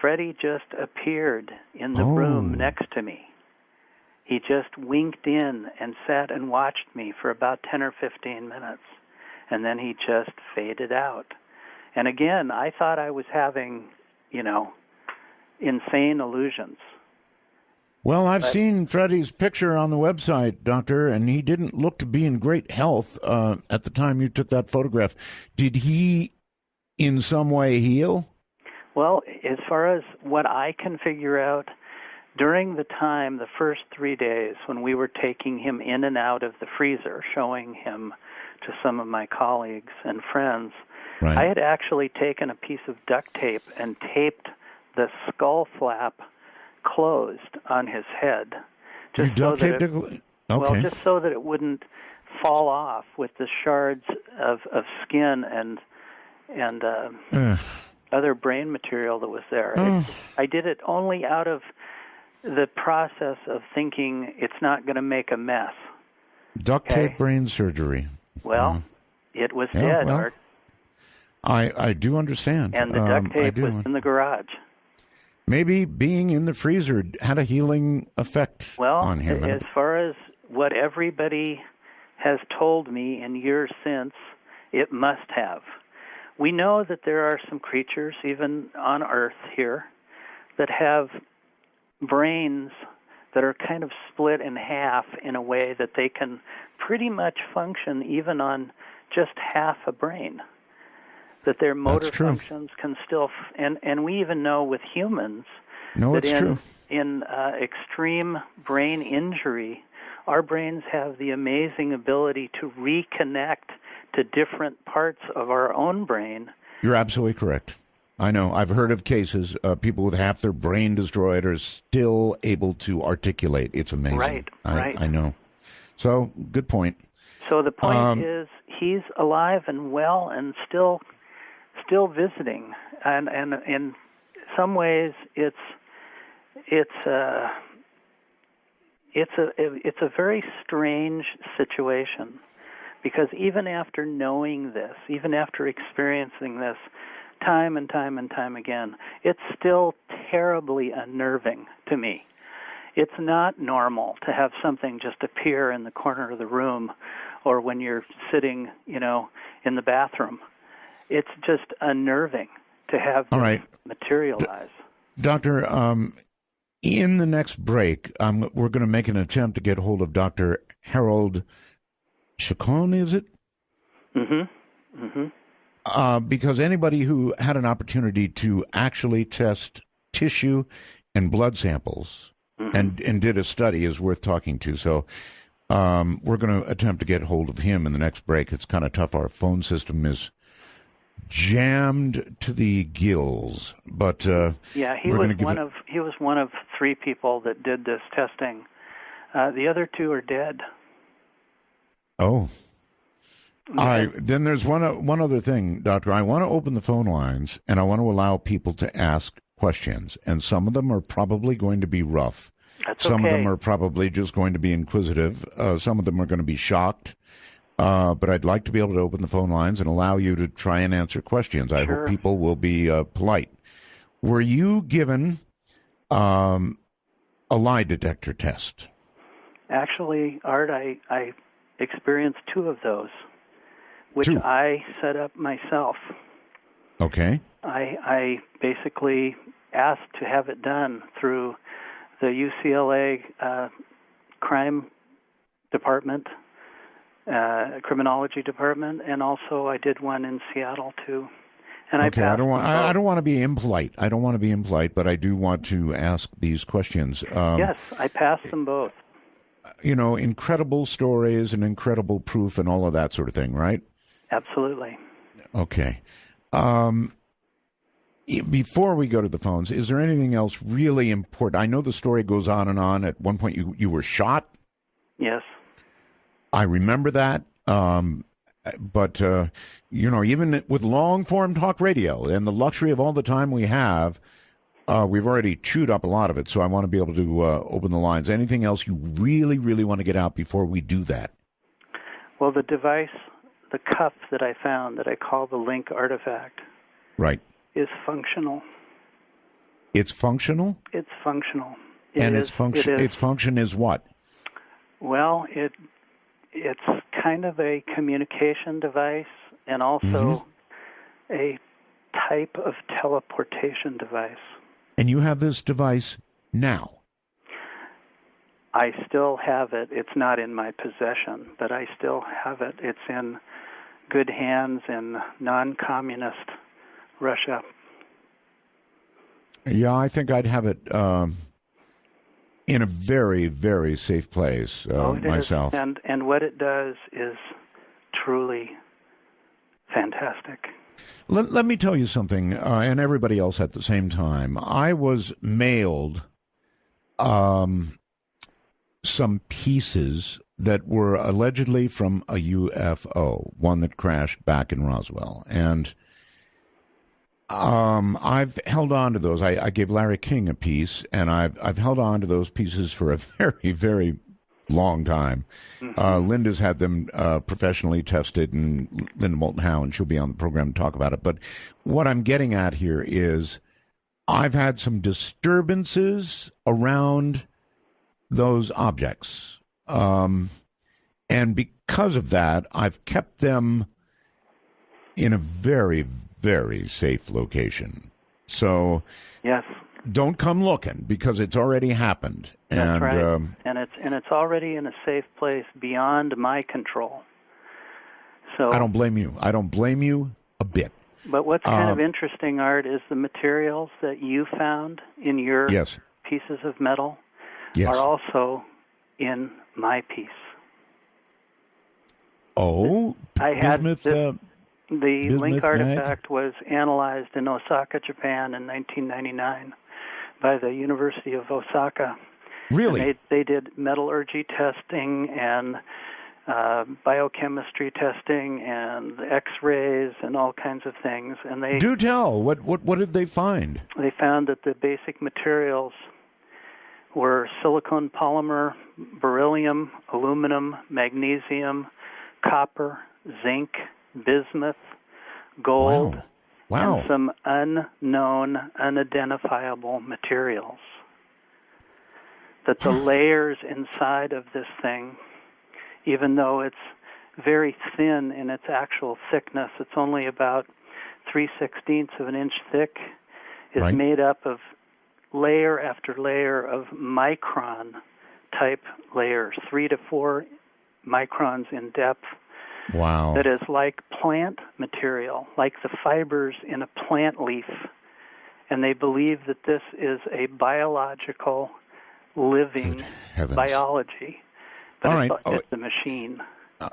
Freddie just appeared in the room next to me. He just winked in and sat and watched me for about 10 or 15 minutes, and then he just faded out. And again, I thought I was having, insane illusions. Well, I've seen Freddie's picture on the website, Doctor, and he didn't look to be in great health at the time you took that photograph. Did he in some way heal? Well, as far as what I can figure out, during the first 3 days when we were taking him in and out of the freezer, showing him to some of my colleagues and friends, right, I had actually taken a piece of duct tape and taped the skull flap closed on his head. Just so that it wouldn't fall off with the shards of skin and other brain material that was there. I did it only out of the process of thinking it's not going to make a mess. Duct tape brain surgery. Well, it was dead, well, Art. I do understand. And the duct tape was in the garage. Maybe being in the freezer had a healing effect on him. Well, as far as what everybody has told me in years since, it must have. We know that there are some creatures, even on Earth here, that have brains that are kind of split in half in a way that they can pretty much function even on just half a brain. That their motor functions can still, and we even know with humans that in extreme brain injury, our brains have the amazing ability to reconnect to different parts of our own brain. You're absolutely correct. I know. I've heard of cases, people with half their brain destroyed are still able to articulate. It's amazing. Right. I know. So, good point. So the point is, he's alive and well and still visiting, and in some ways it's a very strange situation, Because even after knowing this, even after experiencing this time and time and time again, it's still terribly unnerving to me. It's not normal to have something just appear in the corner of the room or when you're sitting, in the bathroom. It's just unnerving to have this materialize. Doctor, in the next break, we're going to make an attempt to get hold of Dr. Harold Chacon, is it? Mm-hmm. Mm-hmm. Because anybody who had an opportunity to actually test tissue and blood samples and did a study is worth talking to. So we're going to attempt to get hold of him in the next break. It's kind of tough. Our phone system is jammed to the gills, but he was one of 3 people that did this testing. The other 2 are dead. Oh, then there's one other thing, Doctor. I want to open the phone lines, and I want to allow people to ask questions, and some of them are probably going to be rough. Some of them are probably just going to be inquisitive. Some of them are going to be shocked. But I'd like to be able to open the phone lines and allow you to try and answer questions. I hope people will be polite. Were you given a lie detector test? Actually, Art, I experienced 2 of those, which 2. I set up myself. Okay. I basically asked to have it done through the UCLA crime department, criminology department, and also I did one in Seattle too. And okay, I don't want to be impolite. I don't want to be impolite, but I do want to ask these questions. Yes, I passed them both. Incredible stories and incredible proof and all of that sort of thing, right? Absolutely. Okay. Before we go to the phones, is there anything else really important? I know the story goes on and on. At one point, you were shot. Yes. I remember that. But even with long-form talk radio and the luxury of all the time we have, we've already chewed up a lot of it. So I want to be able to open the lines. Anything else you really, really want to get out before we do that? Well, the device, the cuff that I found that I call the Link artifact, right, is functional. It's functional? It's functional. Its function is what? Well, it's kind of a communication device and also a type of teleportation device. And you have this device now? I still have it. It's not in my possession, but I still have it. It's in good hands in non-communist Russia. Yeah, I think I'd have it in a very, very safe place myself. And what it does is truly fantastic. Let me tell you something, and everybody else at the same time. I was mailed some pieces that were allegedly from a UFO, one that crashed back in Roswell. And I've held on to those. I gave Larry King a piece, and I've held on to those pieces for a very, very long time. Linda's had them professionally tested, and Linda Moulton Howe, and she'll be on the program to talk about it. But what I'm getting at here is I've had some disturbances around those objects. And because of that, I've kept them in a very, very safe location. So yes, don't come looking because it's already happened. That's right. And it's already in a safe place beyond my control. So I don't blame you. I don't blame you a bit. But what's kind of interesting, Art, is the materials that you found in your pieces of metal are also in my piece. Oh, I had the Bismuth Link artifact was analyzed in Osaka, Japan in 1999 by the University of Osaka. Really? And they did metallurgy testing and biochemistry testing and X-rays and all kinds of things. And they do tell. What did they find? They found that the basic materials were silicon polymer, beryllium, aluminum, magnesium, copper, zinc, bismuth, gold, Wow. and some unknown, unidentifiable materials. That the layers inside of this thing, even though it's very thin in its actual thickness, it's only about 3/16 of an inch thick, is Right. made up of layer after layer of micron-type layers, 3 to 4 microns in depth. Wow. That is like plant material, like the fibers in a plant leaf. And they believe that this is a biological, living biology. But All right. it's a machine.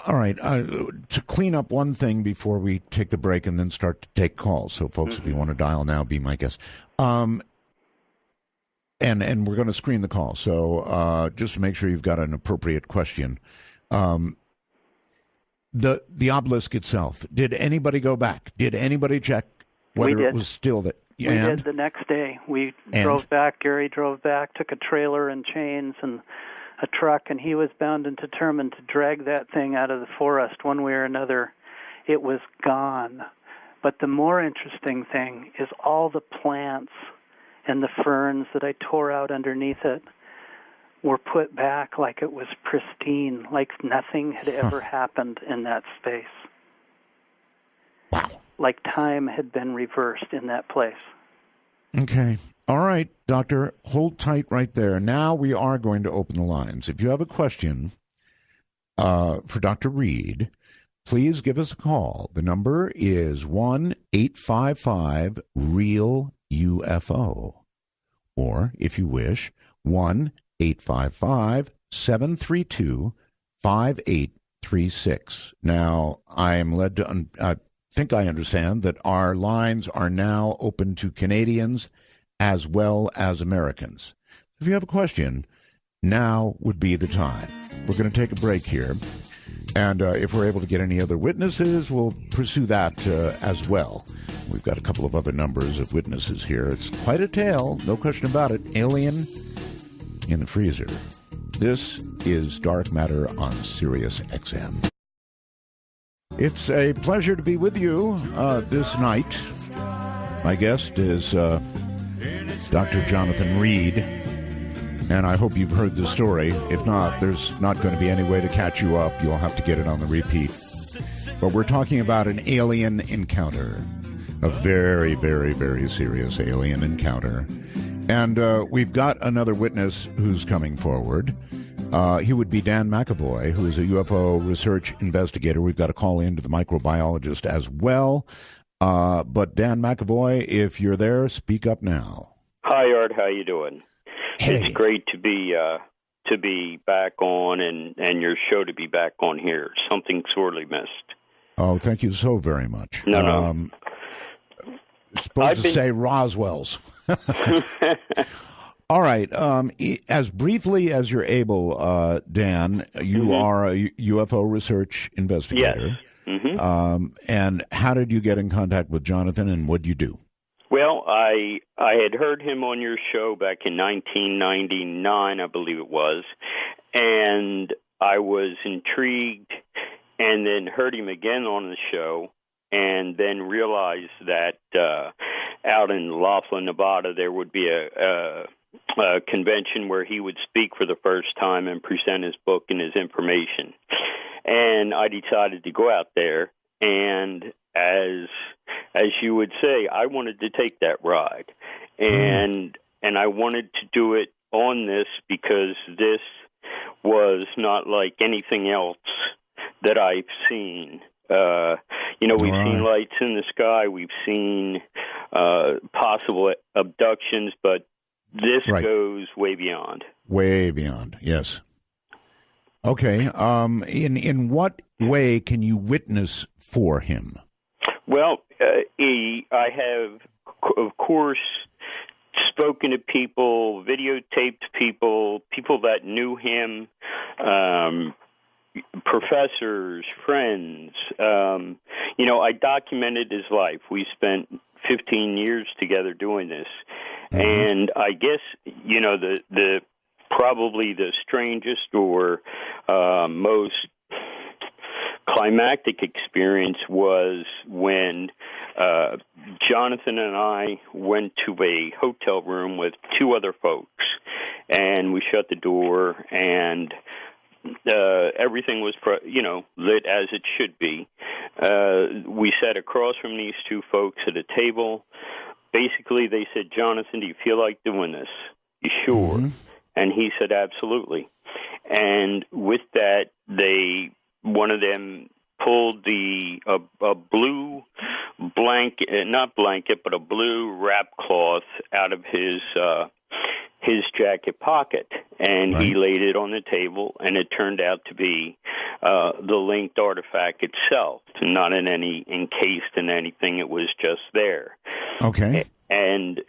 All right. To clean up one thing before we take the break and then start to take calls. So, folks, if you want to dial now, be my guest. And we're going to screen the call. So just to make sure you've got an appropriate question. The obelisk itself, did anybody go back? Did anybody check whether it was still there? We did the next day. We drove back. Gary drove back, took a trailer and chains and a truck, and he was bound and determined to drag that thing out of the forest one way or another. It was gone. But the more interesting thing is all the plants and the ferns that I tore out underneath it were put back like it was pristine, like nothing had ever happened in that space. Wow. Like time had been reversed in that place. Okay. All right, Doctor, hold tight right there. Now we are going to open the lines. If you have a question for Dr. Reed, please give us a call. The number is 1-855-REAL-UFO. Or, if you wish, 1-855-732-5836. Now, I am led to I think I understand that our lines are now open to Canadians as well as Americans. If you have a question, now would be the time. We're going to take a break here. And if we're able to get any other witnesses, we'll pursue that as well. We've got a couple of other numbers of witnesses here. It's quite a tale, no question about it. Alien in the freezer. This is Dark Matter on Sirius XM. It's a pleasure to be with you this night. My guest is Dr. Jonathan Reed, and I hope you've heard the story. If not, there's not going to be any way to catch you up. You'll have to get it on the repeat. But we're talking about an alien encounter, a very, very, very serious alien encounter. And we've got another witness who's coming forward. He would be Dan McAvoy, who is a UFO research investigator. We've got a call in to the microbiologist as well. But Dan McAvoy, if you're there, speak up now. Hi, Art. How you doing? Hey. It's great to be back on and your show to be back on here. Something sorely missed. Oh, thank you so very much. No. Supposed to say Roswell's. All right. As briefly as you're able, Dan, you are a UFO research investigator. Yes. Mm-hmm. And how did you get in contact with Jonathan, and what did you do? Well, I had heard him on your show back in 1999, I believe it was, and I was intrigued, and then heard him again on the show, and then realized that out in Laughlin, Nevada, there would be a convention where he would speak for the first time and present his book and his information. And I decided to go out there, and as you would say, I wanted to take that ride. And I wanted to do it on this because this was not like anything else that I've seen. We've seen lights in the sky, we've seen possible abductions, but this goes way beyond. Way beyond, yes. Okay. In what way can you witness for him? Well, I have, of course, spoken to people, videotaped people that knew him, professors, friends. I documented his life. We spent 15 years together doing this. Mm-hmm. And I guess, the probably the strangest or most climactic experience was when Jonathan and I went to a hotel room with two other folks, and we shut the door, and everything was, lit as it should be. We sat across from these two folks at a table. Basically, they said, "Jonathan, do you feel like doing this? You sure?" Mm-hmm. And he said, "Absolutely." And with that, one of them pulled a blue blanket, not blanket, but a blue wrap cloth out of his jacket pocket, and He laid it on the table, and it turned out to be the linked artifact itself, not encased in anything. It was just there. Okay. And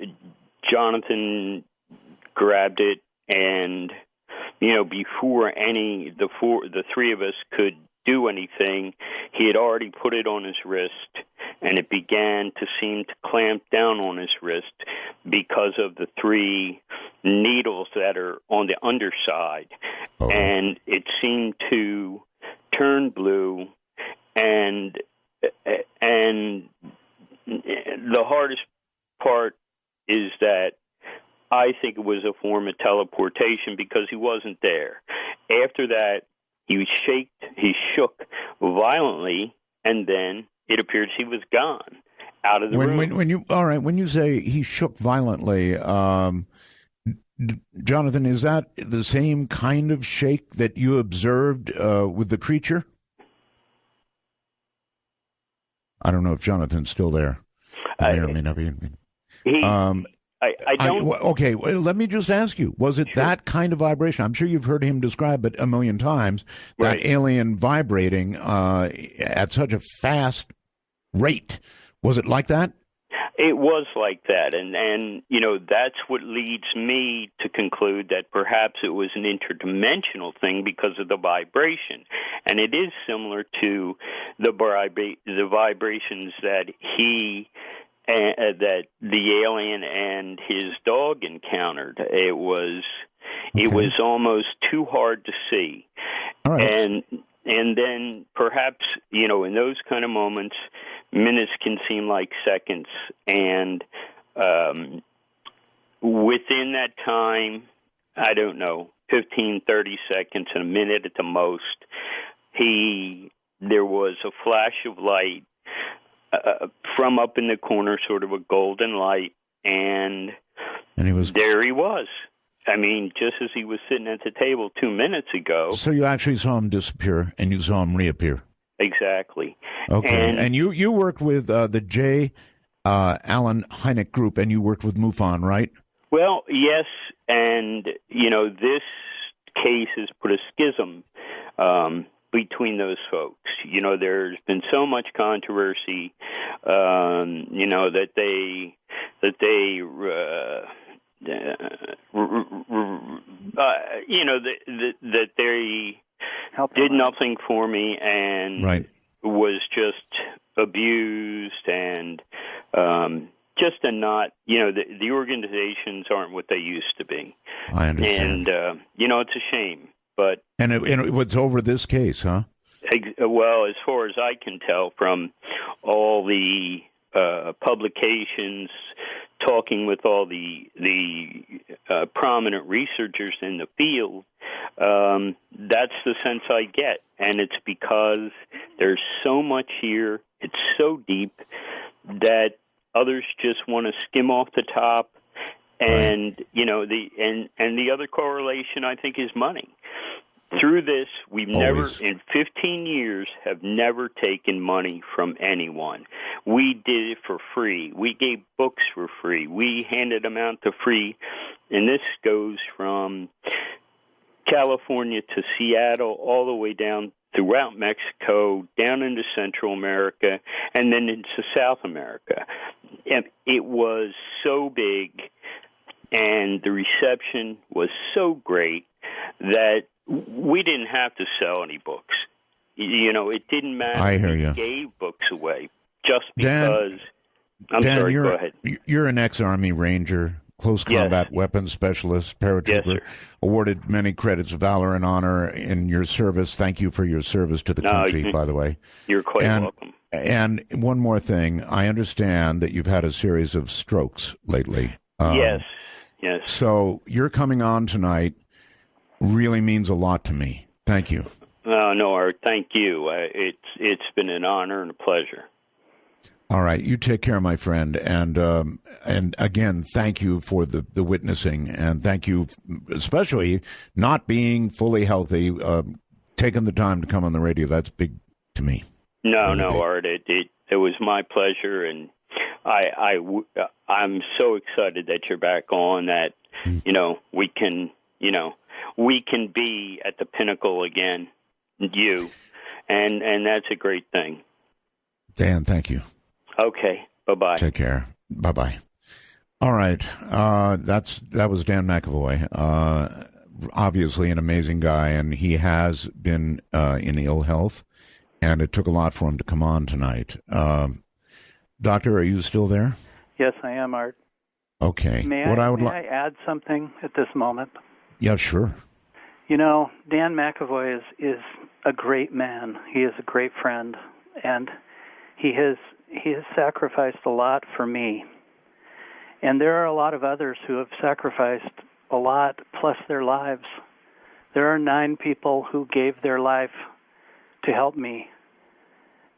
Jonathan grabbed it, and before the three of us could do anything, he had already put it on his wrist, and it began to seem to clamp down on his wrist because of the three needles that are on the underside. Oh. And it seemed to turn blue, and the hardest part is that I think it was a form of teleportation because he wasn't there. After that, he shook violently, and then it appeared he was gone out of the room. When you say he shook violently, Jonathan, is that the same kind of shake that you observed with the creature? I don't know if Jonathan's still there. He may or may not be. I don't. Okay, well, let me just ask you, was it that kind of vibration? I'm sure you've heard him describe it a million times, that alien vibrating at such a fast rate. Was it like that? It was like that, and that's what leads me to conclude that perhaps it was an interdimensional thing because of the vibration, and it is similar to the vibrations that that the alien and his dog encountered. It was almost too hard to see. All right. And then perhaps, in those kind of moments, minutes can seem like seconds. And within that time, I don't know, 15, 30 seconds, and a minute at the most, there was a flash of light from up in the corner, sort of a golden light, and there he was. I mean, just as he was sitting at the table 2 minutes ago. So you actually saw him disappear, and you saw him reappear. Exactly. Okay, and you worked with the J. Allen Hynek group, and you worked with MUFON, right? Well, yes, and, this case has put a schism between those folks. There's been so much controversy, that they that they did nothing for me and was just abused and just the organizations aren't what they used to be. I understand. And it's a shame. But it was over this case, huh? Well, as far as I can tell from all the publications, talking with all the prominent researchers in the field, that's the sense I get. And it's because there's so much here, it's so deep, that others just want to skim off the top. And, the other correlation, I think, is money. Through this, we've never, in 15 years, have never taken money from anyone. We did it for free. We gave books for free. We handed them out for free. And this goes from California to Seattle, all the way down throughout Mexico, down into Central America, and then into South America. And it was so big, and the reception was so great that we didn't have to sell any books. It didn't matter. I hear you. We gave books away just because. Dan, sorry, go ahead. You're an ex-Army Ranger. close combat weapons specialist, paratrooper, awarded many credits of valor and honor in your service. Thank you for your service to the country, by the way. You're quite welcome. And one more thing. I understand that you've had a series of strokes lately. Yes. So your coming on tonight really means a lot to me. Thank you. No, Art, thank you. It's been an honor and a pleasure. All right, you take care, my friend, and again, thank you for the witnessing, and thank you, especially not being fully healthy, taking the time to come on the radio. That's big to me. No, Art, it was my pleasure, and I'm so excited that you're back on. That we can be at the pinnacle again, and that's a great thing. Dan, thank you. Okay. Bye-bye. Take care. Bye-bye. All right. That was Dan McAvoy. Obviously an amazing guy, and he has been in ill health, and it took a lot for him to come on tonight. Doctor, are you still there? Yes, I am, Art. Okay. May I add something at this moment? Yeah, sure. Dan McAvoy is a great man. He is a great friend, and he has sacrificed a lot for me. And there are a lot of others who have sacrificed a lot, plus their lives. There are 9 people who gave their life to help me,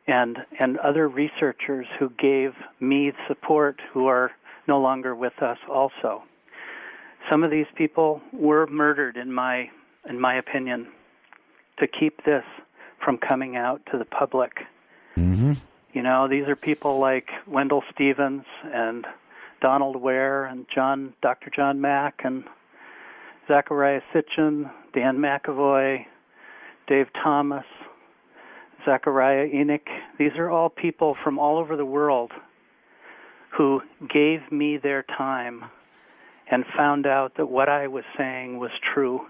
and other researchers who gave me support who are no longer with us also. Some of these people were murdered, in my opinion, to keep this from coming out to the public. Mm-hmm. These are people like Wendell Stevens and Donald Ware and Dr. John Mack and Zachariah Sitchin, Dan McAvoy, Dave Thomas, Zachariah Enoch. These are all people from all over the world who gave me their time and found out that what I was saying was true.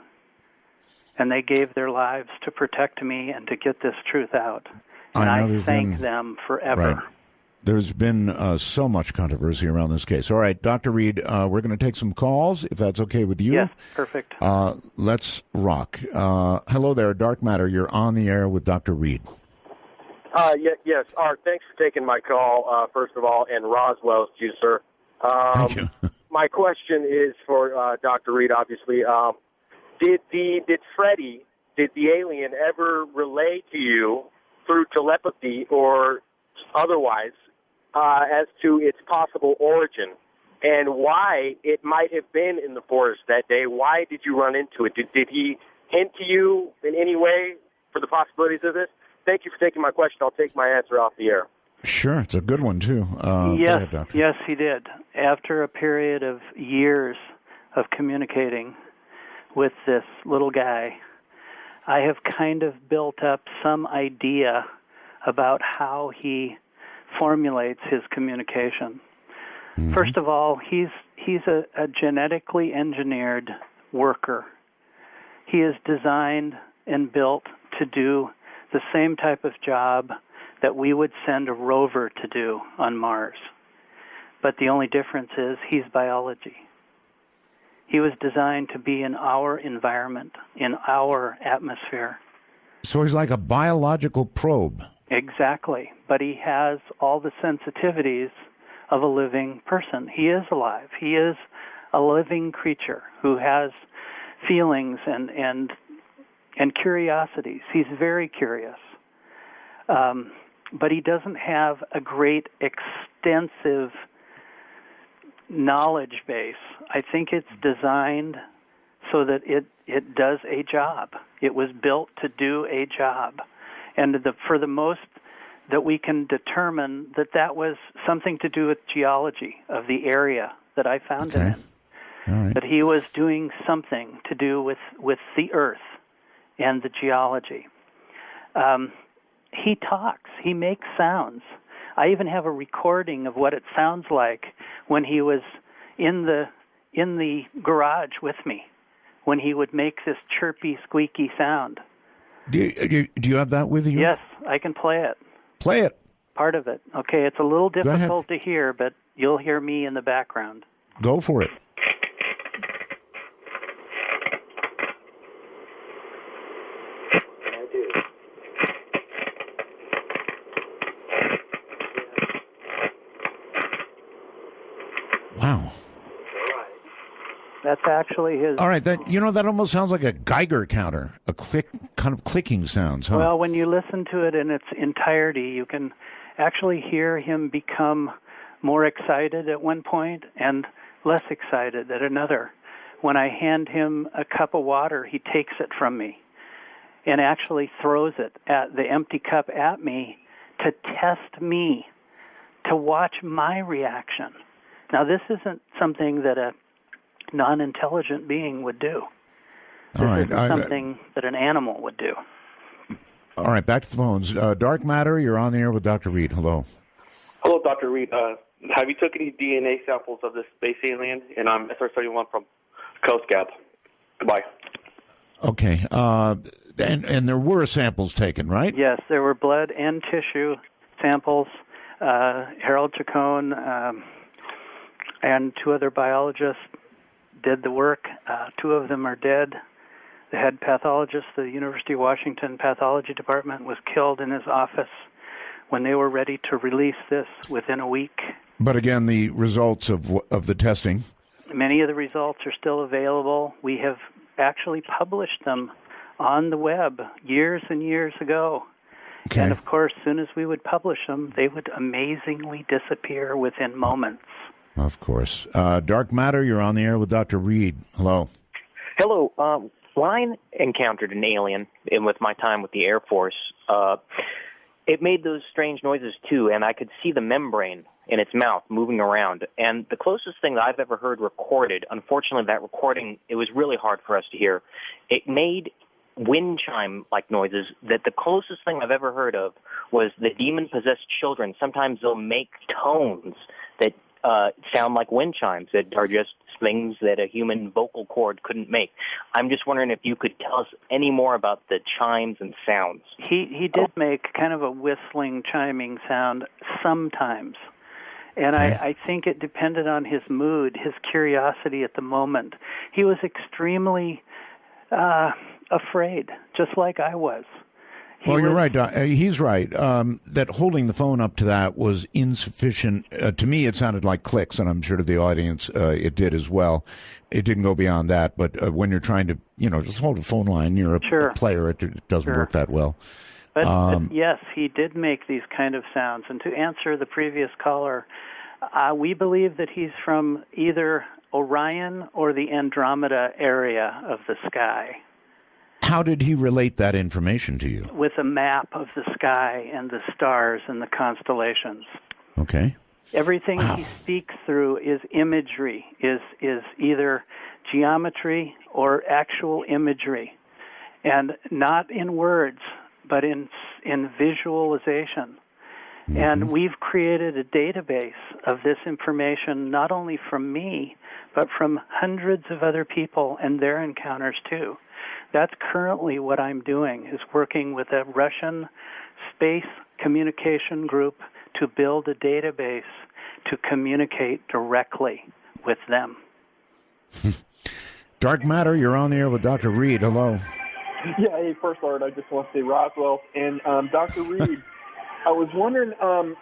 And they gave their lives to protect me and to get this truth out. And I thank them forever. Right. There's been so much controversy around this case. All right, Dr. Reed, we're going to take some calls, if that's okay with you. Yes, perfect. Let's rock. Hello there, Dark Matter. You're on the air with Dr. Reed. Yes, Art, thanks for taking my call, first of all, and Roswell's to you, sir. Thank you. My question is for Dr. Reed, obviously. Did Freddy, did the alien ever relay to you through telepathy or otherwise as to its possible origin and why it might have been in the forest that day? Why did you run into it? Did he hint to you in any way for the possibilities of this? Thank you for taking my question. I'll take my answer off the air. Sure, it's a good one, too. Yes, he did. After a period of years of communicating with this little guy, I have kind of built up some idea about how he formulates his communication. Mm-hmm. First of all, he's a genetically engineered worker. He is designed and built to do the same type of job that we would send a rover to do on Mars. But the only difference is he's biology. He was designed to be in our environment, in our atmosphere. So he's like a biological probe. Exactly. But he has all the sensitivities of a living person. He is alive. He is a living creature who has feelings and curiosities. He's very curious. But he doesn't have a great extensive knowledge base. I think it's designed so that it does a job. It was built to do a job. And for the most that we can determine that was something to do with geology of the area that I found him in. All right. That he was doing something to do with the earth and the geology. He talks. He makes sounds. I even have a recording of what it sounds like when he was in the garage with me, when he would make this chirpy, squeaky sound. Do you have that with you? Yes, I can play it. Play it. Part of it. Okay, it's a little difficult to hear, but you'll hear me in the background. Go for it. Wow. That's actually his... All right, that almost sounds like a Geiger counter, a kind of clicking sounds, huh? Well, when you listen to it in its entirety, you can actually hear him become more excited at one point and less excited at another. When I hand him a cup of water, he takes it from me and actually throws it at the empty cup at me to test me, to watch my reaction. Now, this isn't something that a non-intelligent being would do. This isn't something that an animal would do. All right, back to the phones. Dark Matter, you're on the air with Dr. Reed. Hello. Hello, Dr. Reed. Have you taken any DNA samples of this space alien? And I'm SR-31 from Coast Gap. Goodbye. Okay. And there were samples taken, right? Yes, there were blood and tissue samples. Harold Chacon and two other biologists did the work. Two of them are dead. The head pathologist, the University of Washington Pathology Department, was killed in his office when they were ready to release this within a week. But again, the results of the testing. Many of the results are still available. We have actually published them on the web years and years ago. Okay. And of course, as soon as we would publish them, they would amazingly disappear within moments. Of course. Dark Matter, you're on the air with Dr. Reed. Hello. Hello. When I encountered an alien with my time with the Air Force, it made those strange noises too, and I could see the membrane in its mouth moving around. And the closest thing that I've ever heard recorded, unfortunately that recording, it was really hard for us to hear. It made wind chime-like noises that the closest thing I've ever heard of was the demon-possessed children. Sometimes they'll make tones that sound like wind chimes that are just things that a human vocal cord couldn't make. I'm just wondering if you could tell us any more about the chimes and sounds. He did make kind of a whistling, chiming sound sometimes. And I think it depended on his mood, his curiosity at the moment. He was extremely afraid, just like I was. You're right. He's right. That holding the phone up to that was insufficient. To me, it sounded like clicks, and I'm sure to the audience it did as well. It didn't go beyond that. But when you're trying to, just hold a phone line, you're a player, it doesn't work that well. But yes, he did make these kind of sounds. And to answer the previous caller, we believe that he's from either Orion or the Andromeda area of the sky. How did he relate that information to you? With a map of the sky and the stars and the constellations. Okay. Everything he speaks through is imagery, is either geometry or actual imagery, and not in words, but in visualization. Mm-hmm. And we've created a database of this information, not only from me, but from hundreds of other people and their encounters too. That's currently what I'm doing, is working with a Russian space communication group to build a database to communicate directly with them. Dark Matter, you're on the air with Dr. Reed. Hello. Yeah, hey, first, Lord, I just want to say Roswell. And Dr. Reed, I was wondering,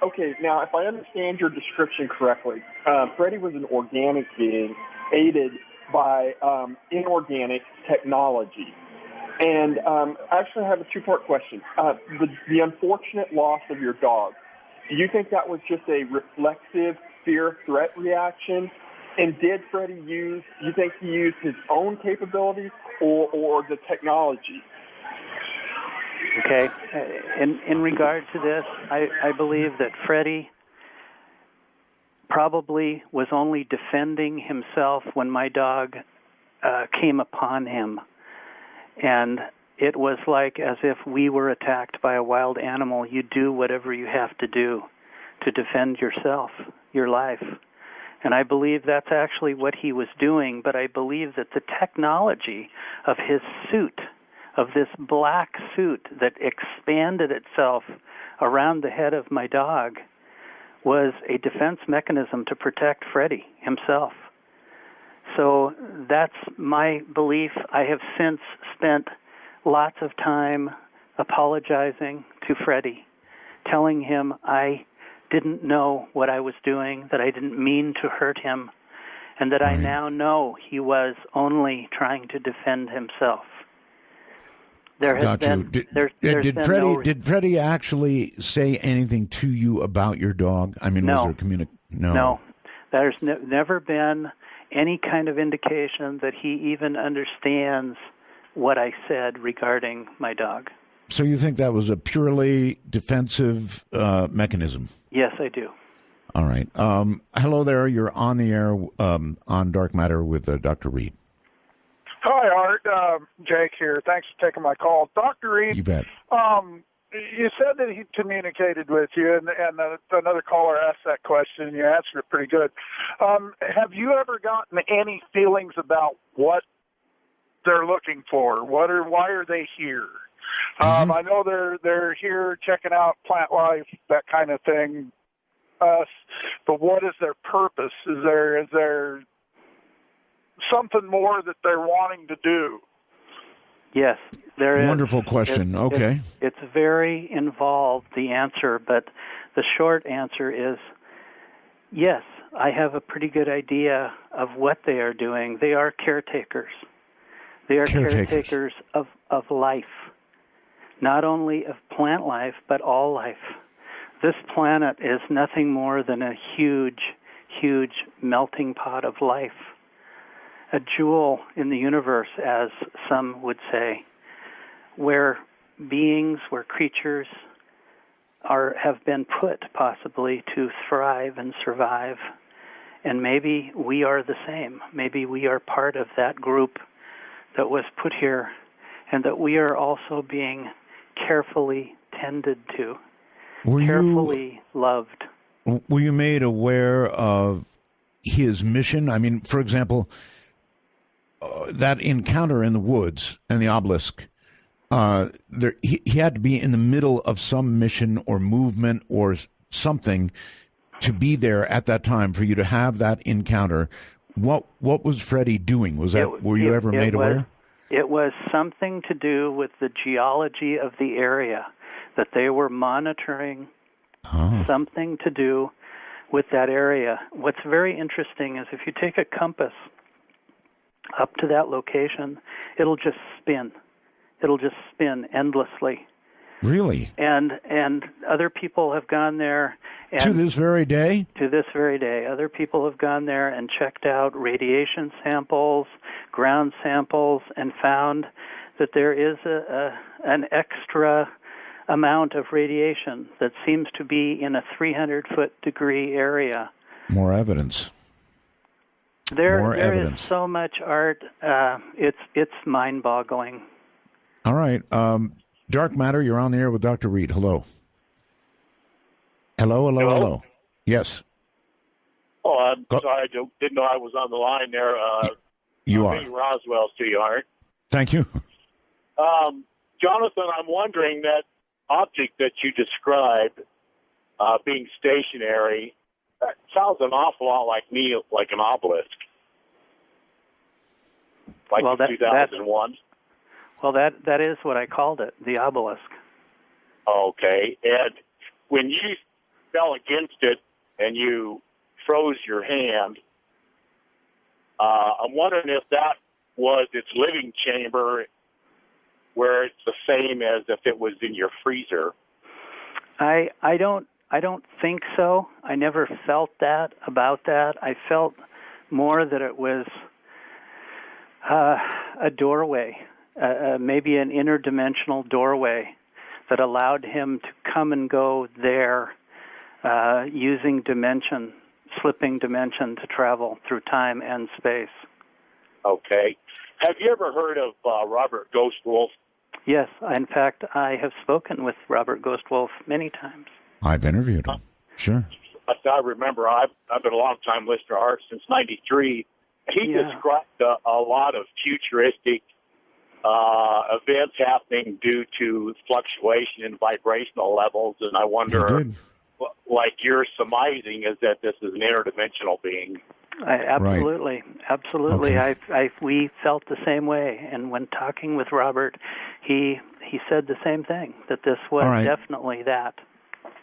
okay, now, if I understand your description correctly, Freddy was an organic being aided by inorganic technology. And actually, I have a two-part question. The unfortunate loss of your dog, do you think that was just a reflexive fear-threat reaction? And did Freddy do you think he used his own capabilities or the technology? Okay. In regard to this, I believe that Freddy probably was only defending himself when my dog came upon him. And it was like as if we were attacked by a wild animal. You do whatever you have to do to defend yourself, your life. And I believe that's actually what he was doing, but I believe that the technology of his suit, of this black suit that expanded itself around the head of my dog, was a defense mechanism to protect Freddy himself. So that's my belief. I have since spent lots of time apologizing to Freddie, telling him I didn't know what I was doing, that I didn't mean to hurt him, and that I now know he was only trying to defend himself. There has been, Did Freddie actually say anything to you about your dog? I mean, was there No. There's never been any kind of indication that he even understands what I said regarding my dog. So you think that was a purely defensive mechanism? Yes, I do. All right. Hello there. You're on the air on Dark Matter with Dr. Reed. Hi, Art. Jake here. Thanks for taking my call. Dr. Reed, You bet. you said that he communicated with you, and another caller asked that question, and you answered it pretty good. Have you ever gotten any feelings about what they're looking for? Why are they here? I know they're here checking out plant life, that kind of thing. But what is their purpose? Is there something more that they're wanting to do? Yes, there is. Wonderful question. Okay. It's very involved, the answer, but the short answer is yes, I have a pretty good idea of what they are doing. They are caretakers. They are caretakers of life, not only of plant life, but all life. This planet is nothing more than a huge, huge melting pot of life, a jewel in the universe, as some would say, where beings, where creatures have been put possibly to thrive and survive. And maybe we are the same. Maybe we are part of that group that was put here, and that we are also being carefully tended to, carefully loved. Were you made aware of his mission? I mean, for example, that encounter in the woods and the obelisk, he had to be in the middle of some mission or movement or something to be there at that time for you to have that encounter. What was Freddie doing? Were you ever made aware? It was something to do with the geology of the area, that they were monitoring something to do with that area. What's very interesting is if you take a compass up to that location, it'll just spin. It'll just spin endlessly. Really? And other people have gone there. And to this very day? To this very day. Other people have gone there and checked out radiation samples, ground samples, and found that there is an extra amount of radiation that seems to be in a 300-foot degree area. More evidence. There is so much art. It's mind-boggling. All right. Dark Matter, you're on the air with Dr. Reed. Hello. Hello. Yes. Oh, I'm sorry. I didn't know I was on the line there. You are. Roswell to you, Art. Thank you. Jonathan, I'm wondering that object that you described being stationary, that sounds an awful lot like me, like an obelisk. Like 2001. Well, that is what I called it, the obelisk. Okay. And when you fell against it and you froze your hand, I'm wondering if that was its living chamber, where it's the same as if it was in your freezer. I don't think so. I never felt that about that. I felt more that it was a doorway, maybe an interdimensional doorway that allowed him to come and go there using dimension, slipping dimension to travel through time and space. Okay. Have you ever heard of Robert Ghostwolf? Yes. In fact, I have spoken with Robert Ghostwolf many times. I've interviewed him. Sure. I remember I've been a long-time listener to Art since '93. He described a lot of futuristic events happening due to fluctuation in vibrational levels, and I wonder, like you're surmising, is that this is an interdimensional being? Absolutely. Okay. We felt the same way, and when talking with Robert, he said the same thing, that this was definitely that.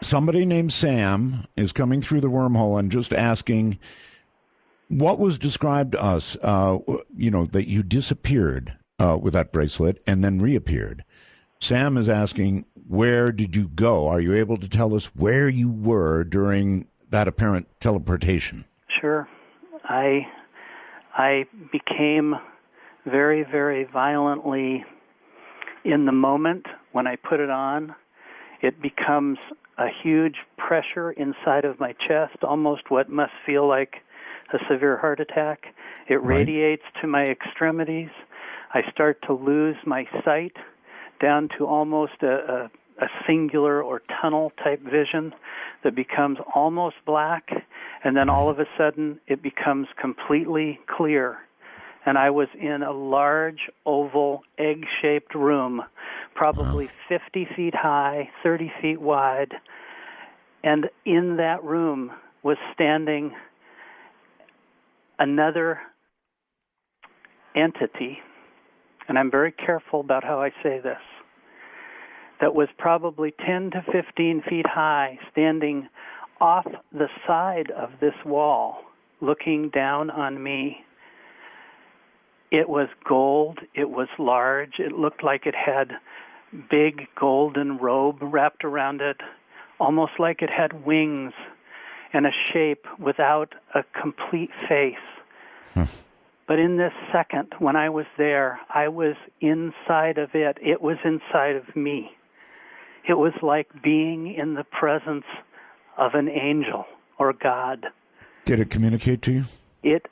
Somebody named Sam is coming through the wormhole and just asking, what was described to us, that you disappeared with that bracelet and then reappeared. Sam is asking, where did you go? Are you able to tell us where you were during that apparent teleportation? Sure. I became very, very violently in the moment when I put it on. It becomes a huge pressure inside of my chest, almost what must feel like a severe heart attack. It radiates to my extremities. I start to lose my sight down to almost a singular or tunnel-type vision that becomes almost black, and then all of a sudden it becomes completely clear. And I was in a large, oval, egg-shaped room, probably 50 feet high, 30 feet wide, and in that room was standing another entity, and I'm very careful about how I say this, that was probably 10 to 15 feet high, standing off the side of this wall, looking down on me. It was gold. It was large. It looked like it had big golden robe wrapped around it, almost like it had wings and a shape without a complete face. But in this second, when I was there, I was inside of it. It was inside of me. It was like being in the presence of an angel or God. Did it communicate to you? It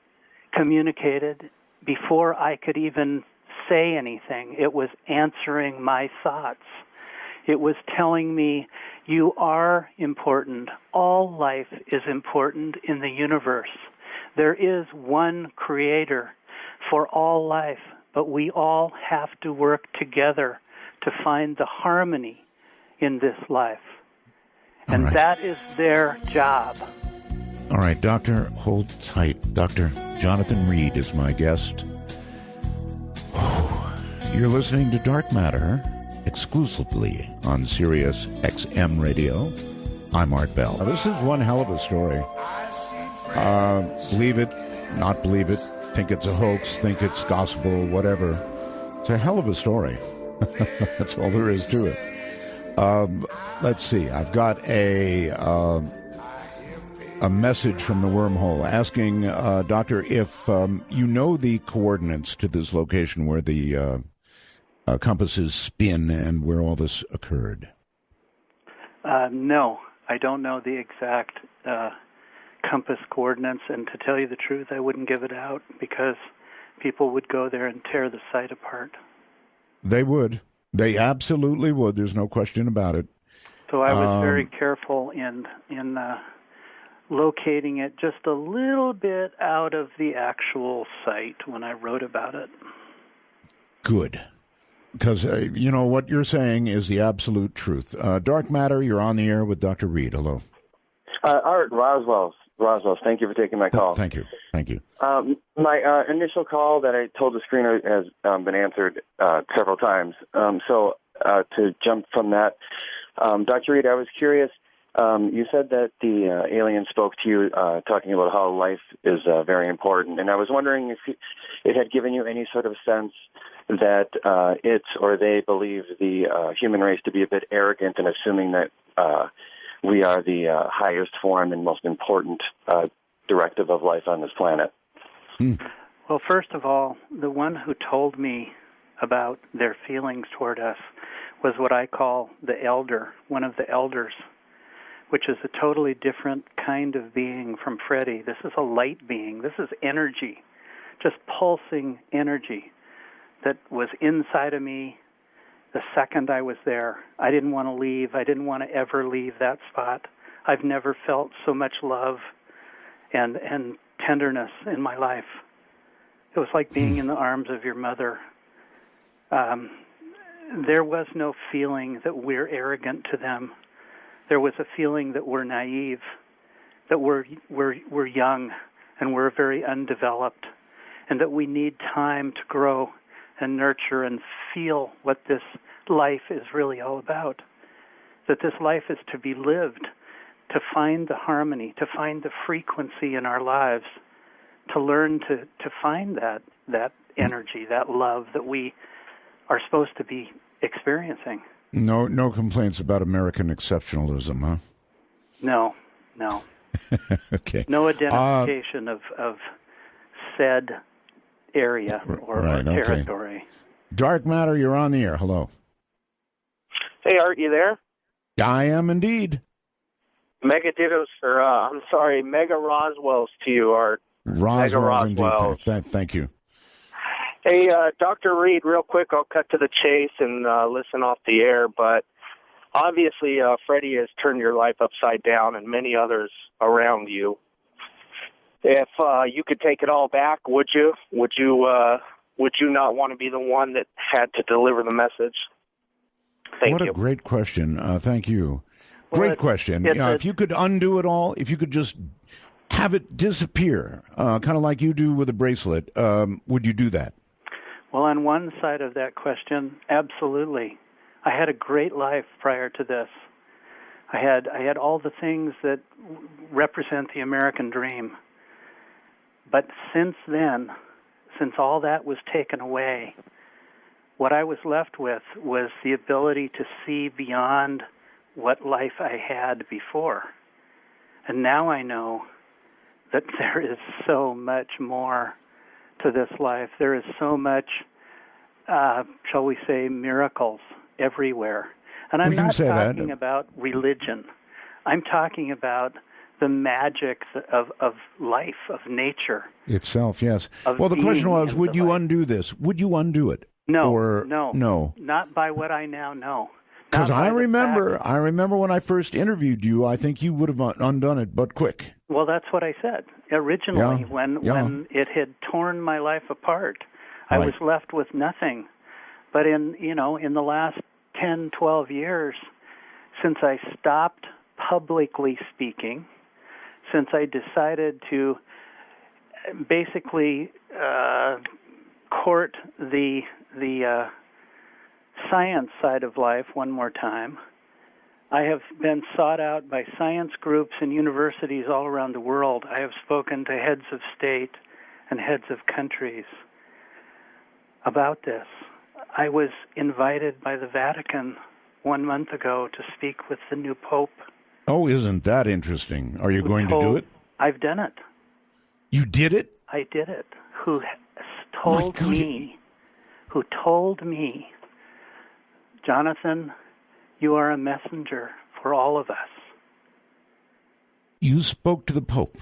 communicated before I could even say anything. It was answering my thoughts. It was telling me, you are important. All life is important in the universe. There is one creator for all life, but we all have to work together to find the harmony in this life. And that is their job. All right, Doctor, hold tight. Dr. Jonathan Reed is my guest. You're listening to Dark Matter exclusively on Sirius XM Radio. I'm Art Bell. This is one hell of a story. Believe it, not believe it, think it's a hoax, think it's gospel, whatever. It's a hell of a story. That's all there is to it. Let's see. I've got a message from the wormhole asking, Doctor, if you know the coordinates to this location where the compasses spin and where all this occurred. No, I don't know the exact compass coordinates, and to tell you the truth, I wouldn't give it out because people would go there and tear the site apart. They would. They absolutely would. There's no question about it. So I was very careful in locating it just a little bit out of the actual site when I wrote about it. Good. Because, what you're saying is the absolute truth. Dark Matter, you're on the air with Dr. Reed. Hello. Art, Roswell, thank you for taking my call. Thank you. My initial call that I told the screener has been answered several times. So to jump from that, Dr. Reed, I was curious. You said that the alien spoke to you talking about how life is very important, and I was wondering if it had given you any sort of sense that it or they believe the human race to be a bit arrogant in assuming that we are the highest form and most important directive of life on this planet. Well, first of all, the one who told me about their feelings toward us was what I call the elder, one of the elders, which is a totally different kind of being from Freddie. This is a light being. This is energy, just pulsing energy that was inside of me the second I was there. I didn't want to leave. I didn't want to ever leave that spot. I've never felt so much love and tenderness in my life. It was like being in the arms of your mother. There was no feeling that we're arrogant to them. There was a feeling that we're naive, that we're young, and we're very undeveloped, and that we need time to grow and nurture and feel what this life is really all about. That this life is to be lived, to find the harmony, to find the frequency in our lives, to learn to find that energy, that love that we are supposed to be experiencing. No complaints about American exceptionalism, huh? No. Okay. No identification of said area or territory. Okay. Dark Matter, you're on the air. Hello. Hey, Art, you there? I am indeed. Mega Roswells to you, Art. Roswell, indeed. Roswells. Thank you. Hey, Dr. Reed, real quick, I'll cut to the chase and listen off the air, but obviously Freddie has turned your life upside down and many others around you. If you could take it all back, would you? Would you not want to be the one that had to deliver the message? Thank you. What a great question. Thank you. Great question. If you could undo it all, if you could just have it disappear, kind of like you do with a bracelet, would you do that? Well, on one side of that question, absolutely. I had a great life prior to this. I had all the things that represent the American dream. But since then, since all that was taken away, what I was left with was the ability to see beyond what life I had before. And now I know that there is so much more to this life. There is so much, shall we say, miracles everywhere. And I'm not talking about religion. I'm talking about the magic of life, of nature. Itself, yes. Well, the question was, would you undo this? Would you undo it? No. Not by what I now know. Because I remember when I first interviewed you, I think you would have undone it, but quick. Well, that's what I said. Originally, when it had torn my life apart, I was left with nothing. But in the last 10, 12 years, since I stopped publicly speaking, since I decided to basically court the science side of life one more time, I have been sought out by science groups and universities all around the world. I have spoken to heads of state and heads of countries about this. I was invited by the Vatican 1 month ago to speak with the new Pope. Oh, isn't that interesting? Are you going to do it? I've done it. You did it? I did it. Who told me, Jonathan, you are a messenger for all of us. You spoke to the Pope?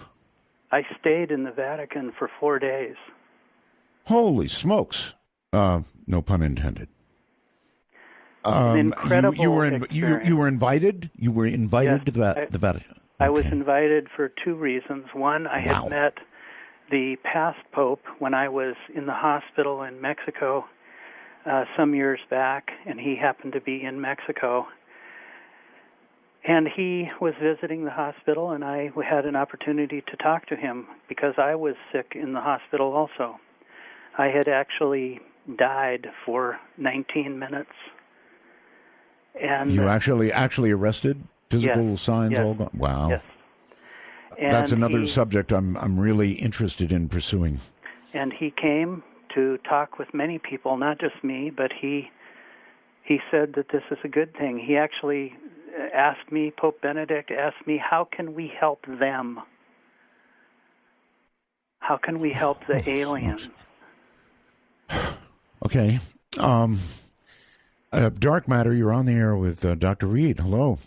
I stayed in the Vatican for 4 days. Holy smokes. No pun intended. An incredible experience. You were invited? You were invited to the Vatican? Okay. I was invited for two reasons. One, I had met the past Pope when I was in the hospital in Mexico some years back, and he happened to be in Mexico. And he was visiting the hospital, and I had an opportunity to talk to him because I was sick in the hospital also. I had actually died for 19 minutes. And you actually arrested? Physical signs all gone? Wow. Yes. That's another subject I'm really interested in pursuing. And he came to talk with many people, not just me, but he said that this is a good thing. He actually asked me, Pope Benedict asked me, how can we help them? How can we help the aliens? Okay. Dark Matter, you're on the air with Dr. Reed. Hello.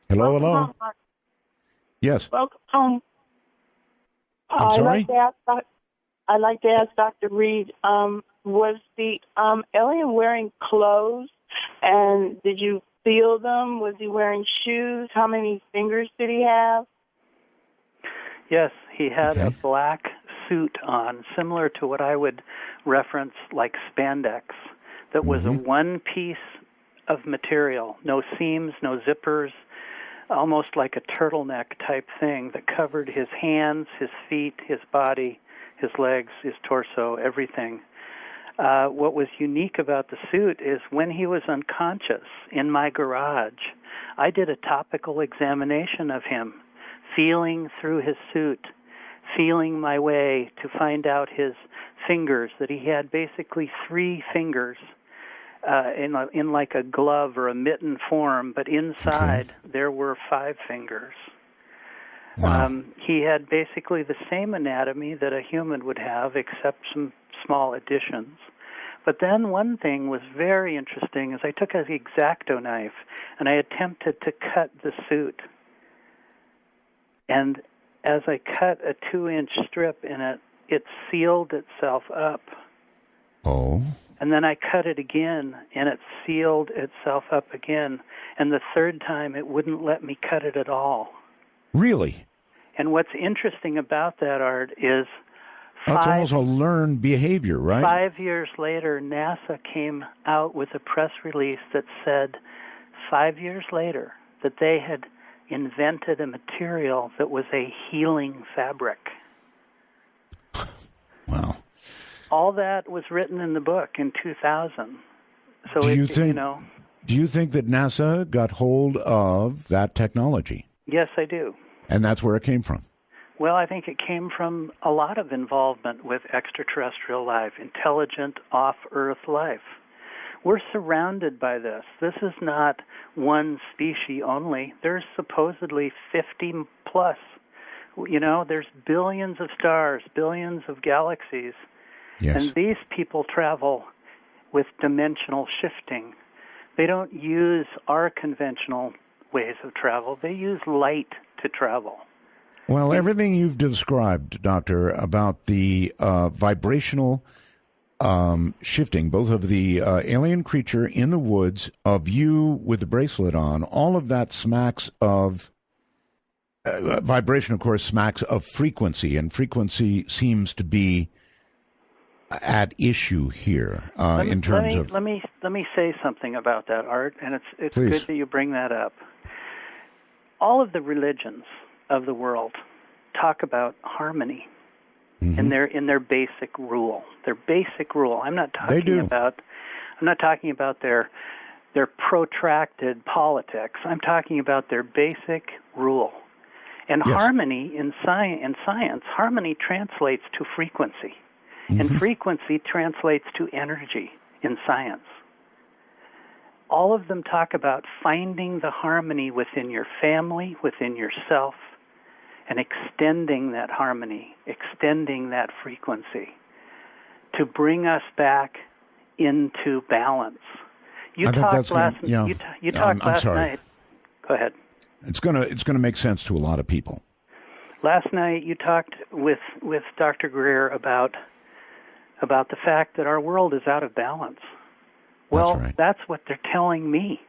Hello. Yes. Welcome home. I'm sorry? I'd like to ask Dr. Reed, was the alien wearing clothes, and did you feel them? Was he wearing shoes? How many fingers did he have? Yes, he had a black suit on, similar to what I would reference like spandex, that was a one piece of material, no seams, no zippers, almost like a turtleneck type thing that covered his hands, his feet, his body, his legs, his torso, everything. What was unique about the suit is when he was unconscious in my garage, I did a topical examination of him, feeling through his suit, feeling my way to find out his fingers, that he had basically 3 fingers in like a glove or a mitten form, but inside there were 5 fingers. Wow. He had basically the same anatomy that a human would have, except some small additions. But then one thing was very interesting is I took an X-Acto knife and I attempted to cut the suit. And as I cut a 2-inch strip in it, it sealed itself up. Oh. And then I cut it again, and it sealed itself up again. And the third time, it wouldn't let me cut it at all. Really? And what's interesting about that, Art, is It's almost a learned behavior, right? 5 years later, NASA came out with a press release that said 5 years later that they had invented a material that was a healing fabric. Wow. All that was written in the book in 2000. So do you think that NASA got hold of that technology? Yes, I do. And that's where it came from? Well, I think it came from a lot of involvement with extraterrestrial life, intelligent off-Earth life. We're surrounded by this. This is not one species only. There's supposedly 50 plus. You know, there's billions of stars, billions of galaxies. Yes. And these people travel with dimensional shifting. They don't use our conventional ways of travel. They use light to travel. Well, everything you've described, Doctor, about the vibrational shifting, both of the alien creature in the woods, of you with the bracelet on, all of that smacks of vibration, of course, smacks of frequency, and frequency seems to be at issue here in terms of... Let me say something about that, Art, and it's Please. good that you bring that up. All of the religions of the world talk about harmony in their basic rule. Their basic rule. I'm not talking about their protracted politics. I'm talking about their basic rule. And Yes. harmony in science, harmony translates to frequency. And frequency translates to energy in science. All of them talk about finding the harmony within your family, within yourself, and extending that harmony, extending that frequency to bring us back into balance. You talked last night. Go ahead. It's gonna make sense to a lot of people. Last night you talked with Dr. Greer about the fact that our world is out of balance. Well, that's what they're telling me.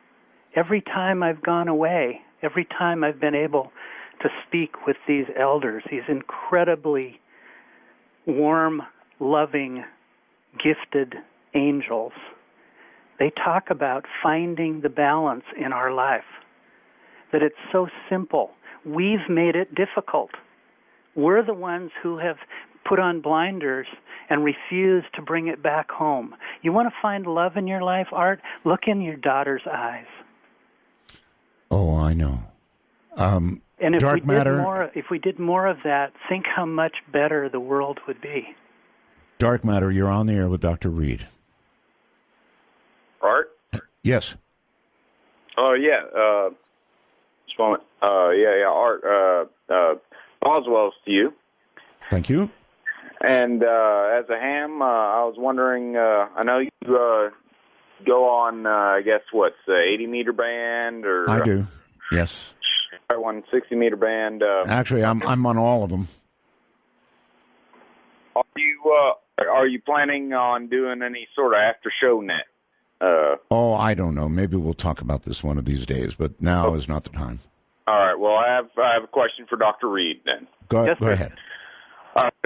Every time I've gone away, every time I've been able to speak with these elders, these incredibly warm, loving, gifted angels, they talk about finding the balance in our life, that it's so simple. We've made it difficult. We're the ones who have put on blinders and refuse to bring it back home. You want to find love in your life, Art? Look in your daughter's eyes. Oh, I know. And if dark matter, if we did more of that, think how much better the world would be. Dark matter, you're on the air with Dr. Reed. Art? Yes. Oh, yeah. Just a moment. Art. Oswald's to you. Thank you. And as a ham, I was wondering, I know you go on, I guess, 80-meter band? Or I do, yes. 160-meter band. Actually, I'm on all of them. Are you planning on doing any sort of after-show net? I don't know. Maybe we'll talk about this one of these days, but now is not the time. All right. Well, I have a question for Dr. Reed then. Go ahead.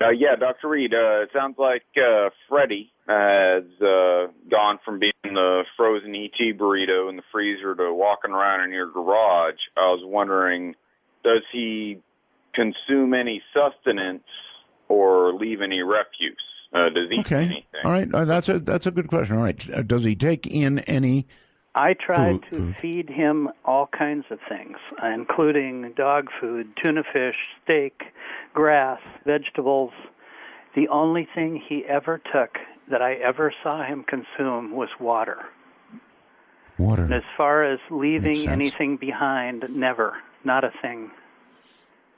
Yeah, Dr. Reed, it sounds like Freddie has gone from being the frozen ET burrito in the freezer to walking around in your garage. I was wondering, does he consume any sustenance or leave any refuse? Does he eat anything? All right, that's a good question. All right, does he take in any? I try to feed him all kinds of things, including dog food, tuna fish, steak, grass, vegetables. The only thing he ever took that I ever saw him consume was water. Water. And as far as leaving anything behind, never. Not a thing.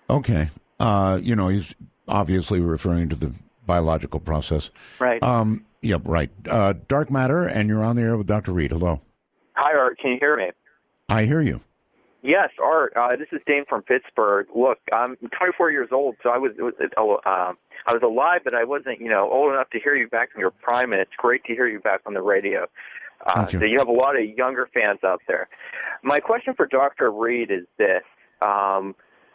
Okay. He's obviously referring to the biological process. Right. Yep, right. Dark matter, and you're on the air with Dr. Reed. Hello. Hi, Art. Can you hear me? I hear you. Yes, Art. This is Dane from Pittsburgh. Look, I'm 24 years old, so I was alive, but I wasn't, old enough to hear you back in your prime, and it's great to hear you back on the radio. Thank you. So you have a lot of younger fans out there. My question for Dr. Reed is this.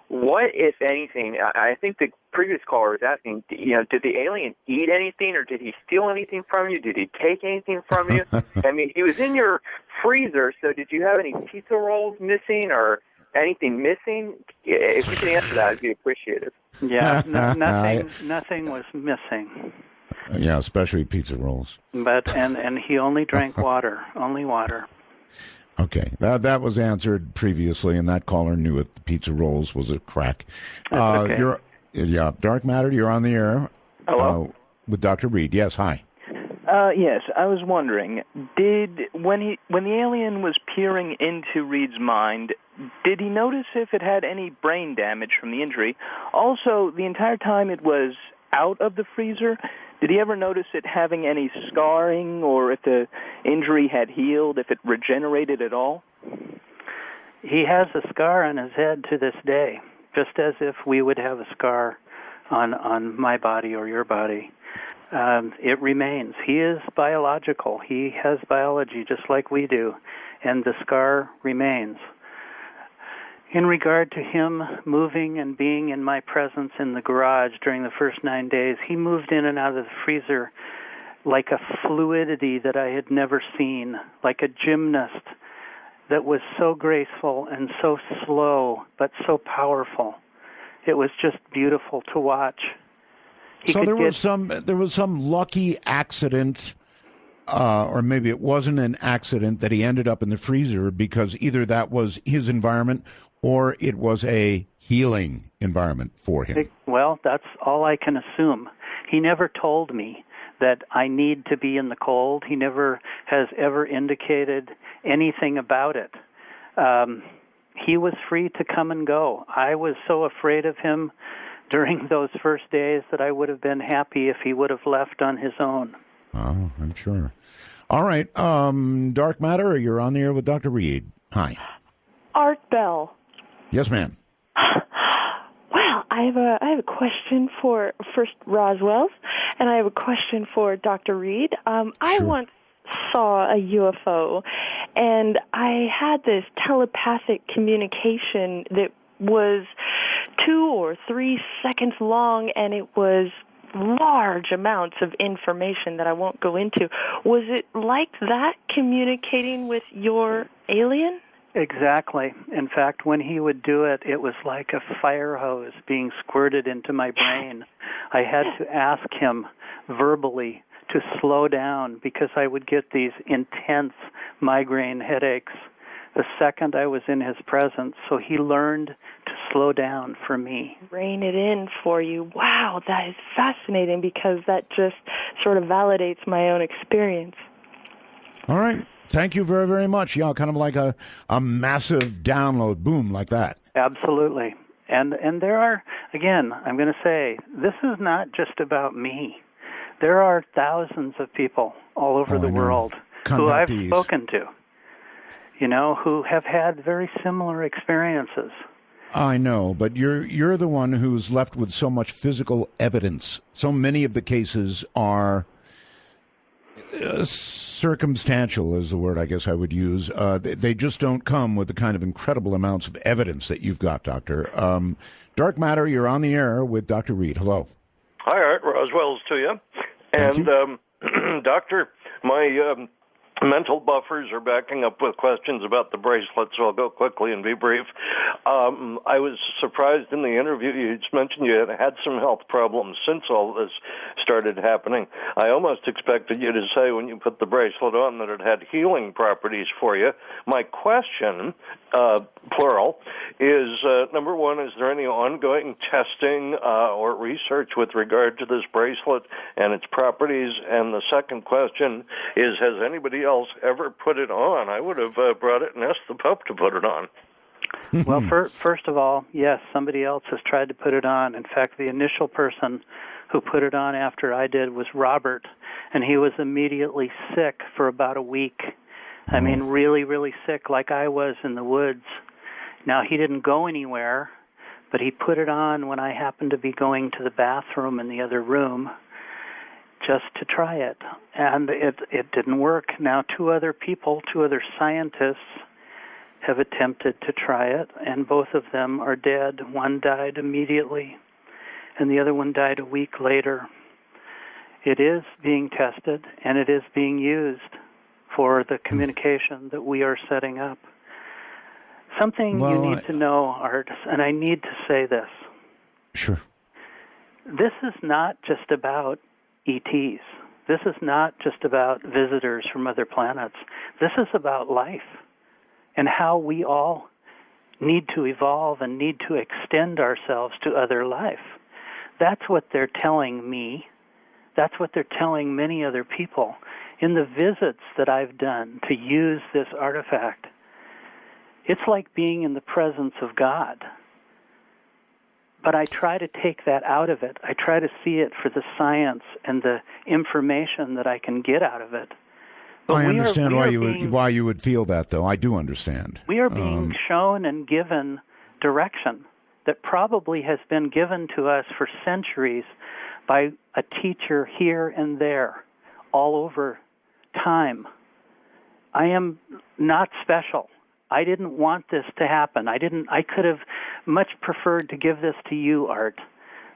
What, if anything, I think the previous caller was asking, did the alien eat anything, or did he steal anything from you? Did he take anything from you? I mean, he was in your freezer, so did you have any pizza rolls missing or anything missing? If you can answer that, I'd be appreciated. Yeah, nothing was missing. Yeah, especially pizza rolls. But and he only drank water, only water. Okay, that was answered previously, and that caller knew it. The pizza rolls was a crack. Okay. Dark matter. You're on the air. Hello, with Dr. Reed. Yes, hi. Yes, I was wondering, when the alien was peering into Reed's mind, did he notice if it had any brain damage from the injury? Also, the entire time it was out of the freezer, did he ever notice it having any scarring, or if the injury had healed, if it regenerated at all? He has a scar on his head to this day, just as if we would have a scar on my body or your body. It remains. He is biological. He has biology just like we do, and the scar remains. In regard to him moving and being in my presence in the garage during the first 9 days, he moved in and out of the freezer like a fluidity that I had never seen, like a gymnast that was so graceful and so slow, but so powerful. It was just beautiful to watch. There was some lucky accident, or maybe it wasn't an accident, that he ended up in the freezer because either that was his environment or it was a healing environment for him. Well, that's all I can assume. He never told me that I need to be in the cold. He never has ever indicated anything about it. He was free to come and go. I was so afraid of him during those first days that I would have been happy if he would have left on his own. Oh, I'm sure. All right. Dark matter, you're on the air with Dr. Reed. Hi. Art Bell. Yes, ma'am. Well, I have a question for first Roswell's, and I have a question for Dr. Reed. I once saw a UFO, and I had this telepathic communication that was 2 or 3 seconds long, and it was large amounts of information that I won't go into. Was it like that, communicating with your alien? Exactly. In fact, when he would do it, it was like a fire hose being squirted into my brain. I had to ask him verbally to slow down because I would get these intense migraine headaches the second I was in his presence. So he learned to slow down for me. Rein it in for you. Wow, that is fascinating because that just sort of validates my own experience. All right. Thank you very, very much. Yeah, kind of like a massive download, boom, like that. Absolutely. And there are, again, I'm going to say, this is not just about me. There are thousands of people all over the world who I've spoken to, who have had very similar experiences. I know, but you're the one who's left with so much physical evidence. So many of the cases are circumstantial is the word I guess I would use. They just don't come with the kind of incredible amounts of evidence that you've got, Doctor. Dark Matter, you're on the air with Dr. Reed. Hello. Hi, Art. Roswell's to you. And, Doctor, my mental buffers are backing up with questions about the bracelet, so I'll go quickly and be brief. I was surprised in the interview you just mentioned you had some health problems since all this started happening. I almost expected you to say when you put the bracelet on that it had healing properties for you. My question, plural, is, number one, is there any ongoing testing or research with regard to this bracelet and its properties? And the second question is, has anybody else ever put it on? I would have brought it and asked the Pope to put it on. Well, first of all, yes, somebody else has tried to put it on. In fact, the initial person who put it on after I did was Robert, and he was immediately sick for about a week. I mean, really, really sick, like I was in the woods. Now, he didn't go anywhere, but he put it on when I happened to be going to the bathroom in the other room just to try it, and it didn't work. Now, two other scientists have attempted to try it, and both of them are dead. One died immediately, and the other one died a week later. It is being tested, and it is being used for the communication that we are setting up. Something you need to know, Art, and I need to say this. Sure. This is not just about ETs. This is not just about visitors from other planets. This is about life and how we all need to evolve and need to extend ourselves to other life. That's what they're telling me. That's what they're telling many other people. In the visits that I've done to use this artifact, it's like being in the presence of God. But I try to take that out of it. I try to see it for the science and the information that I can get out of it. But I understand why you would feel that, though. I do understand. We are being shown and given direction that probably has been given to us for centuries by a teacher here and there, all over time. I am not special. I didn't want this to happen. I could have much preferred to give this to you, Art,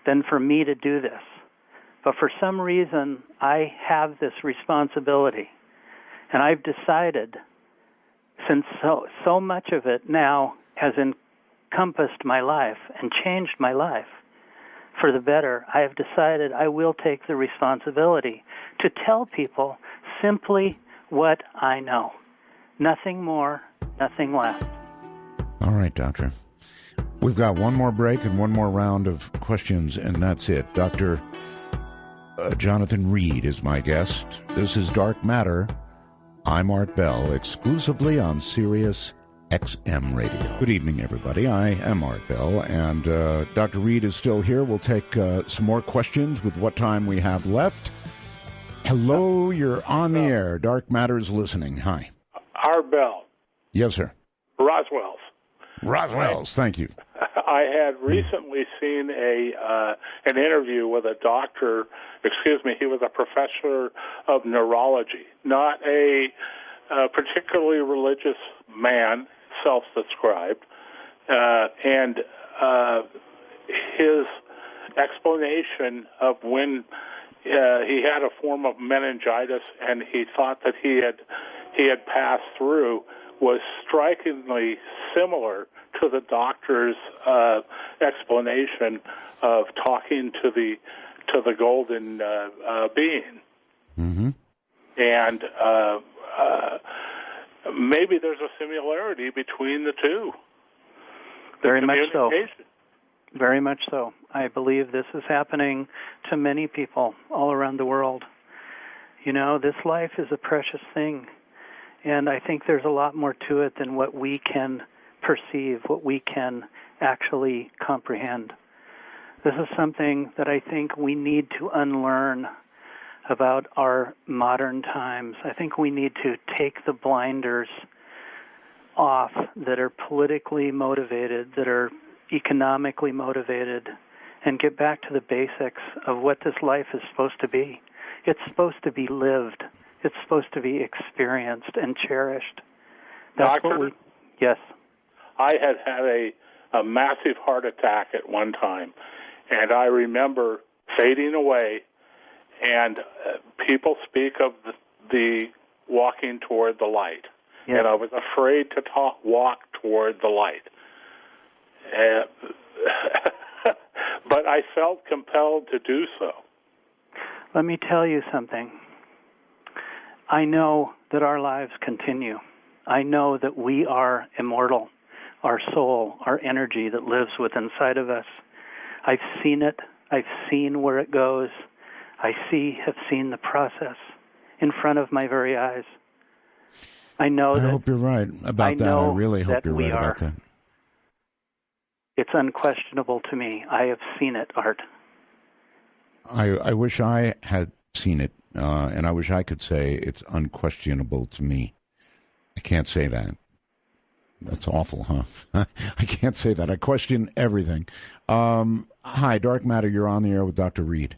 than for me to do this. But for some reason, I have this responsibility. And I've decided, since so much of it now has encompassed my life and changed my life for the better, I have decided I will take the responsibility to tell people simply what I know. Nothing more, nothing less. All right, Doctor. We've got one more break and one more round of questions, and that's it. Dr. Jonathan Reed is my guest. This is Dark Matter. I'm Art Bell, exclusively on Sirius XM Radio. Good evening, everybody. I am Art Bell, and Dr. Reed is still here. We'll take some more questions with what time we have left. Hello, you're on the air. Dark Matter's listening. Hi. Art Bell. Yes, sir. Roswell's, thank you. I had recently seen an interview with a doctor. He was a professor of neurology, not a particularly religious man, self-described, and his explanation of when he had a form of meningitis and he thought that he had passed through was strikingly similar to the doctor's explanation of talking to the golden being. Mm-hmm. And maybe there's a similarity between the two. Very much so. Very much so. I believe this is happening to many people all around the world. You know, this life is a precious thing. And I think there's a lot more to it than what we can perceive, what we can actually comprehend. This is something that I think we need to unlearn about our modern times. I think we need to take the blinders off that are politically motivated, that are economically motivated, and get back to the basics of what this life is supposed to be. It's supposed to be lived. It's supposed to be experienced and cherished. That's Doctor, yes. I had a massive heart attack at one time, and I remember fading away, and people speak of the walking toward the light. Yes. And I was afraid to walk toward the light. But I felt compelled to do so. Let me tell you something. I know that our lives continue. I know that we are immortal, our soul, our energy that lives within inside of us. I've seen it. I've seen where it goes. I have seen the process in front of my very eyes. I hope you're right about that. I really hope you're right about that. It's unquestionable to me. I have seen it, Art. I wish I had seen it, and I wish I could say it's unquestionable to me. I can't say that. That's awful, huh? I can't say that. I question everything. Hi, Dark Matter. You're on the air with Dr. Reed.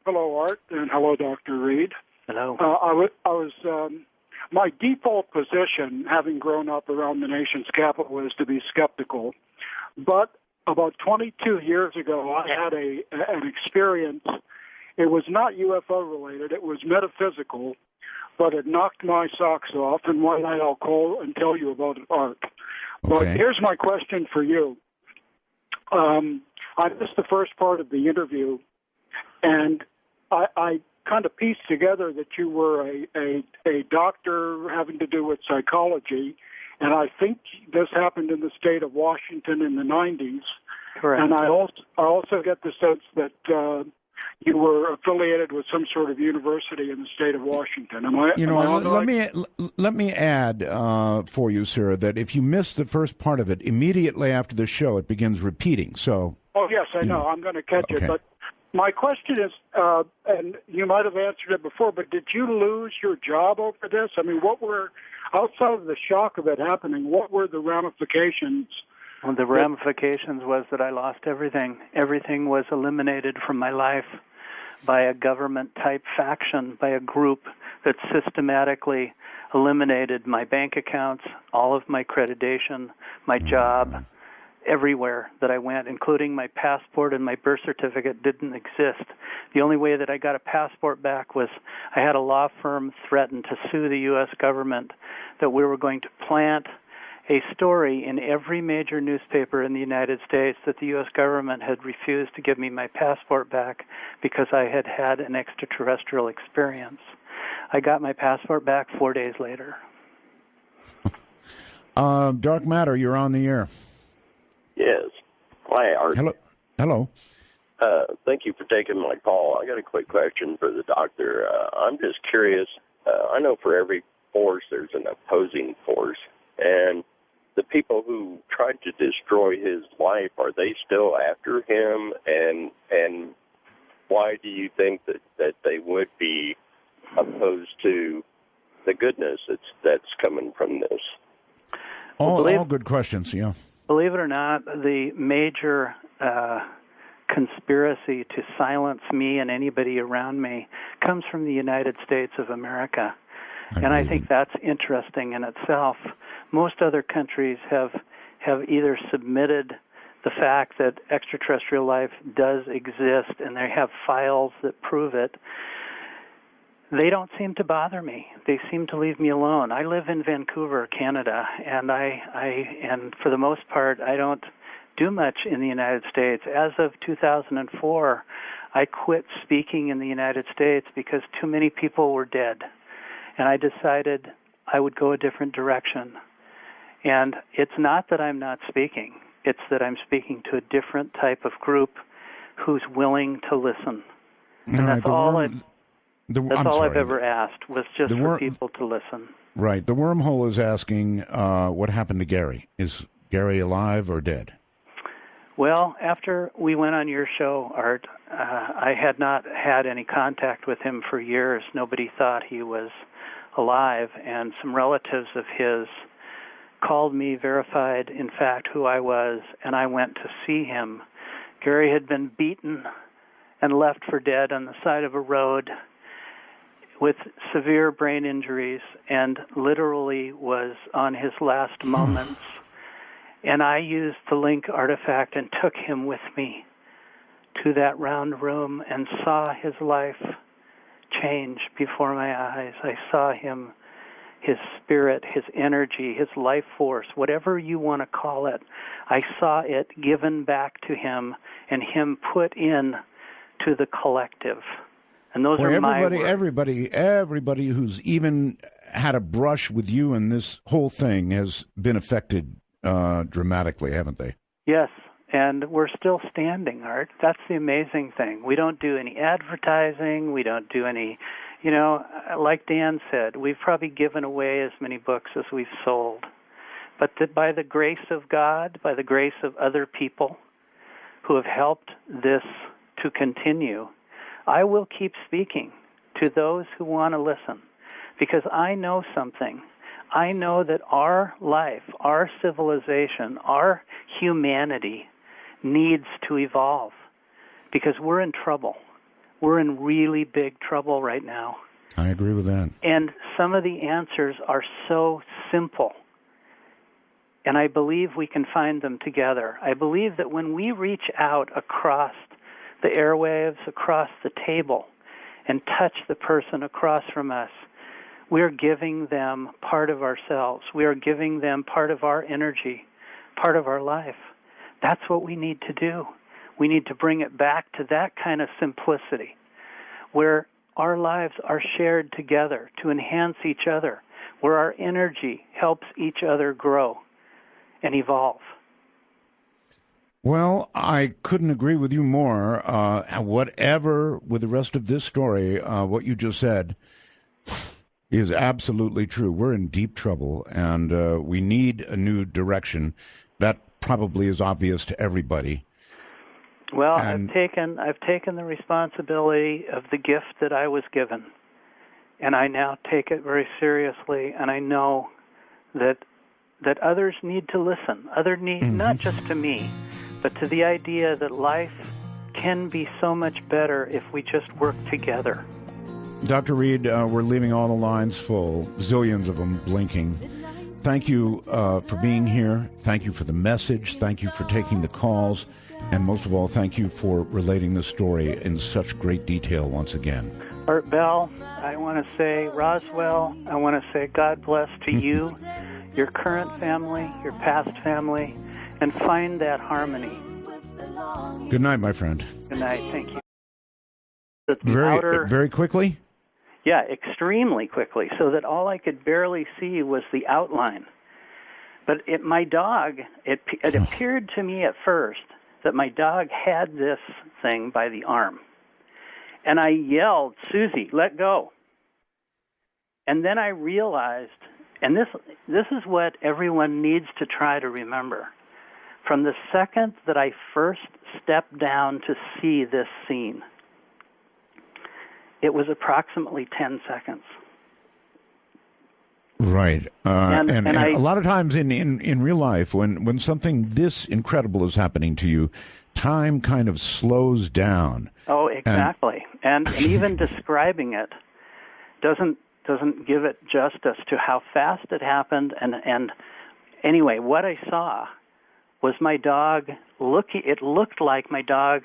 Hello, Art, and hello, Dr. Reed. Hello. My default position, having grown up around the nation's capital, was to be skeptical. But about 22 years ago, I had an experience. It was not UFO related. It was metaphysical, but it knocked my socks off. And one night I'll call and tell you about it, Art. Okay. But here's my question for you. I missed the first part of the interview, and I kind of pieced together that you were a doctor having to do with psychology, and I think this happened in the state of Washington in the 90s. Correct. And I also get the sense that you were affiliated with some sort of university in the state of Washington. Let me add for you, sir, that if you missed the first part of it, immediately after the show, it begins repeating. So. Oh yes, I know. I'm going to catch it, but. My question is, and you might have answered it before, but did you lose your job over this? I mean, outside of the shock of it happening, what were the ramifications? Well, the ramifications was that I lost everything. Everything was eliminated from my life by a government-type faction, by a group that systematically eliminated my bank accounts, all of my accreditation, my job. Everywhere that I went, including my passport and my birth certificate, didn't exist. The only way that I got a passport back was I had a law firm threaten to sue the U.S. government that we were going to plant a story in every major newspaper in the United States that the U.S. government had refused to give me my passport back because I had had an extraterrestrial experience. I got my passport back 4 days later. Dark Matter, you're on the air. Yes. Hi, Art. Hello. Thank you for taking my call. I got a quick question for the doctor. I'm just curious. I know for every force there's an opposing force, and the people who tried to destroy his life, are they still after him? And why do you think that they would be opposed to the goodness that's coming from this? All good questions, yeah. Believe it or not, the major conspiracy to silence me and anybody around me comes from the United States of America. I think that's interesting in itself. Most other countries have either submitted the fact that extraterrestrial life does exist and they have files that prove it. They don't seem to bother me. They seem to leave me alone. I live in Vancouver, Canada, and and for the most part, I don't do much in the United States. As of 2004, I quit speaking in the United States because too many people were dead, and I decided I would go a different direction. And it's not that I'm not speaking. It's that I'm speaking to a different type of group who's willing to listen. And that's all I've ever asked, was just for people to listen. Right. The wormhole is asking what happened to Gary. Is Gary alive or dead? Well, after we went on your show, Art, I had not had any contact with him for years. Nobody thought he was alive, and some relatives of his called me, verified, in fact, who I was, and I went to see him. Gary had been beaten and left for dead on the side of a road with severe brain injuries and literally was on his last moments. And I used the Link artifact and took him with me to that round room and saw his life change before my eyes. I saw him, his spirit, his energy, his life force, whatever you want to call it. I saw it given back to him and him put in to the collective. And those are my words. Everybody who's even had a brush with you in this whole thing has been affected dramatically, haven't they? Yes, and we're still standing, Art. That's the amazing thing. We don't do any advertising. We don't do any, like Dan said, we've probably given away as many books as we've sold. But by the grace of God, by the grace of other people who have helped this to continue, I will keep speaking to those who want to listen, because I know something. I know that our life, our civilization, our humanity needs to evolve, because we're in trouble. We're in really big trouble right now. I agree with that. And some of the answers are so simple. And I believe we can find them together. I believe that when we reach out across the airwaves, across the table, and touch the person across from us, we're giving them part of ourselves. We are giving them part of our energy, part of our life. That's what we need to do. We need to bring it back to that kind of simplicity, where our lives are shared together to enhance each other, where our energy helps each other grow and evolve. Well, I couldn't agree with you more. Whatever with the rest of this story, what you just said is absolutely true. We're in deep trouble, and we need a new direction. That probably is obvious to everybody. Well, I've taken the responsibility of the gift that I was given, and I now take it very seriously. And I know that others need to listen. Not just to me, but to the idea that life can be so much better if we just work together. Dr. Reed, we're leaving all the lines full, zillions of them blinking. Thank you for being here. Thank you for the message. Thank you for taking the calls. And most of all, thank you for relating the story in such great detail once again. Art Bell, I want to say, Roswell, I want to say God bless to you, your current family, your past family, and find that harmony. Good night, my friend. Good night. Thank you. Very quickly? Yeah, extremely quickly, so that all I could barely see was the outline. But my dog, it appeared to me at first that my dog had this thing by the arm. And I yelled, "Susie, let go." And then I realized, and this is what everyone needs to try to remember. From the second that I first stepped down to see this scene, it was approximately 10 seconds. Right. And a lot of times in real life, when something this incredible is happening to you, time kind of slows down. Oh, exactly. And even describing it doesn't give it justice to how fast it happened. And anyway, what I saw was my dog it looked like my dog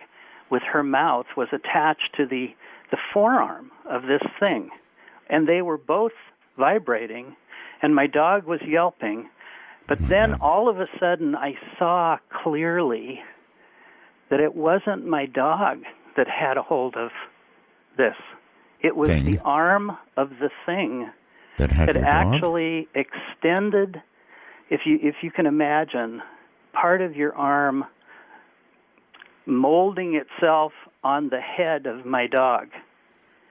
with her mouth was attached to the forearm of this thing. And they were both vibrating, and my dog was yelping. But then all of a sudden I saw clearly that it wasn't my dog that had a hold of this. It was the arm of the thing that actually extended, if you can imagine, part of your arm molding itself on the head of my dog.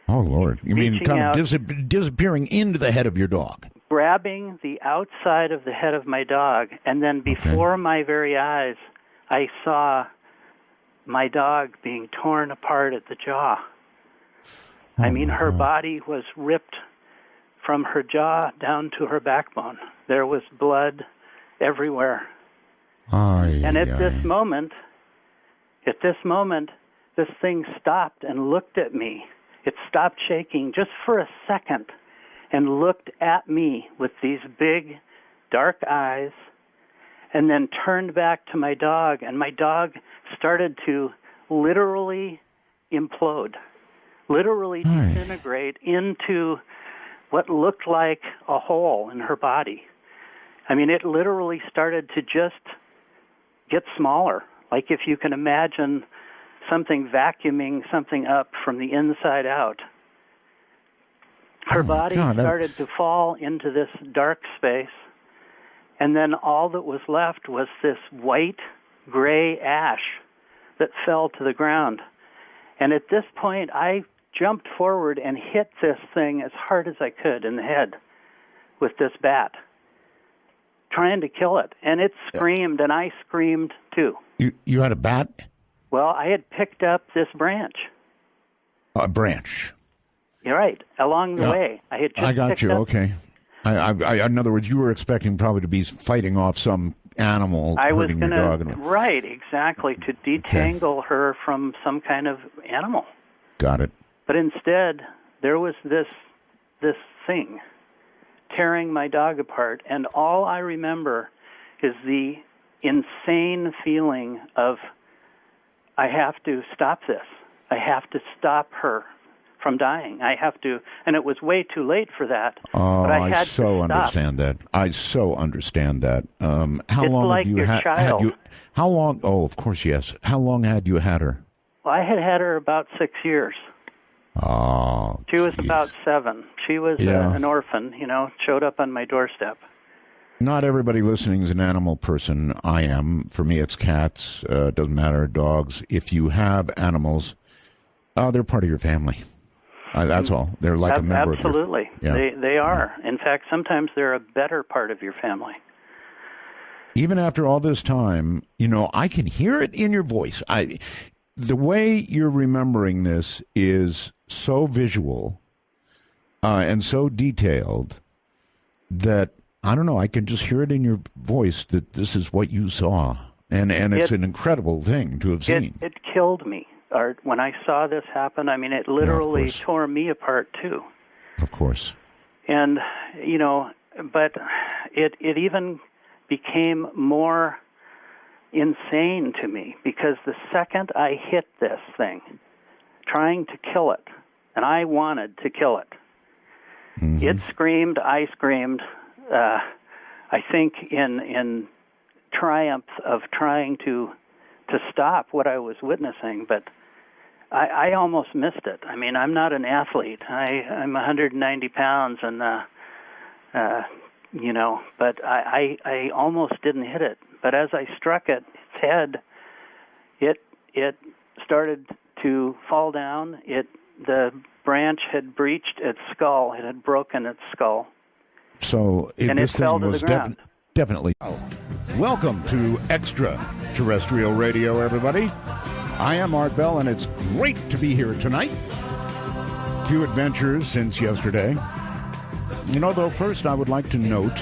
Oh, Lord. You mean kind of disappearing into the head of your dog? Grabbing the outside of the head of my dog, and then before my very eyes, I saw my dog being torn apart at the jaw. I mean, her body was ripped from her jaw down to her backbone. There was blood everywhere. And at this moment, this thing stopped and looked at me. It stopped shaking just for a second and looked at me with these big, dark eyes, and then turned back to my dog, and my dog started to literally implode, literally disintegrate into what looked like a hole in her body. I mean, it literally started to just get smaller, like if you can imagine something vacuuming something up from the inside out. Her body started to fall into this dark space, and then all that was left was this white, gray ash that fell to the ground. And at this point, I jumped forward and hit this thing as hard as I could in the head with this bat, trying to kill it. And it screamed, and I screamed too. You had a bat? Well, I had picked up this branch. A branch. You're right. Along the way, I had just I got picked you. up, Okay. In other words, you were expecting probably to be fighting off some animal I was hurting going your dog. to, right, exactly, to detangle her from some kind of animal. Got it. But instead, there was this thing tearing my dog apart, and all I remember is the insane feeling of, I have to stop this. I have to stop her from dying. I have to, and it was way too late for that. Oh, but I had so to stop. understand that. I so understand that. How It's long like have you your had child. you? How long? Oh, of course, yes. How long had you had her? Well, I had her about 6 years. Oh, She was about 7. She was Yeah. an orphan, showed up on my doorstep. not everybody listening is an animal person. I am. For me, it's cats. It doesn't matter. Dogs. If you have animals, they're part of your family. That's all. They're like a member of your... Absolutely. Yeah. They are. In fact, sometimes they're a better part of your family. Even after all this time, I can hear it in your voice. The way you're remembering this is so visual and so detailed that, I don't know, I can just hear it in your voice that this is what you saw. And it's an incredible thing to have seen. It killed me. Art, when I saw this happen, I mean, it literally tore me apart, too. Of course. And, but it even became more insane to me, because the second I hit this thing, trying to kill it, and I wanted to kill it, it screamed, I screamed, I think in triumph of trying to stop what I was witnessing, but I almost missed it. I mean, I'm not an athlete. I'm 190 pounds, and but I almost didn't hit it. But as I struck its head, it started to fall down. The branch had breached its skull. It had broken its skull. So and this it fell thing to was the ground. definitely. Welcome to Extraterrestrial Radio, everybody. I am Art Bell, and it's great to be here tonight. Few adventures since yesterday. Though first I would like to note,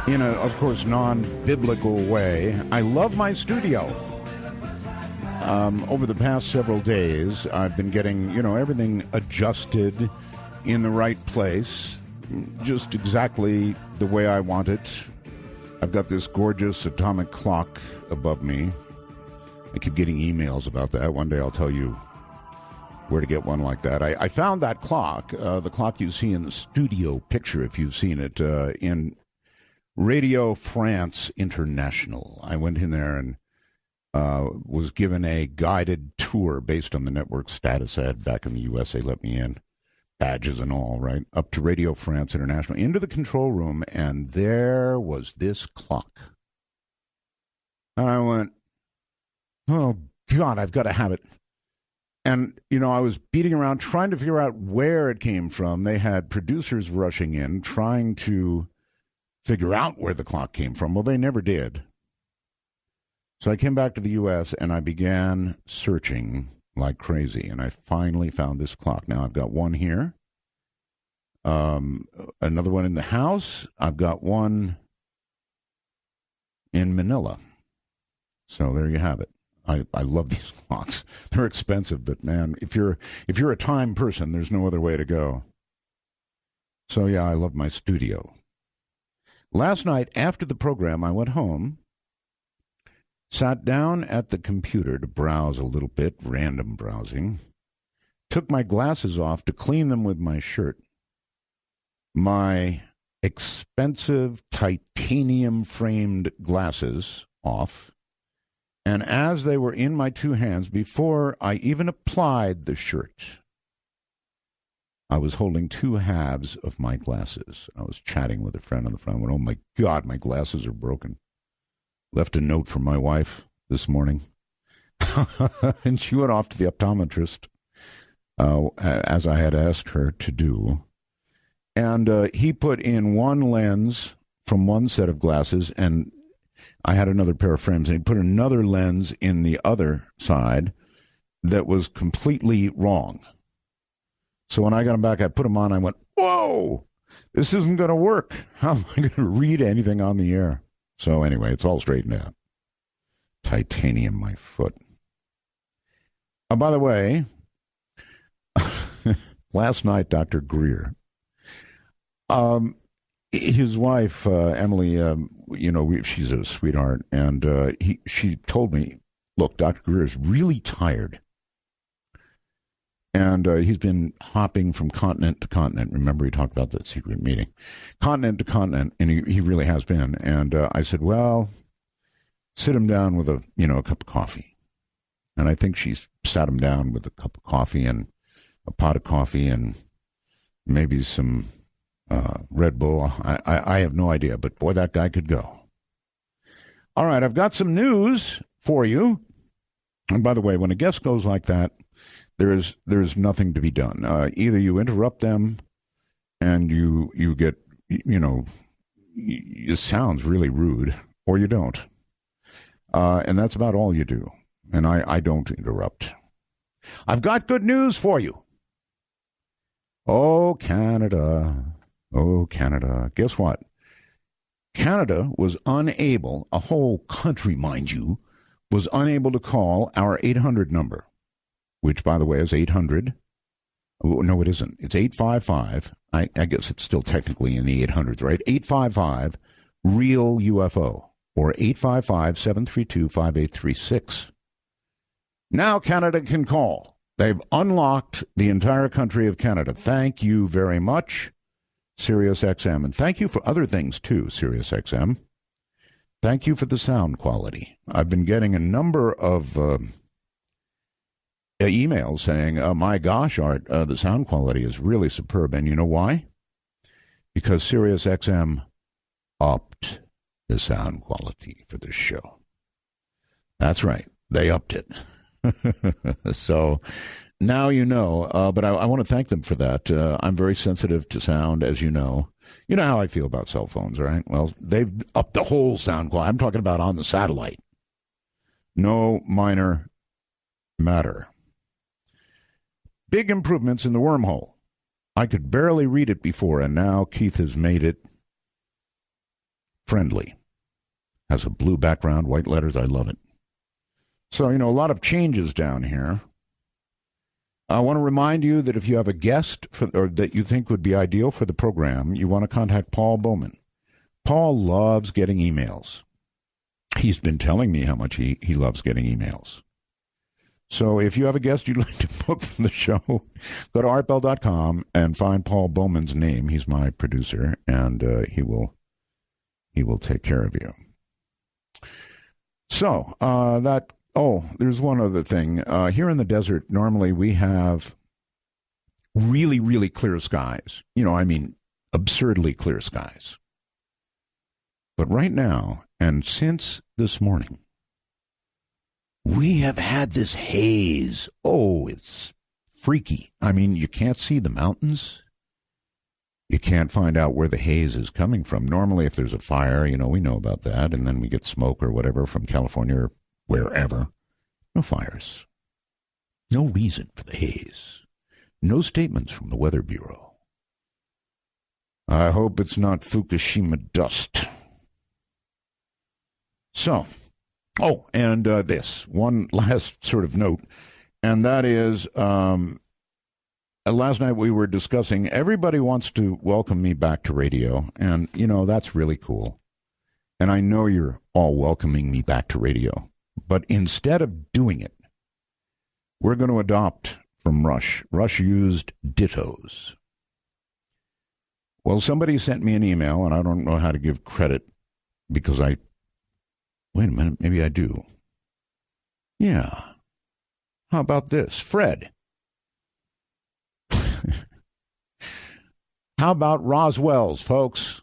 in a, of course, non-biblical way, I love my studio. Over the past several days, I've been getting, everything adjusted in the right place, just exactly the way I want it. I've got this gorgeous atomic clock above me. I keep getting emails about that. One day I'll tell you where to get one like that. I found that clock, the clock you see in the studio picture, if you've seen it, in Radio France International. I went in there and was given a guided tour based on the network status ad back in the U.S. They let me in, badges and all, right, up to Radio France International, into the control room, and there was this clock. And I went, oh, God, I've got to have it. And, I was beating around trying to figure out where it came from. They had producers rushing in, trying to figure out where the clock came from. Well, they never did. So I came back to the U.S., and I began searching like crazy, and I finally found this clock. Now, I've got one here, another one in the house. I've got one in Manila. So there you have it. I love these clocks. They're expensive, but man, if you're a time person, there's no other way to go. So yeah, I love my studio. Last night after the program, I went home Sat down at the computer to browse a little bit, random browsing. Took my glasses off to clean them with my shirt. My expensive titanium-framed glasses off. And as they were in my two hands, before I even applied the shirt, I was holding two halves of my glasses. I was chatting with a friend on the phone. I went, oh, my God, my glasses are broken. Left a note for my wife this morning. And she went off to the optometrist, as I had asked her to do. And he put in one lens from one set of glasses, and I had another pair of frames, and he put another lens in the other side that was completely wrong. So when I got them back, I put them on, I went, whoa, this isn't going to work. How am I going to read anything on the air? So anyway, it's all straightened out. Titanium, my foot. By the way, last night, Dr. Greer, his wife, Emily, she's a sweetheart, and she told me, look, Dr. Greer is really tired. And he's been hopping from continent to continent. Remember, he talked about that secret meeting. Continent to continent, and he really has been. And I said, well, sit him down with a cup of coffee. And I think she's sat him down with a cup of coffee and a pot of coffee and maybe some Red Bull. I have no idea, but boy, that guy could go. All right, I've got some news for you. And by the way, when a guest goes like that, there's nothing to be done. Either you interrupt them and you get, it sounds really rude, or you don't. And that's about all you do. And I don't interrupt. I've got good news for you. Oh, Canada. Oh, Canada. Guess what? Canada was unable, a whole country, mind you, was unable to call our 800 number, which, by the way, is 800. No, it isn't. It's 855. I guess it's still technically in the 800s, right? 855 real UFO, or 855-732-5836. Now Canada can call. They've unlocked the entire country of Canada. Thank you very much, SiriusXM. And thank you for other things, too, SiriusXM. Thank you for the sound quality. I've been getting a number of emails saying, my gosh, Art, the sound quality is really superb. And you know why? Because SiriusXM upped the sound quality for this show. That's right. They upped it. So now you know, but I want to thank them for that. I'm very sensitive to sound, as you know. You know how I feel about cell phones, right? Well, they've upped the whole sound quality. I'm talking about on the satellite. No minor matter. Big improvements in the wormhole. I could barely read it before, and now Keith has made it friendly. Has a blue background, white letters. I love it. So, a lot of changes down here. I want to remind you that if you have a guest or that you think would be ideal for the program, you want to contact Paul Bowman. Paul loves getting emails. He's been telling me how much he loves getting emails. So if you have a guest you'd like to book for the show, go to artbell.com and find Paul Bowman's name. He's my producer, and he will take care of you. So there's one other thing. Here in the desert, normally we have really, really clear skies. Absurdly clear skies. But right now, and since this morning, we have had this haze. Oh, it's freaky. You can't see the mountains. You can't find out where the haze is coming from. Normally, if there's a fire, we know about that, and then we get smoke or whatever from California or wherever. No fires. No reason for the haze. No statements from the Weather Bureau. I hope it's not Fukushima dust. So, and this, one last sort of note, and that is, last night we were discussing, everybody wants to welcome me back to radio, and, that's really cool. And I know you're all welcoming me back to radio. But instead of doing it, we're going to adopt from Rush. Rush used dittos. Well, somebody sent me an email, and I don't know how to give credit because wait a minute, maybe I do. Yeah. How about this? Fred. How about Roswell's, folks?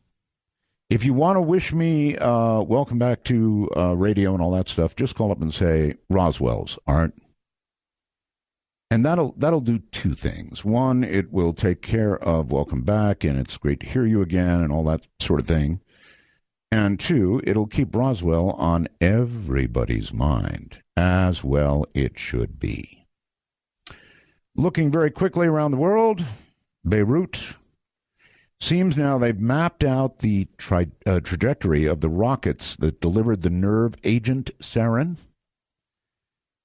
If you want to wish me welcome back to radio and all that stuff, just call up and say Roswell's, Art. And that'll do two things. One, it will take care of welcome back, and it's great to hear you again, and all that sort of thing. And two, it'll keep Roswell on everybody's mind, as well it should be. Looking very quickly around the world, Beirut. Seems now they've mapped out the trajectory of the rockets that delivered the nerve agent sarin.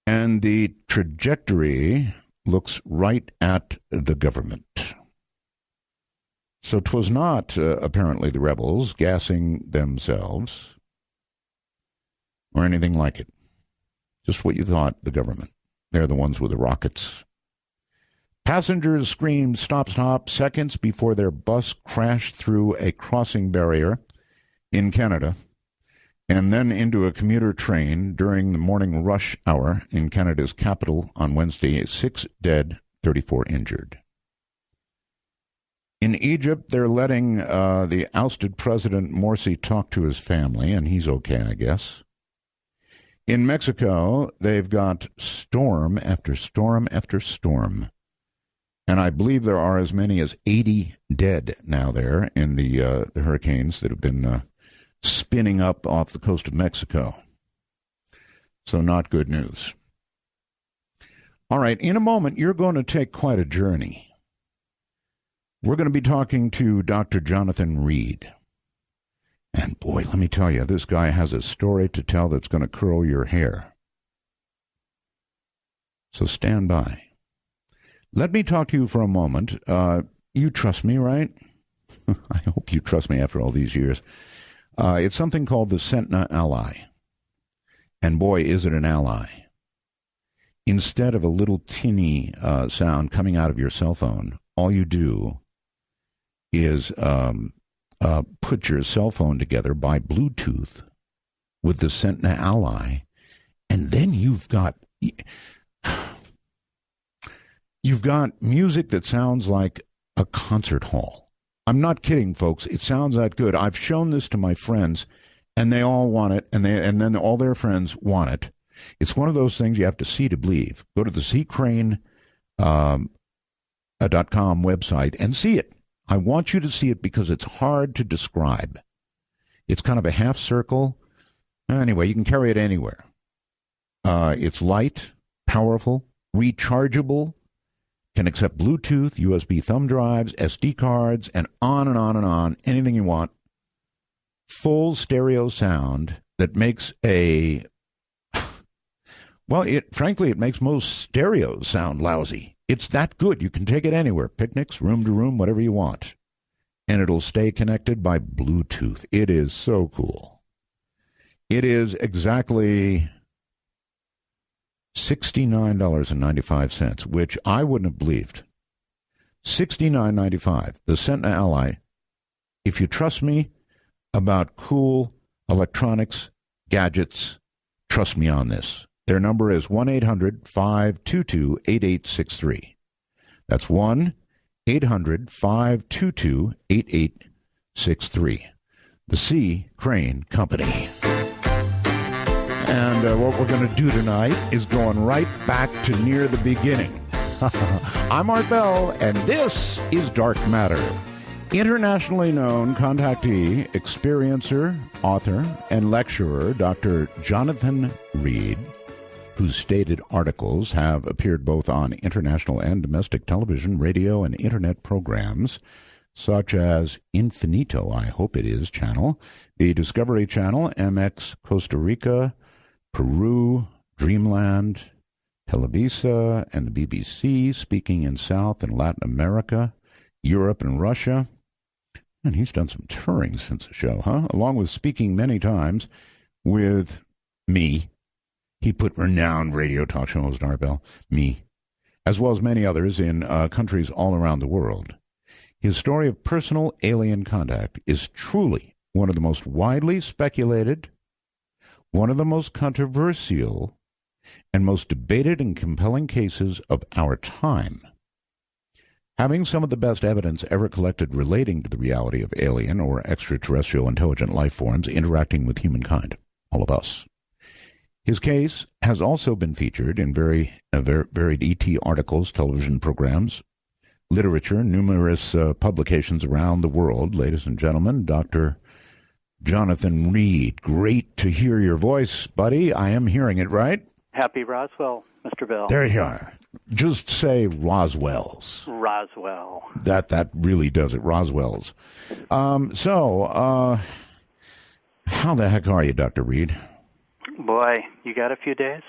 And the trajectory looks right at the government. So 'twas not, apparently, the rebels gassing themselves or anything like it. Just what you thought, the government. They're the ones with the rockets. Passengers screamed stop, stop seconds before their bus crashed through a crossing barrier in Canada and then into a commuter train during the morning rush hour in Canada's capital on Wednesday. 6 dead, 34 injured. In Egypt, they're letting the ousted President Morsi talk to his family, and he's okay, I guess. In Mexico, they've got storm after storm after storm. And I believe there are as many as 80 dead now there in the hurricanes that have been spinning up off the coast of Mexico. So not good news. All right, in a moment, you're going to take quite a journey. We're going to be talking to Dr. Jonathan Reed. And boy, let me tell you, this guy has a story to tell that's going to curl your hair. So stand by. Let me talk to you for a moment. You trust me, right? I hope you trust me after all these years. It's something called the Sentinel Ally. And boy, is it an ally. Instead of a little tinny sound coming out of your cell phone, all you do is put your cell phone together by Bluetooth with the Sentinel Ally, and then you've got music that sounds like a concert hall. I'm not kidding, folks. It sounds that good. I've shown this to my friends, and they all want it, and then all their friends want it. It's one of those things you have to see to believe. Go to the ccrane.com website and see it. I want you to see it because it's hard to describe. It's kind of a half circle. Anyway, you can carry it anywhere. It's light, powerful, rechargeable, can accept Bluetooth, USB thumb drives, SD cards, and on and on and on, anything you want. Full stereo sound that makes frankly, it makes most stereos sound lousy. It's that good. You can take it anywhere, picnics, room to room, whatever you want. And it'll stay connected by Bluetooth. It is so cool. It is exactly $69.95, which I wouldn't have believed. $69.95. The Sentinel Ally. If you trust me about cool electronics, gadgets, trust me on this. Their number is 1-800-522-8863. That's 1-800-522-8863. The C. Crane Company. And what we're going to do tonight is going right back to near the beginning. I'm Art Bell, and this is Dark Matter. Internationally known contactee, experiencer, author, and lecturer, Dr. Jonathan Reed, whose stated articles have appeared both on international and domestic television, radio, and internet programs, such as Infinito, I hope it is, channel, the Discovery Channel, MX Costa Rica, Peru, Dreamland, Televisa, and the BBC, speaking in South and Latin America, Europe and Russia. And he's done some touring since the show, along with speaking many times with me He put renowned radio talk show host Arbel, me, as well as many others in countries all around the world. His story of personal alien contact is truly one of the most widely speculated, one of the most controversial, and most debated and compelling cases of our time. Having some of the best evidence ever collected relating to the reality of alien or extraterrestrial intelligent life forms interacting with humankind, all of us. His case has also been featured in varied ET articles, television programs, literature, numerous publications around the world. Ladies and gentlemen, Dr. Jonathan Reed. Great to hear your voice, buddy. I am hearing it right. Happy Roswell, Mr. Bell. There you are. Just say Roswell's. Roswell. That really does it, Roswell's. So, how the heck are you, Dr. Reed? Boy, you got a few days?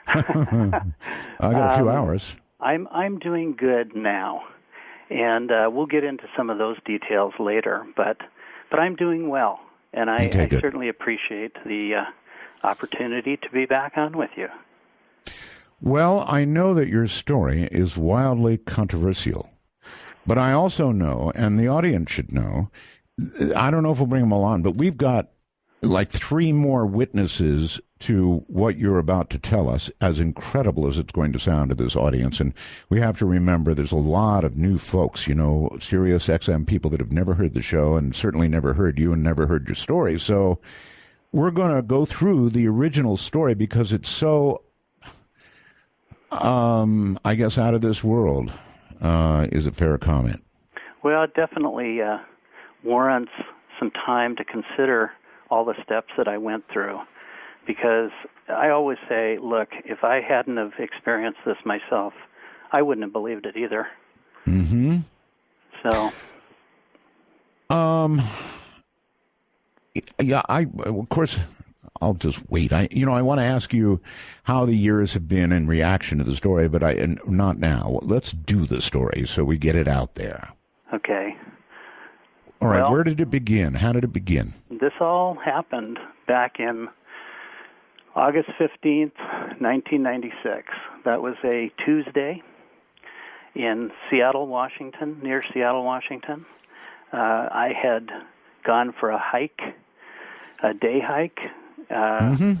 I got a few hours. I'm doing good now, and we'll get into some of those details later. But I'm doing well, and I certainly appreciate the opportunity to be back on with you. Well, I know that your story is wildly controversial, but I also know, and the audience should know, I don't know if we'll bring them all on, but we've got like 3 more witnesses to what you're about to tell us, as incredible as it's going to sound to this audience. And we have to remember there's a lot of new folks, you know, Sirius XM people that have never heard the show and certainly never heard you and never heard your story. So we're going to go through the original story because it's so, I guess, out of this world. Is a fair comment? Well, it definitely warrants some time to consider all the steps that I went through, because I always say, look, if I hadn't have experienced this myself, I wouldn't have believed it either. Mm-hmm. So, yeah, of course, I'll just wait. I want to ask you how the years have been in reaction to the story, but not now. Let's do the story so we get it out there. Okay. All right, well, where did it begin? How did it begin? This all happened back in August 15th, 1996. That was a Tuesday in Seattle, Washington, near Seattle, Washington. I had gone for a day hike,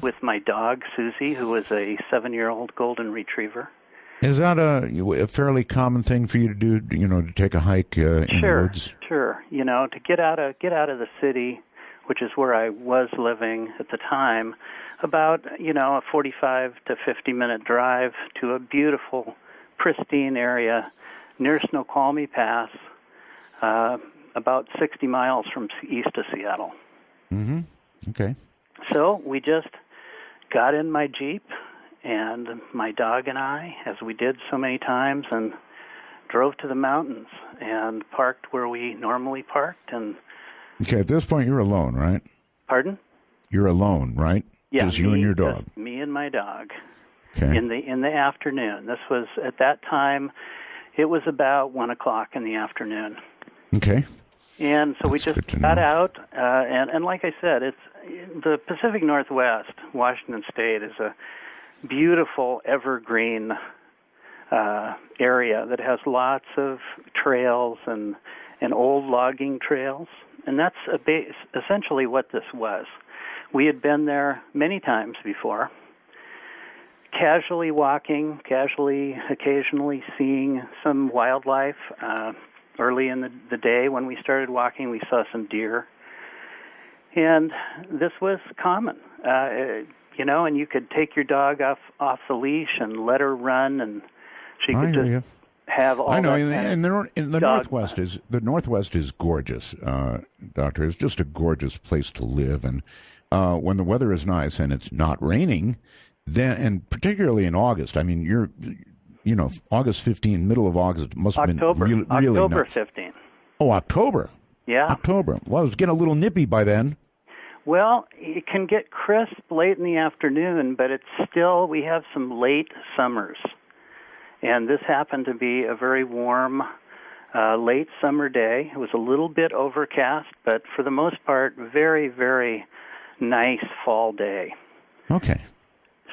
with my dog, Susie, who was a 7-year-old golden retriever. Is that a fairly common thing for you to do, to take a hike in the woods? Sure. To get out of the city, which is where I was living at the time, about, a 45 to 50-minute drive to a beautiful, pristine area near Snoqualmie Pass, about 60 miles from east of Seattle. Mm-hmm. Okay. So we just got in my Jeep, and my dog and I, as we did so many times, and drove to the mountains and parked where we normally parked. And okay, at this point you're alone, right? Pardon? You're alone, right? Yeah, just you and your dog. Just me and my dog. Okay. In the afternoon. This was, at that time, it was about 1:00 in the afternoon. Okay. And so we just got out, and like I said, it's the Pacific Northwest, Washington State, is a beautiful evergreen area that has lots of trails and old logging trails, and that's essentially what this was. We had been there many times before, casually walking, occasionally seeing some wildlife. Early in the day when we started walking, we saw some deer. And this was common, and you could take your dog off the leash and let her run, and she could just have all. I know, that in the Northwest is gorgeous, Doctor. It's just a gorgeous place to live, and when the weather is nice and it's not raining, then, and particularly in August, I mean, you're. August 15, middle of August, must have been really October nice. 15. Oh, October. Yeah. October. Well, it was getting a little nippy by then. Well, it can get crisp late in the afternoon, but we have some late summers. And this happened to be a very warm, late summer day. It was a little bit overcast, but for the most part, very, very nice fall day. Okay.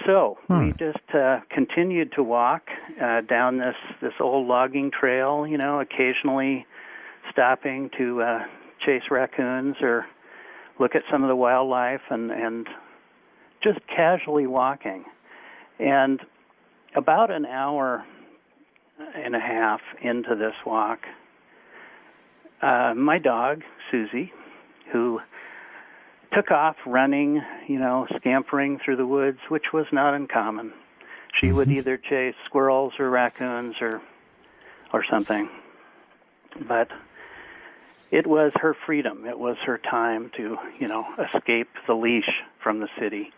So we just continued to walk down this old logging trail, occasionally stopping to chase raccoons or look at some of the wildlife and just casually walking. And about an hour and a half into this walk, my dog, Susie, who took off running, scampering through the woods, which was not uncommon. She would either chase squirrels or raccoons or something. But it was her freedom. It was her time to, escape the leash from the city.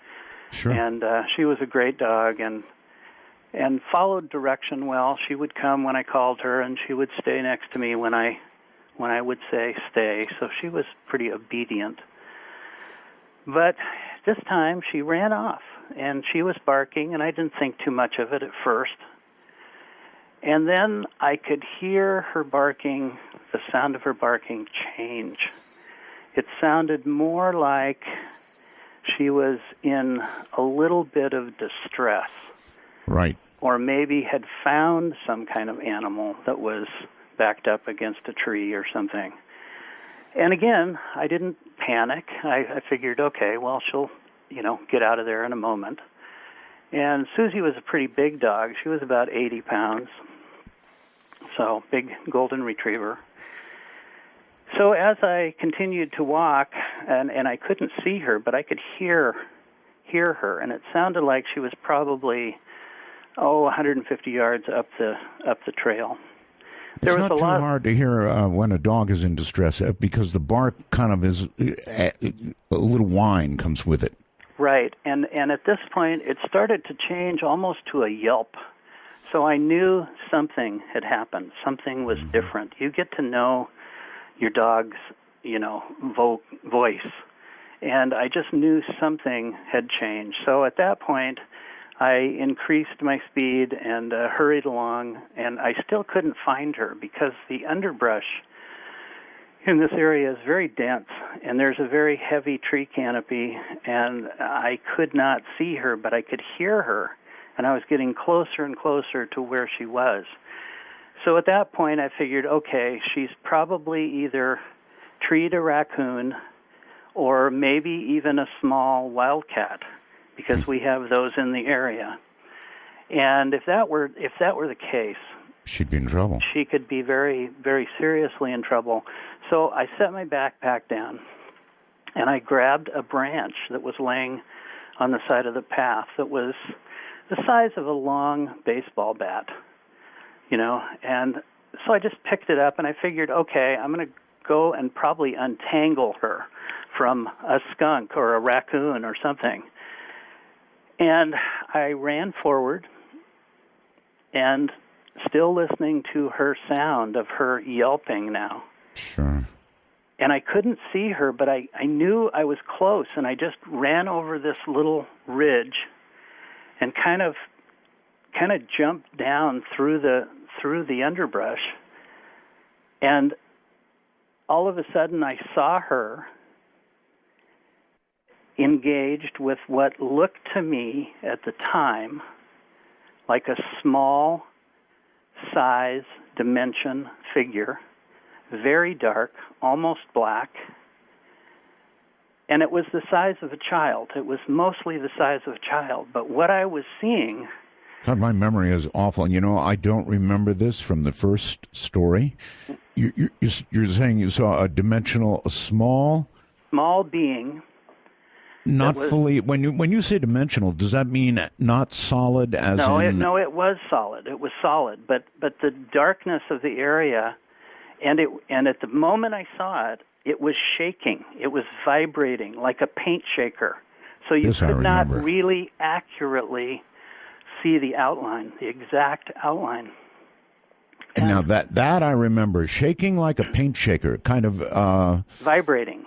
Sure. And she was a great dog and followed direction well. She would come when I called her, and she would stay next to me when I would say stay. So she was pretty obedient. But this time she ran off, and she was barking, and I didn't think too much of it at first. And then I could hear her barking, the sound of her barking change. It sounded more like she was in a little bit of distress. Right. Or maybe had found some kind of animal that was backed up against a tree or something. And again, I didn't panic. I figured, okay, well, she'll, get out of there in a moment. And Susie was a pretty big dog. She was about 80 pounds. So, big golden retriever. So as I continued to walk, and I couldn't see her, but I could hear her, and it sounded like she was probably 150 yards up the trail. It's not too hard to hear when a dog is in distress because the bark kind of is a little whine comes with it. Right, and at this point it started to change almost to a yelp. So I knew something had happened. Something was different. You get to know your dog's, voice, and I just knew something had changed. So at that point, I increased my speed and hurried along, and I still couldn't find her because the underbrush in this area is very dense, and there's a very heavy tree canopy, and I could not see her, but I could hear her, and I was getting closer and closer to where she was. So at that point, I figured, okay, she's probably either treed a raccoon or maybe even a small wildcat, because we have those in the area. And if that were the case, she'd be in trouble. She could be very, very seriously in trouble. So I set my backpack down, and I grabbed a branch that was laying on the side of the path that was the size of a long baseball bat, and so I just picked it up, and I figured, okay, I'm going to go and probably untangle her from a skunk or a raccoon or something. And I ran forward, and still listening to her sound of her yelping now. Sure. And I couldn't see her, but I knew I was close, and I just ran over this little ridge and kind of jumped down through the underbrush. And all of a sudden I saw her engaged with what looked to me at the time like a small size dimension figure, very dark, almost black, and it was the size of a child. It was mostly the size of a child, but what I was seeing... God, my memory is awful. And, I don't remember this from the first story. You're saying you saw a small being. Not fully. When you say dimensional, does that mean not solid as in? No, it was solid. It was solid, but the darkness of the area, and at the moment I saw it, it was shaking. It was vibrating like a paint shaker. So you could not really accurately see the outline, the exact outline. And now that I remember, shaking like a paint shaker, kind of vibrating.